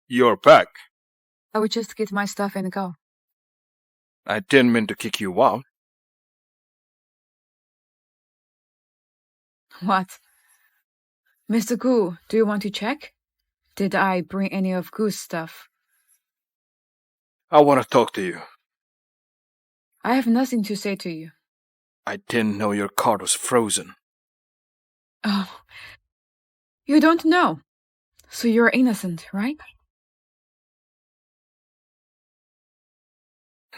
You're back. I will just get my stuff and go. I didn't mean to kick you out. What? Mr. Gu, do you want to check? Did I bring any of Gu's stuff? I want to talk to you. I have nothing to say to you. I didn't know your card was frozen. Oh, you don't know. So you're innocent, right?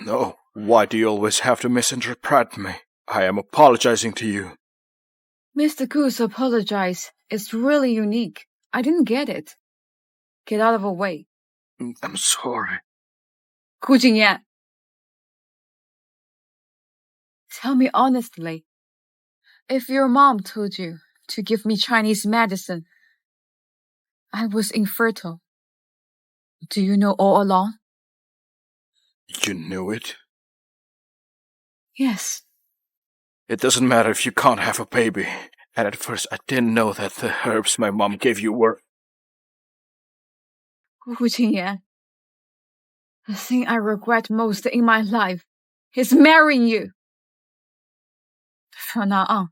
No. Why do you always have to misinterpret me? I am apologizing to you. Mr. Gu's apologize is really unique. I didn't get it. Get out of the way. I'm sorry. Gu Jingyan. Tell me honestly, if your mom told you to give me Chinese medicine, I was infertile. Do you know all along? You knew it? Yes. It doesn't matter if you can't have a baby. And at first I didn't know that the herbs my mom gave you were... Gu Jingyan, the thing I regret most in my life is marrying you. From now on,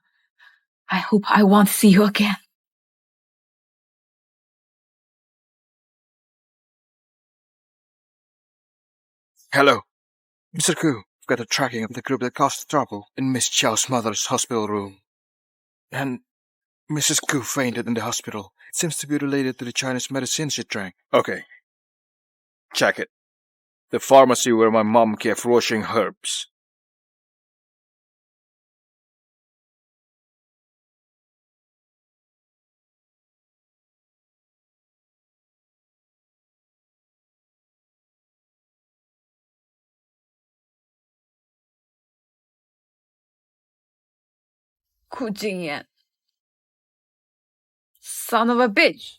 I hope I won't see you again. Hello. Mr. Ku, I've got the tracking of the group that caused trouble in Miss Chow's mother's hospital room. And Mrs. Ku fainted in the hospital. It seems to be related to the Chinese medicine she drank. Okay. Check it. The pharmacy where my mom kept washing herbs. Gu Jingyan. Son of a bitch.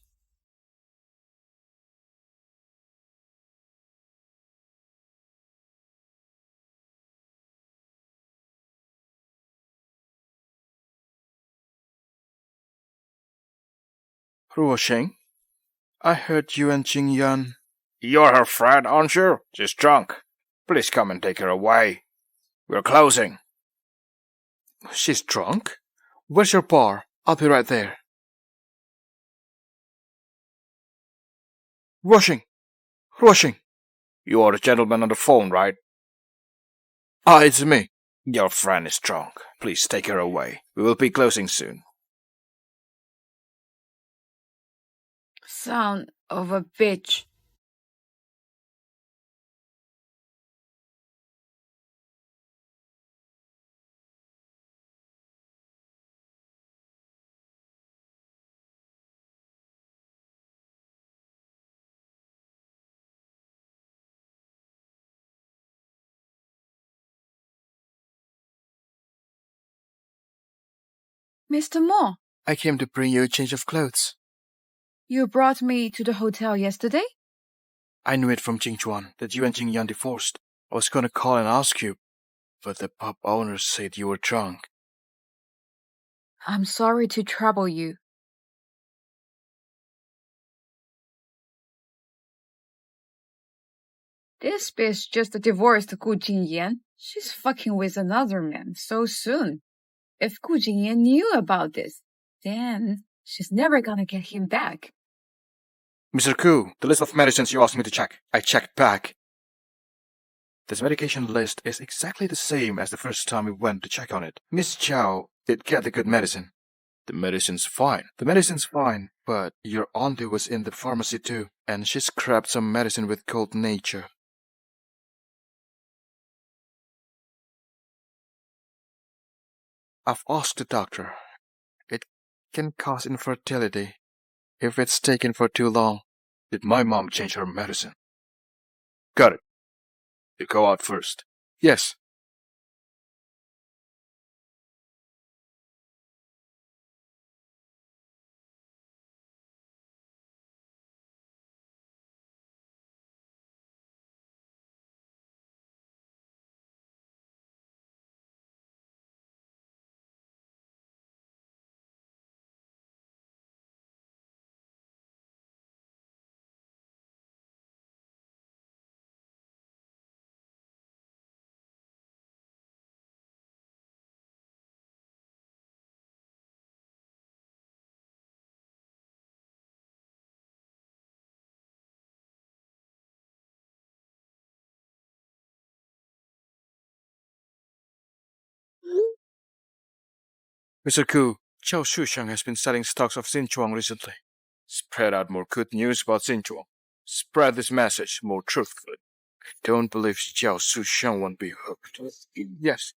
Ruosheng, I heard you and Jingyan... You're her friend, aren't you? She's drunk. Please come and take her away. We're closing. She's drunk? Where's your bar? I'll be right there. Rushing! Rushing! You are the gentleman on the phone, right? Ah, it's me. Your friend is drunk. Please take her away. We will be closing soon. Son of a bitch. Mr. Mo, I came to bring you a change of clothes. you brought me to the hotel yesterday? I knew it from Jingchuan that you and Jingyan divorced. I was gonna call and ask you, but the pub owner said you were drunk. I'm sorry to trouble you. This bitch just divorced Gu Jingyan. She's fucking with another man so soon. If Gu Jingyan knew about this, then she's never gonna get him back. Mr. Ku, the list of medicines you asked me to check. I checked back. This medication list is exactly the same as the first time we went to check on it. Miss Chow did get the good medicine. The medicine's fine. The medicine's fine, but your auntie was in the pharmacy too, and she scrapped some medicine with cold nature. I've asked the doctor. It can cause infertility if it's taken for too long. Did my mom change her medicine? Got it. You go out first. Yes. Mr. Ku, Chao Shushang has been selling stocks of Xinchuang recently. Spread out more good news about Xinchuang. Spread this message more truthfully. I don't believe Xiao Shushang won't be hooked. Yes.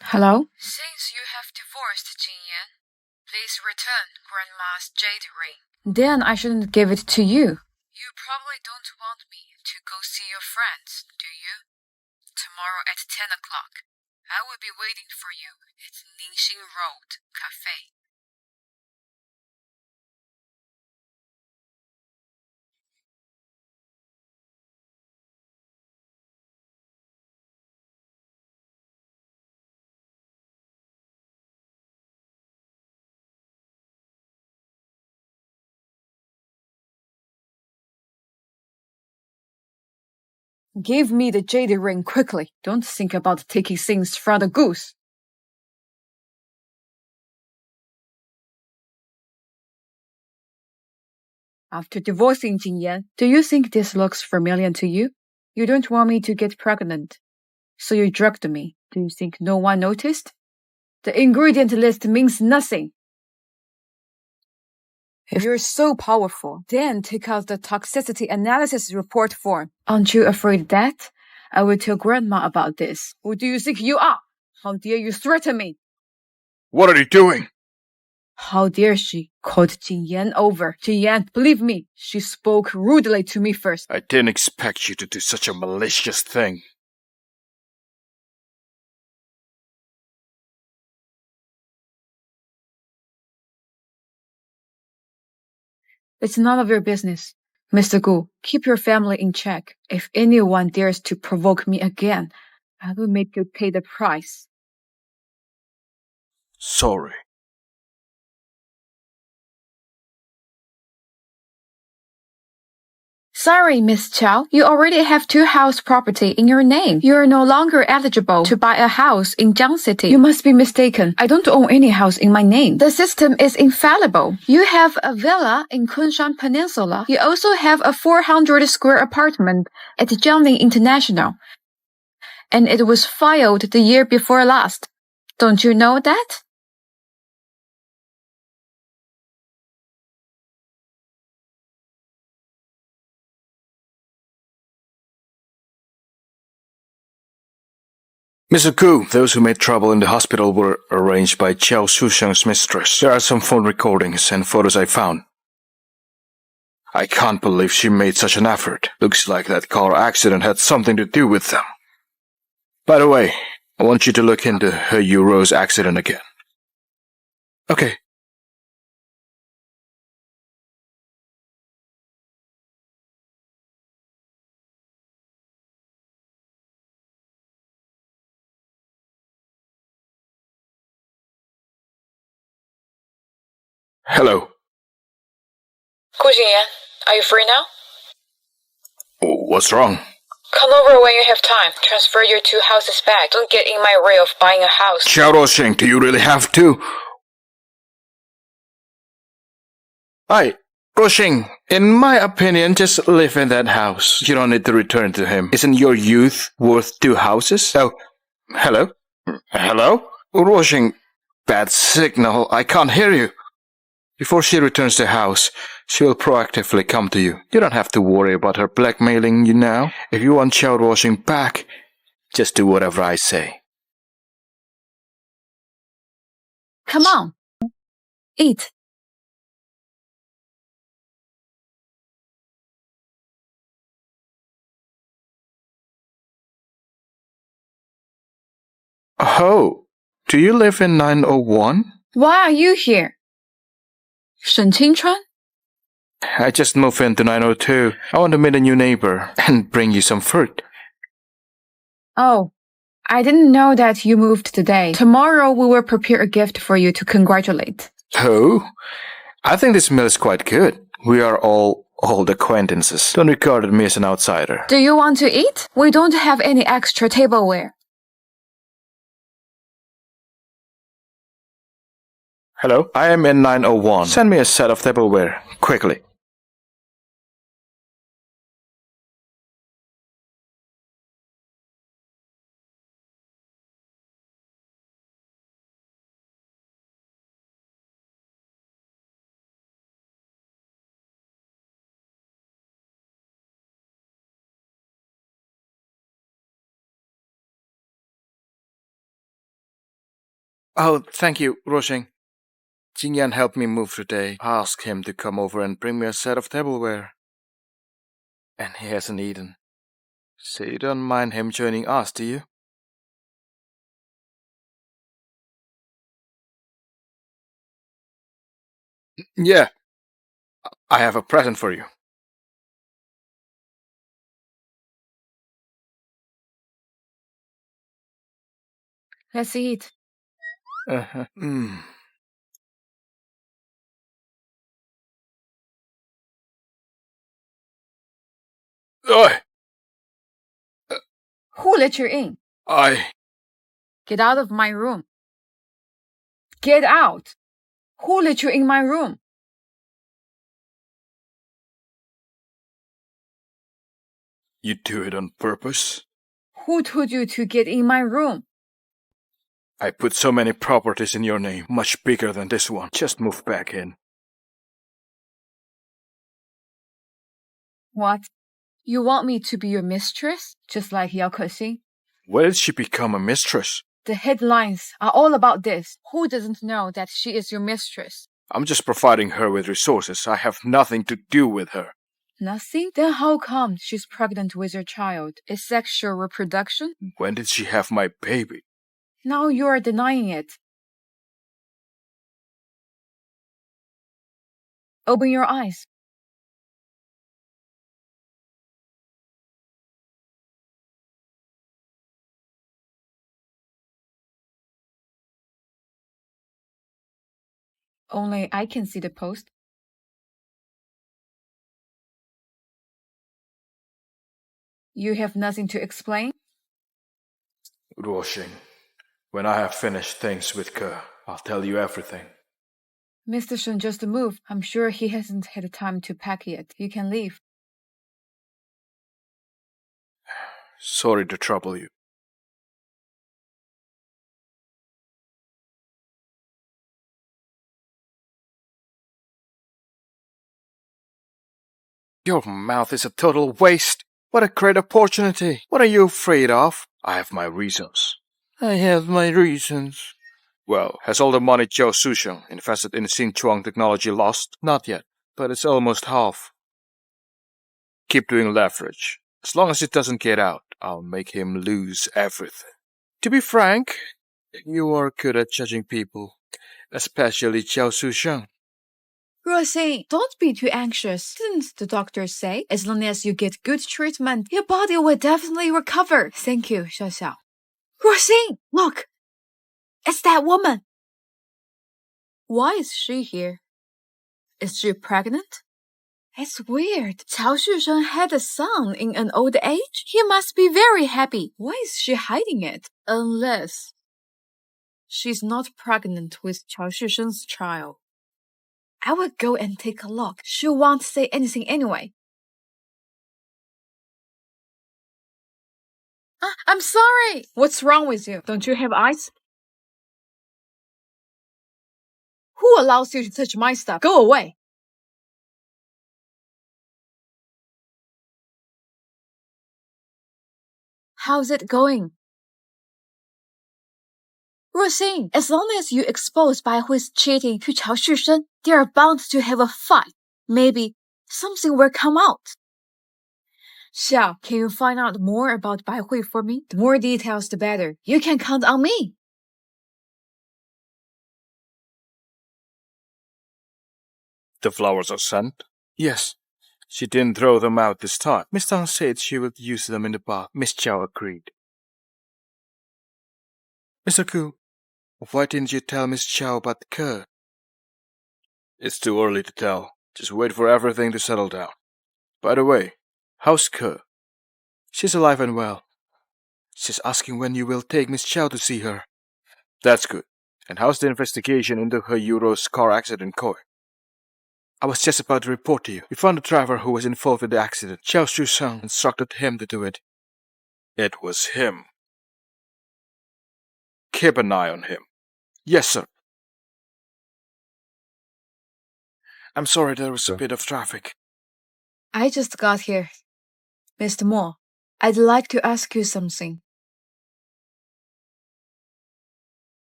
Hello? Since you have divorced Jingyan, please return Grandma's jade ring. Then I shouldn't give it to you. You probably don't want me to go see your friends, do you? Tomorrow at 10 o'clock. I will be waiting for you at Ningxing Road Cafe. Give me the jade ring quickly. Don't think about taking things from the goose. After divorcing Jingyan, do you think this looks familiar to you? You don't want me to get pregnant, so you drugged me. Do you think no one noticed? The ingredient list means nothing. If you're so powerful, then take out the toxicity analysis report form. Aren't you afraid that I will tell Grandma about this? Who do you think you are? How dare you threaten me? What are you doing? How dare she? Called Jingyan over. Jingyan, believe me, she spoke rudely to me first. I didn't expect you to do such a malicious thing. It's none of your business. Mr. Gu, keep your family in check. If anyone dares to provoke me again, I will make you pay the price. Sorry. Sorry, Miss Chow. You already have 2 house property in your name. You are no longer eligible to buy a house in Jiang City. You must be mistaken. I don't own any house in my name. The system is infallible. You have a villa in Kunshan Peninsula. You also have a 400 square apartment at Jiangling International. And it was filed the year before last. Don't you know that? Mr. Gu, those who made trouble in the hospital were arranged by Qiao Shusheng's mistress. There are some phone recordings and photos I found. I can't believe she made such an effort. Looks like that car accident had something to do with them. By the way, I want you to look into her Euro's accident again. Okay. Hello. Gu Jingyan, are you free now? What's wrong? Come over when you have time. Transfer your 2 houses back. Don't get in my way of buying a house. Xiao Ruoxing, do you really have to? Hi, Ruoxing. In my opinion, just live in that house. You don't need to return to him. Isn't your youth worth 2 houses? Oh, hello? Hello? Ruoxing, bad signal. I can't hear you. Before she returns to the house, she will proactively come to you. You don't have to worry about her blackmailing you now. If you want Xiao Ruoxing back, just do whatever I say. Come on. Eat. Oh, do you live in 901? Why are you here? Shen Qingchuan? I just moved into 902. I want to meet a new neighbor and bring you some fruit. Oh, I didn't know that you moved today. Tomorrow we will prepare a gift for you to congratulate. Oh, I think this meal is quite good. We are all old acquaintances. Don't regard me as an outsider. Do you want to eat? We don't have any extra tableware. Hello? I am in 901. Send me a set of tableware, quickly. Oh, thank you, Ruoxing. Jingyan helped me move today. Ask him to come over and bring me a set of tableware. And he hasn't eaten. So you don't mind him joining us, do you? Yeah. I have a present for you. Let's eat. Uh-huh. Oi! Who let you in? Get out of my room. Get out! Who let you in my room? You do it on purpose? Who told you to get in my room? I put so many properties in your name, much bigger than this one. Just move back in. What? You want me to be your mistress? Just like Yao Kexing? Where did she become a mistress? The headlines are all about this. Who doesn't know that she is your mistress? I'm just providing her with resources. I have nothing to do with her. Nothing? Then how come she's pregnant with your child? Is sexual reproduction? When did she have my baby? Now you are denying it. Open your eyes. Only I can see the post. You have nothing to explain? Ruoxing, when I have finished things with Ke, I'll tell you everything. Mr. Shen just moved. I'm sure he hasn't had time to pack yet. You can leave. Sorry to trouble you. Your mouth is a total waste. What a great opportunity. What are you afraid of? I have my reasons. I have my reasons. Well, has all the money Zhao Susheng invested in Xinchuang technology lost? Not yet, but it's almost half. Keep doing leverage. As long as it doesn't get out, I'll make him lose everything. To be frank, you are good at judging people, especially Zhao Susheng. Ruoxing, don't be too anxious. Didn't the doctor say, as long as you get good treatment, your body will definitely recover? Thank you, Xiaoxiao. Ruoxing, look! It's that woman! Why is she here? Is she pregnant? It's weird. Cao Shisheng had a son in an old age. He must be very happy. Why is she hiding it? Unless she's not pregnant with Cao Shisheng's child. I will go and take a look. She won't say anything anyway. I'm sorry. What's wrong with you? Don't you have eyes? Who allows you to touch my stuff? Go away. How's it going? Ruoxing, as long as you expose Bai Hui's cheating to Cao Shisheng, they are bound to have a fight. Maybe something will come out. Xiao, can you find out more about Bai Hui for me? The more details, the better. You can count on me. The flowers are sent? Yes. She didn't throw them out this time. Miss Tang said she would use them in the bath. Miss Chow agreed. Mr. Ku, why didn't you tell Miss Chow about the Ke? It's too early to tell. Just wait for everything to settle down. By the way, how's Ke? She's alive and well. She's asking when you will take Miss Chow to see her. That's good. And how's the investigation into her Euro's car accident going? I was just about to report to you. We found the driver who was involved in the accident. Zhao Shisheng instructed him to do it. It was him. Keep an eye on him. Yes, sir. I'm sorry there was a bit of traffic. I just got here. Mr. Mo, I'd like to ask you something.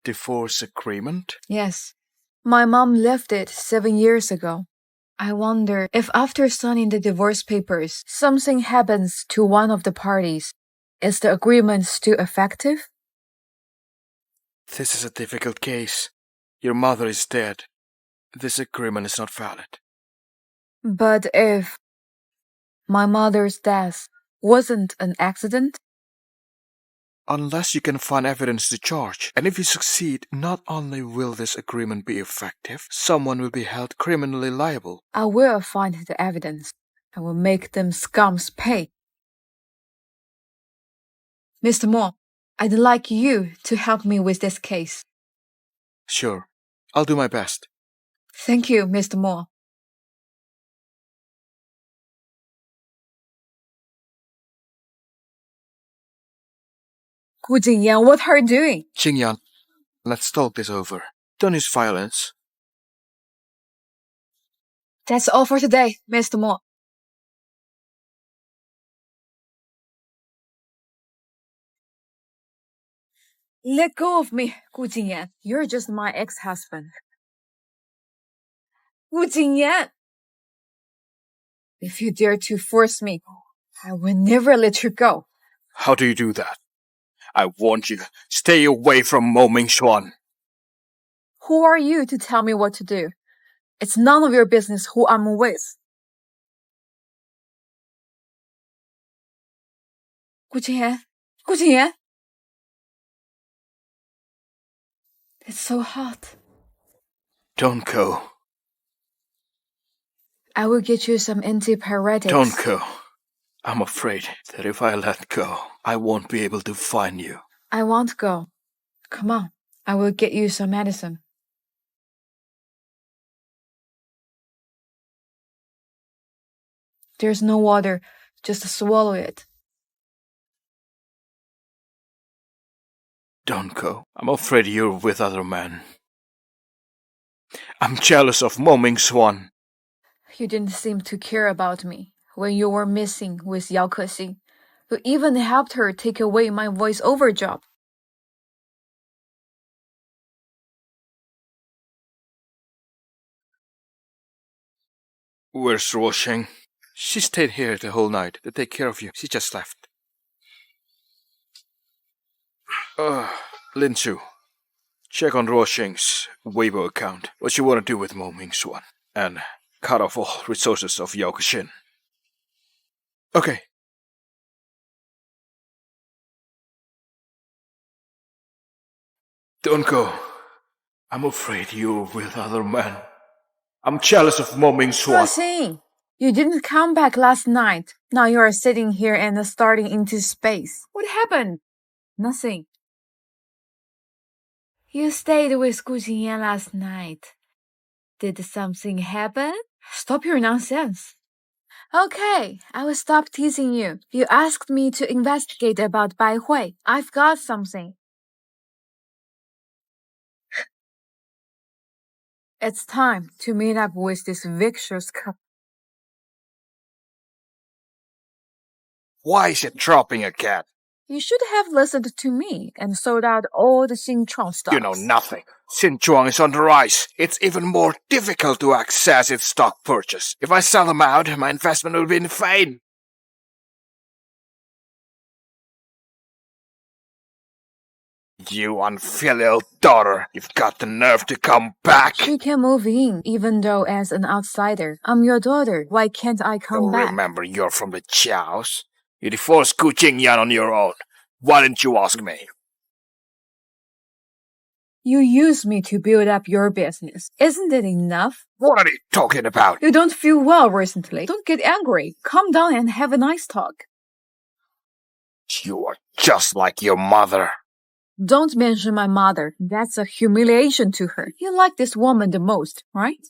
Divorce agreement? Yes. My mom left it 7 years ago. I wonder if after signing the divorce papers, something happens to one of the parties. Is the agreement still effective? This is a difficult case. Your mother is dead. This agreement is not valid. But if my mother's death wasn't an accident? Unless you can find evidence to charge. And if you succeed, not only will this agreement be effective, someone will be held criminally liable. I will find the evidence. I will make them scums pay. Mr. Mo, I'd like you to help me with this case. Sure. I'll do my best. Thank you, Mr. Mo. Gu Jingyan, what are you doing? Qingyan, let's talk this over. Don't use violence. That's all for today, Mr. Mo. Let go of me, Gu Jingyan. You're just my ex-husband. Gu Jingyan! If you dare to force me, I will never let you go. How do you do that? I warned you. Stay away from Mo Mingxuan. Who are you to tell me what to do? It's none of your business who I'm with. Gu Jingyan! Gu Jingyan! It's so hot. Don't go. I will get you some antipyretics. Don't go. I'm afraid that if I let go, I won't be able to find you. I won't go. Come on, I will get you some medicine. There's no water, just swallow it. Don't go. I'm afraid you're with other men. I'm jealous of Mo Ming-swan. You didn't seem to care about me when you were missing with Yao Kexi. You even helped her take away my voiceover job. Where's Ruosheng? She stayed here the whole night to take care of you. She just left. Lin Chu, check on Ruosheng's Weibo account. What you want to do with Mo Ming-swan. And cut off all resources of Yao Kexin. Okay. Don't go. I'm afraid you're with other men. I'm jealous of Mo Ming-swan. Proceedings, you didn't come back last night. Now you are sitting here and starting into space. What happened? Nothing. You stayed with Gu Jingyan last night. Did something happen? Stop your nonsense. Okay, I will stop teasing you. You asked me to investigate about Bai Hui. I've got something. It's time to meet up with this vicious couple. Why is it dropping again? You should have listened to me and sold out all the Xinchuang stocks. You know nothing. Xinchuang is on the rise. It's even more difficult to access its stock purchase. If I sell them out, my investment will be in vain. You unfilial daughter, you've got the nerve to come back. She can move in, even though as an outsider. I'm your daughter. Why can't I come back? Remember, you're from the Chows. You divorced Gu Jingyan on your own. Why didn't you ask me? You used me to build up your business. Isn't it enough? What are you talking about? You don't feel well recently. Don't get angry. Calm down and have a nice talk. You are just like your mother. Don't mention my mother. That's a humiliation to her. You like this woman the most, right?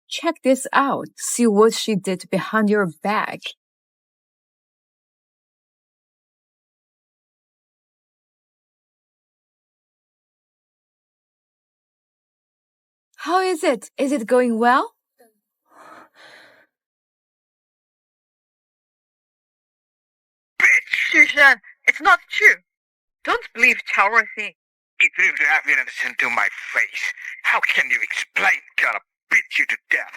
Check this out. See what she did behind your back. How is it? Is it going well? Xushen, it's not true. Don't believe Chao Ruoxing. He threw the evidence into my face. How can you explain? Gonna beat you to death.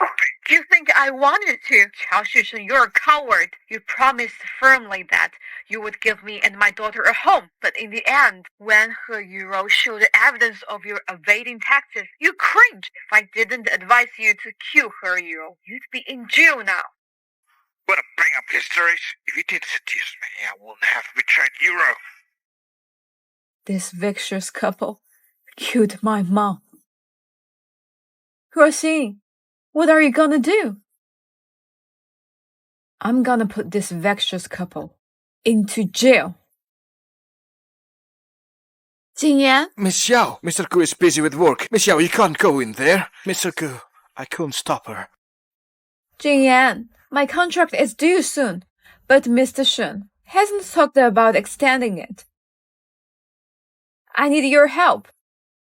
Do you think I wanted to? Chao Xushen, you're a coward. You promised firmly that you would give me and my daughter a home. But in the end, when He Yuro showed evidence of your evading tactics, you cringed. If I didn't advise you to kill He Yuro, you'd be in jail now. Wanna bring up histories? If you did seduce me, I wouldn't have betrayed Euro. This vicious couple killed my mom. Proceedings, what are you gonna do? I'm gonna put this vicious couple into jail. Jingyan? Miss Xiao, Mr. Gu is busy with work. Miss Xiao, you can't go in there. Mr. Gu, I couldn't stop her. Jingyan, my contract is due soon, but Mr. Shen hasn't talked about extending it. I need your help.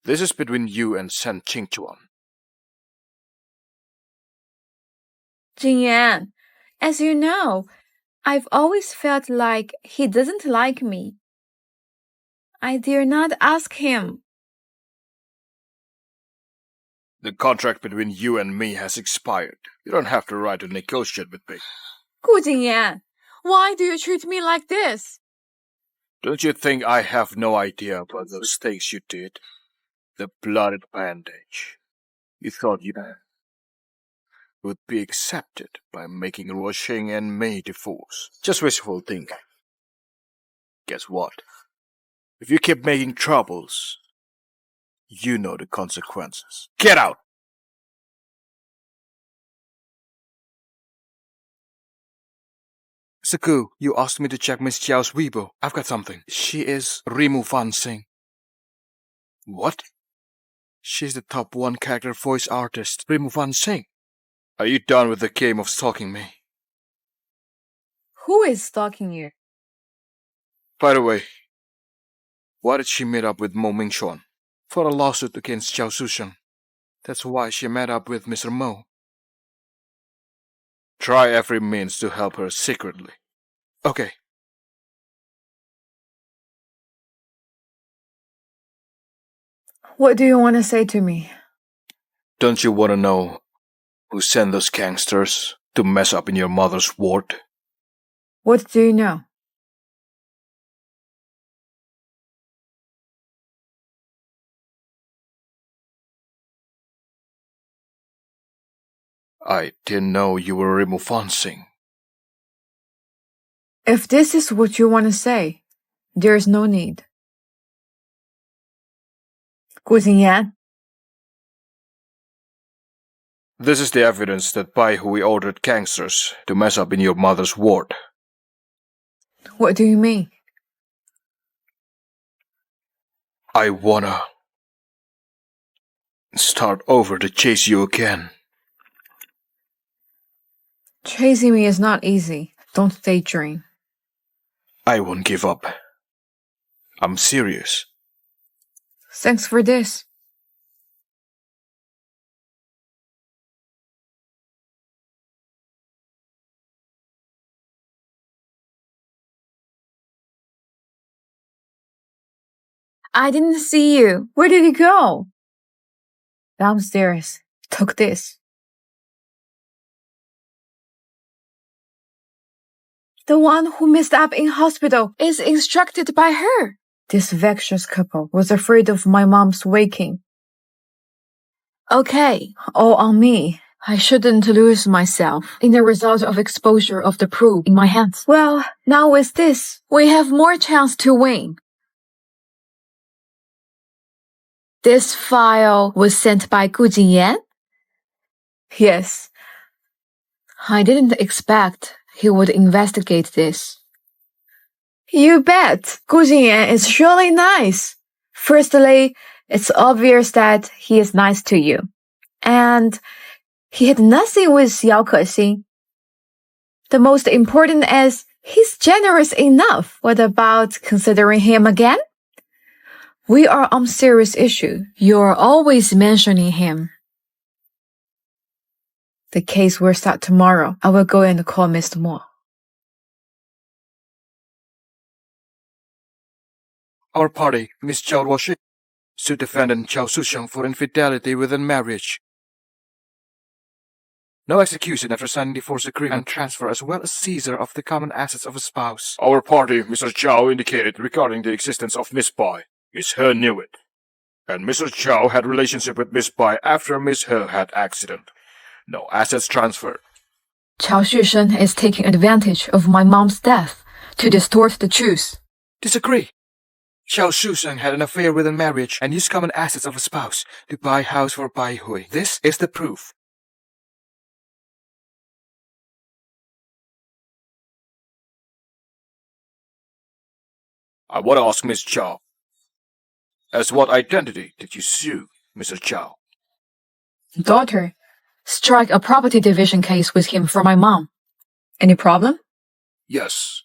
This is between you and Shen Qingchuan. Jingyan, as you know, I've always felt like he doesn't like me. I dare not ask him. The contract between you and me has expired. You don't have the right to negotiate with me. Gu Jingyan, why do you treat me like this? Don't you think I have no idea about those things you did? The blooded bandage. You thought you would be accepted by making Ruosheng and me divorce. Just wishful thinking. Guess what? If you keep making troubles, you know the consequences. Get out! Saku, you asked me to check Miss Chiao's Weibo. I've got something. She is Unmasking. What? She's the top one character voice artist, Unmasking. Are you done with the game of stalking me? Who is stalking you? By the way, why did she meet up with Mo Mingxuan? For a lawsuit against Zhao Sushan. That's why she met up with Mr. Mo. Try every means to help her secretly. Okay. What do you want to say to me? Don't you want to know who sent those gangsters to mess up in your mother's ward? What do you know? I didn't know you were Unmasking. If this is what you want to say, there is no need. Gu Jingyan, This is the evidence that Bai Hui ordered gangsters to mess up in your mother's ward. what do you mean? I wanna start over to chase you again. Chasing me is not easy. Don't daydream. I won't give up. I'm serious. Thanks for this. I didn't see you. Where did you go? Downstairs. Took this. The one who messed up in hospital is instructed by her. This vexatious couple was afraid of my mom's waking. Okay, all on me. I shouldn't lose myself in the result of exposure of the proof in my hands. Well, now with this, we have more chance to win. This file was sent by Gu Jingyan? Yes. I didn't expect he would investigate this. You bet. Gu Jingyan is surely nice. Firstly, it's obvious that he is nice to you. And he had nothing with Yao Kexin. The most important is he's generous enough. What about considering him again? We are on serious issue. You're always mentioning him. The case will start tomorrow. I will go and call Mr. Mo. Our party, Miss Zhao Ruoxi, sued defendant Zhao Sushan for infidelity within marriage. No execution after signing divorce agreement and transfer as well as seizure of the common assets of a spouse. Our party, Mr. Zhao, indicated regarding the existence of Miss Bai. Miss He knew it. And Mr. Zhao had relationship with Miss Bai after Miss He had accident. No assets transferred. Zhao Sushan is taking advantage of my mom's death to distort the truth. Disagree. Zhao Sushan had an affair within marriage and used common assets of a spouse to buy house for Bai Hui. This is the proof. I want to ask Miss Zhao, as what identity did you sue Mr. Zhao? Daughter, strike a property division case with him for my mom. Any problem? Yes.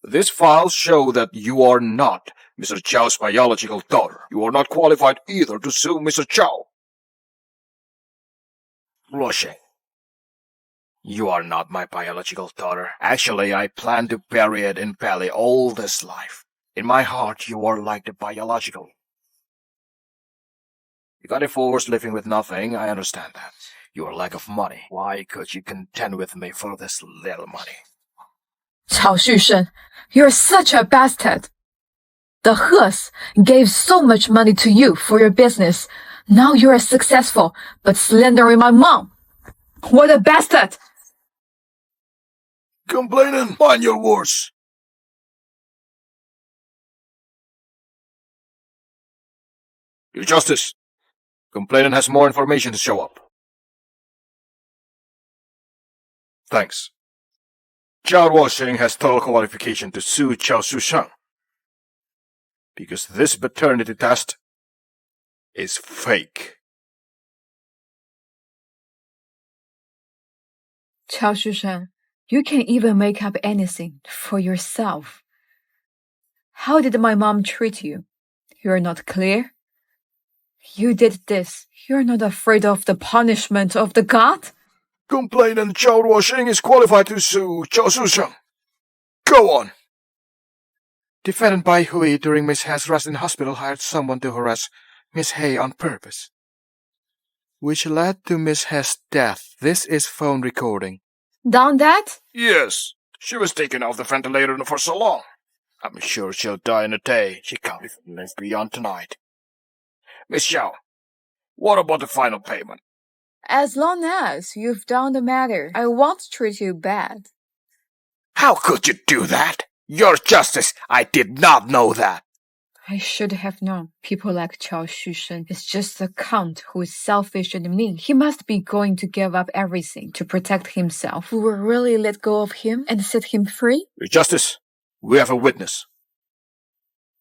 These files show that you are not Mr. Zhao's biological daughter. You are not qualified either to sue Mr. Zhao. Ruoxi, you are not my biological daughter. Actually, I plan to bury it in belly all this life. In my heart, you are like the biological. You got divorced living with nothing, I understand that. Your lack of money. Why could you contend with me for this little money? Zhao Sushan, you're such a bastard. The Hes gave so much money to you for your business. Now you're successful, but slandering my mom. What a bastard! Complaining, mind your words. Your Justice, complainant has more information to show up. Thanks. Zhao Ruoxing has total qualification to sue Zhao Shusheng. Because this paternity test is fake. Chao Shusheng, you can even make up anything for yourself. How did my mom treat you? You're not clear? You did this. You're not afraid of the punishment of the god? Complainant Zhao Ruoxing is qualified to sue Zhao Shusheng. Go on. Defendant Bai Hui during Miss He's rest in hospital hired someone to harass Miss He on purpose, which led to Miss He's death. This is phone recording. Done that? Yes, she was taken off the ventilator for so long. I'm sure she'll die in a day. She can't even live beyond tonight. Miss Xiao, what about the final payment? As long as you've done the matter, I won't treat you bad. How could you do that? Your Justice, I did not know that. I should have known. People like Chao Shusheng is just a cunt who is selfish and mean. He must be going to give up everything to protect himself. We will really let go of him and set him free? Your Justice, we have a witness.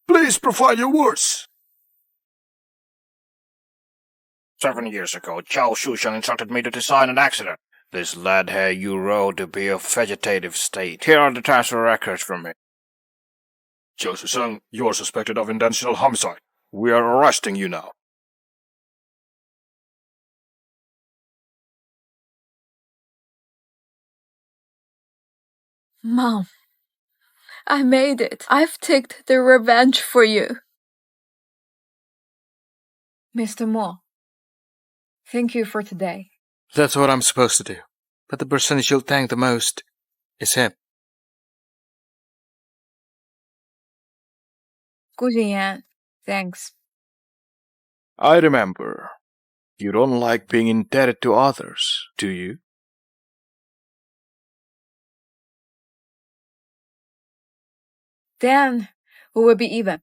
Please provide your words. 7 years ago, Zhao Shusheng instructed me to design an accident. This led He Yuro to be a vegetative state. Here are the transfer records from it. Zhao Shusheng, you are suspected of intentional homicide. We are arresting you now. Mom, I made it. I've taken the revenge for you. Mr. Mo, thank you for today. That's what I'm supposed to do. But the person you'll thank the most is him. Gu Jinyan, thanks. I remember. You don't like being indebted to others, do you? Then we will be even.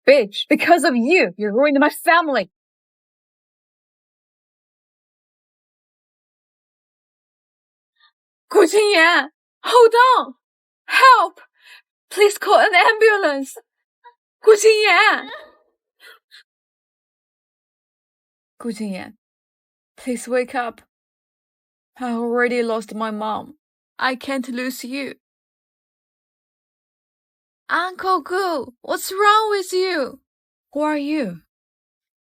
Bitch, because of you, you ruined my family. Gu Jinyan, hold on. Help! Please call an ambulance. Gu Jinyan. Gu Jinyan, please wake up. I already lost my mom. I can't lose you. Uncle Gu, what's wrong with you? Who are you?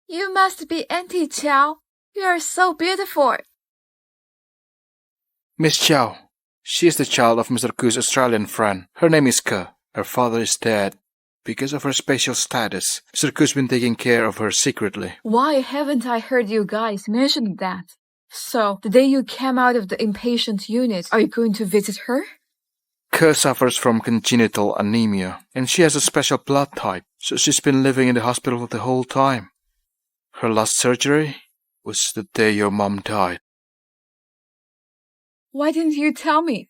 You must be Auntie Qiao. You are so beautiful. Miss Qiao. She is the child of Mr. Gu's Australian friend. Her name is Ke. Her father is dead. Because of her special status, Mr. Gu's been taking care of her secretly. Why haven't I heard you guys mention that? So, the day you came out of the inpatient unit, are you going to visit her? Ke suffers from congenital anemia, and she has a special blood type, so she's been living in the hospital the whole time. Her last surgery was the day your mom died. Why didn't you tell me?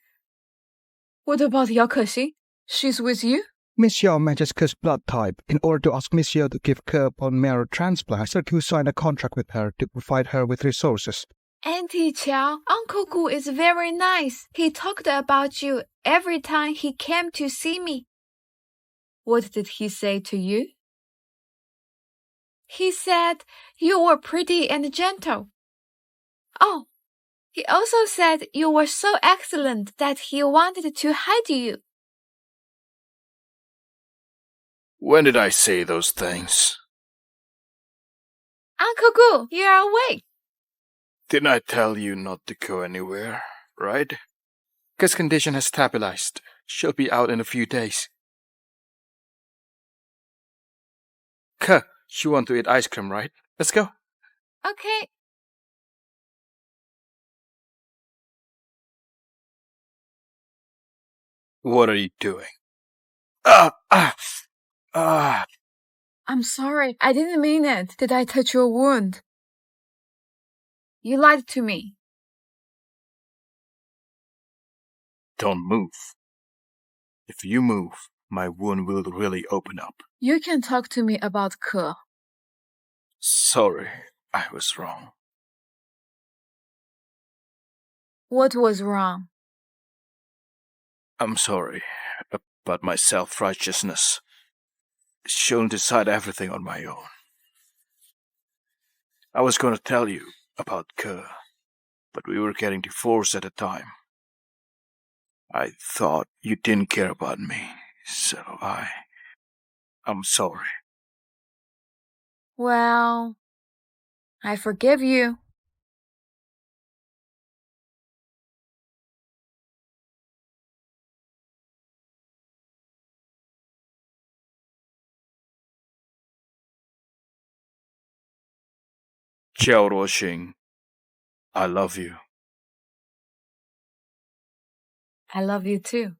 What about Yao Kexi? She's with you? Miss Yao matches Ke's blood type. In order to ask Miss Yao to give Ke bone marrow transplant, Mr. Gu signed a contract with her to provide her with resources. Auntie Qiao, Uncle Gu is very nice. He talked about you every time he came to see me. What did he say to you? He said you were pretty and gentle. Oh, he also said you were so excellent that he wanted to hide you. When did I say those things? Uncle Gu, you are awake. Didn't I tell you not to go anywhere, right? Ke's condition has stabilized. She'll be out in a few days. Ke, you want to eat ice cream, right? Let's go. Okay. What are you doing? I'm sorry. I didn't mean it. Did I touch your wound? You lied to me. Don't move. If you move, my wound will really open up. You can talk to me about Ke. Sorry, I was wrong. What was wrong? I'm sorry, but my self-righteousness shouldn't decide everything on my own. I was going to tell you about Ke, but we were getting divorced at the time. I thought you didn't care about me, so I'm sorry. Well, I forgive you. Jiao Ruoxing, I love you. I love you too.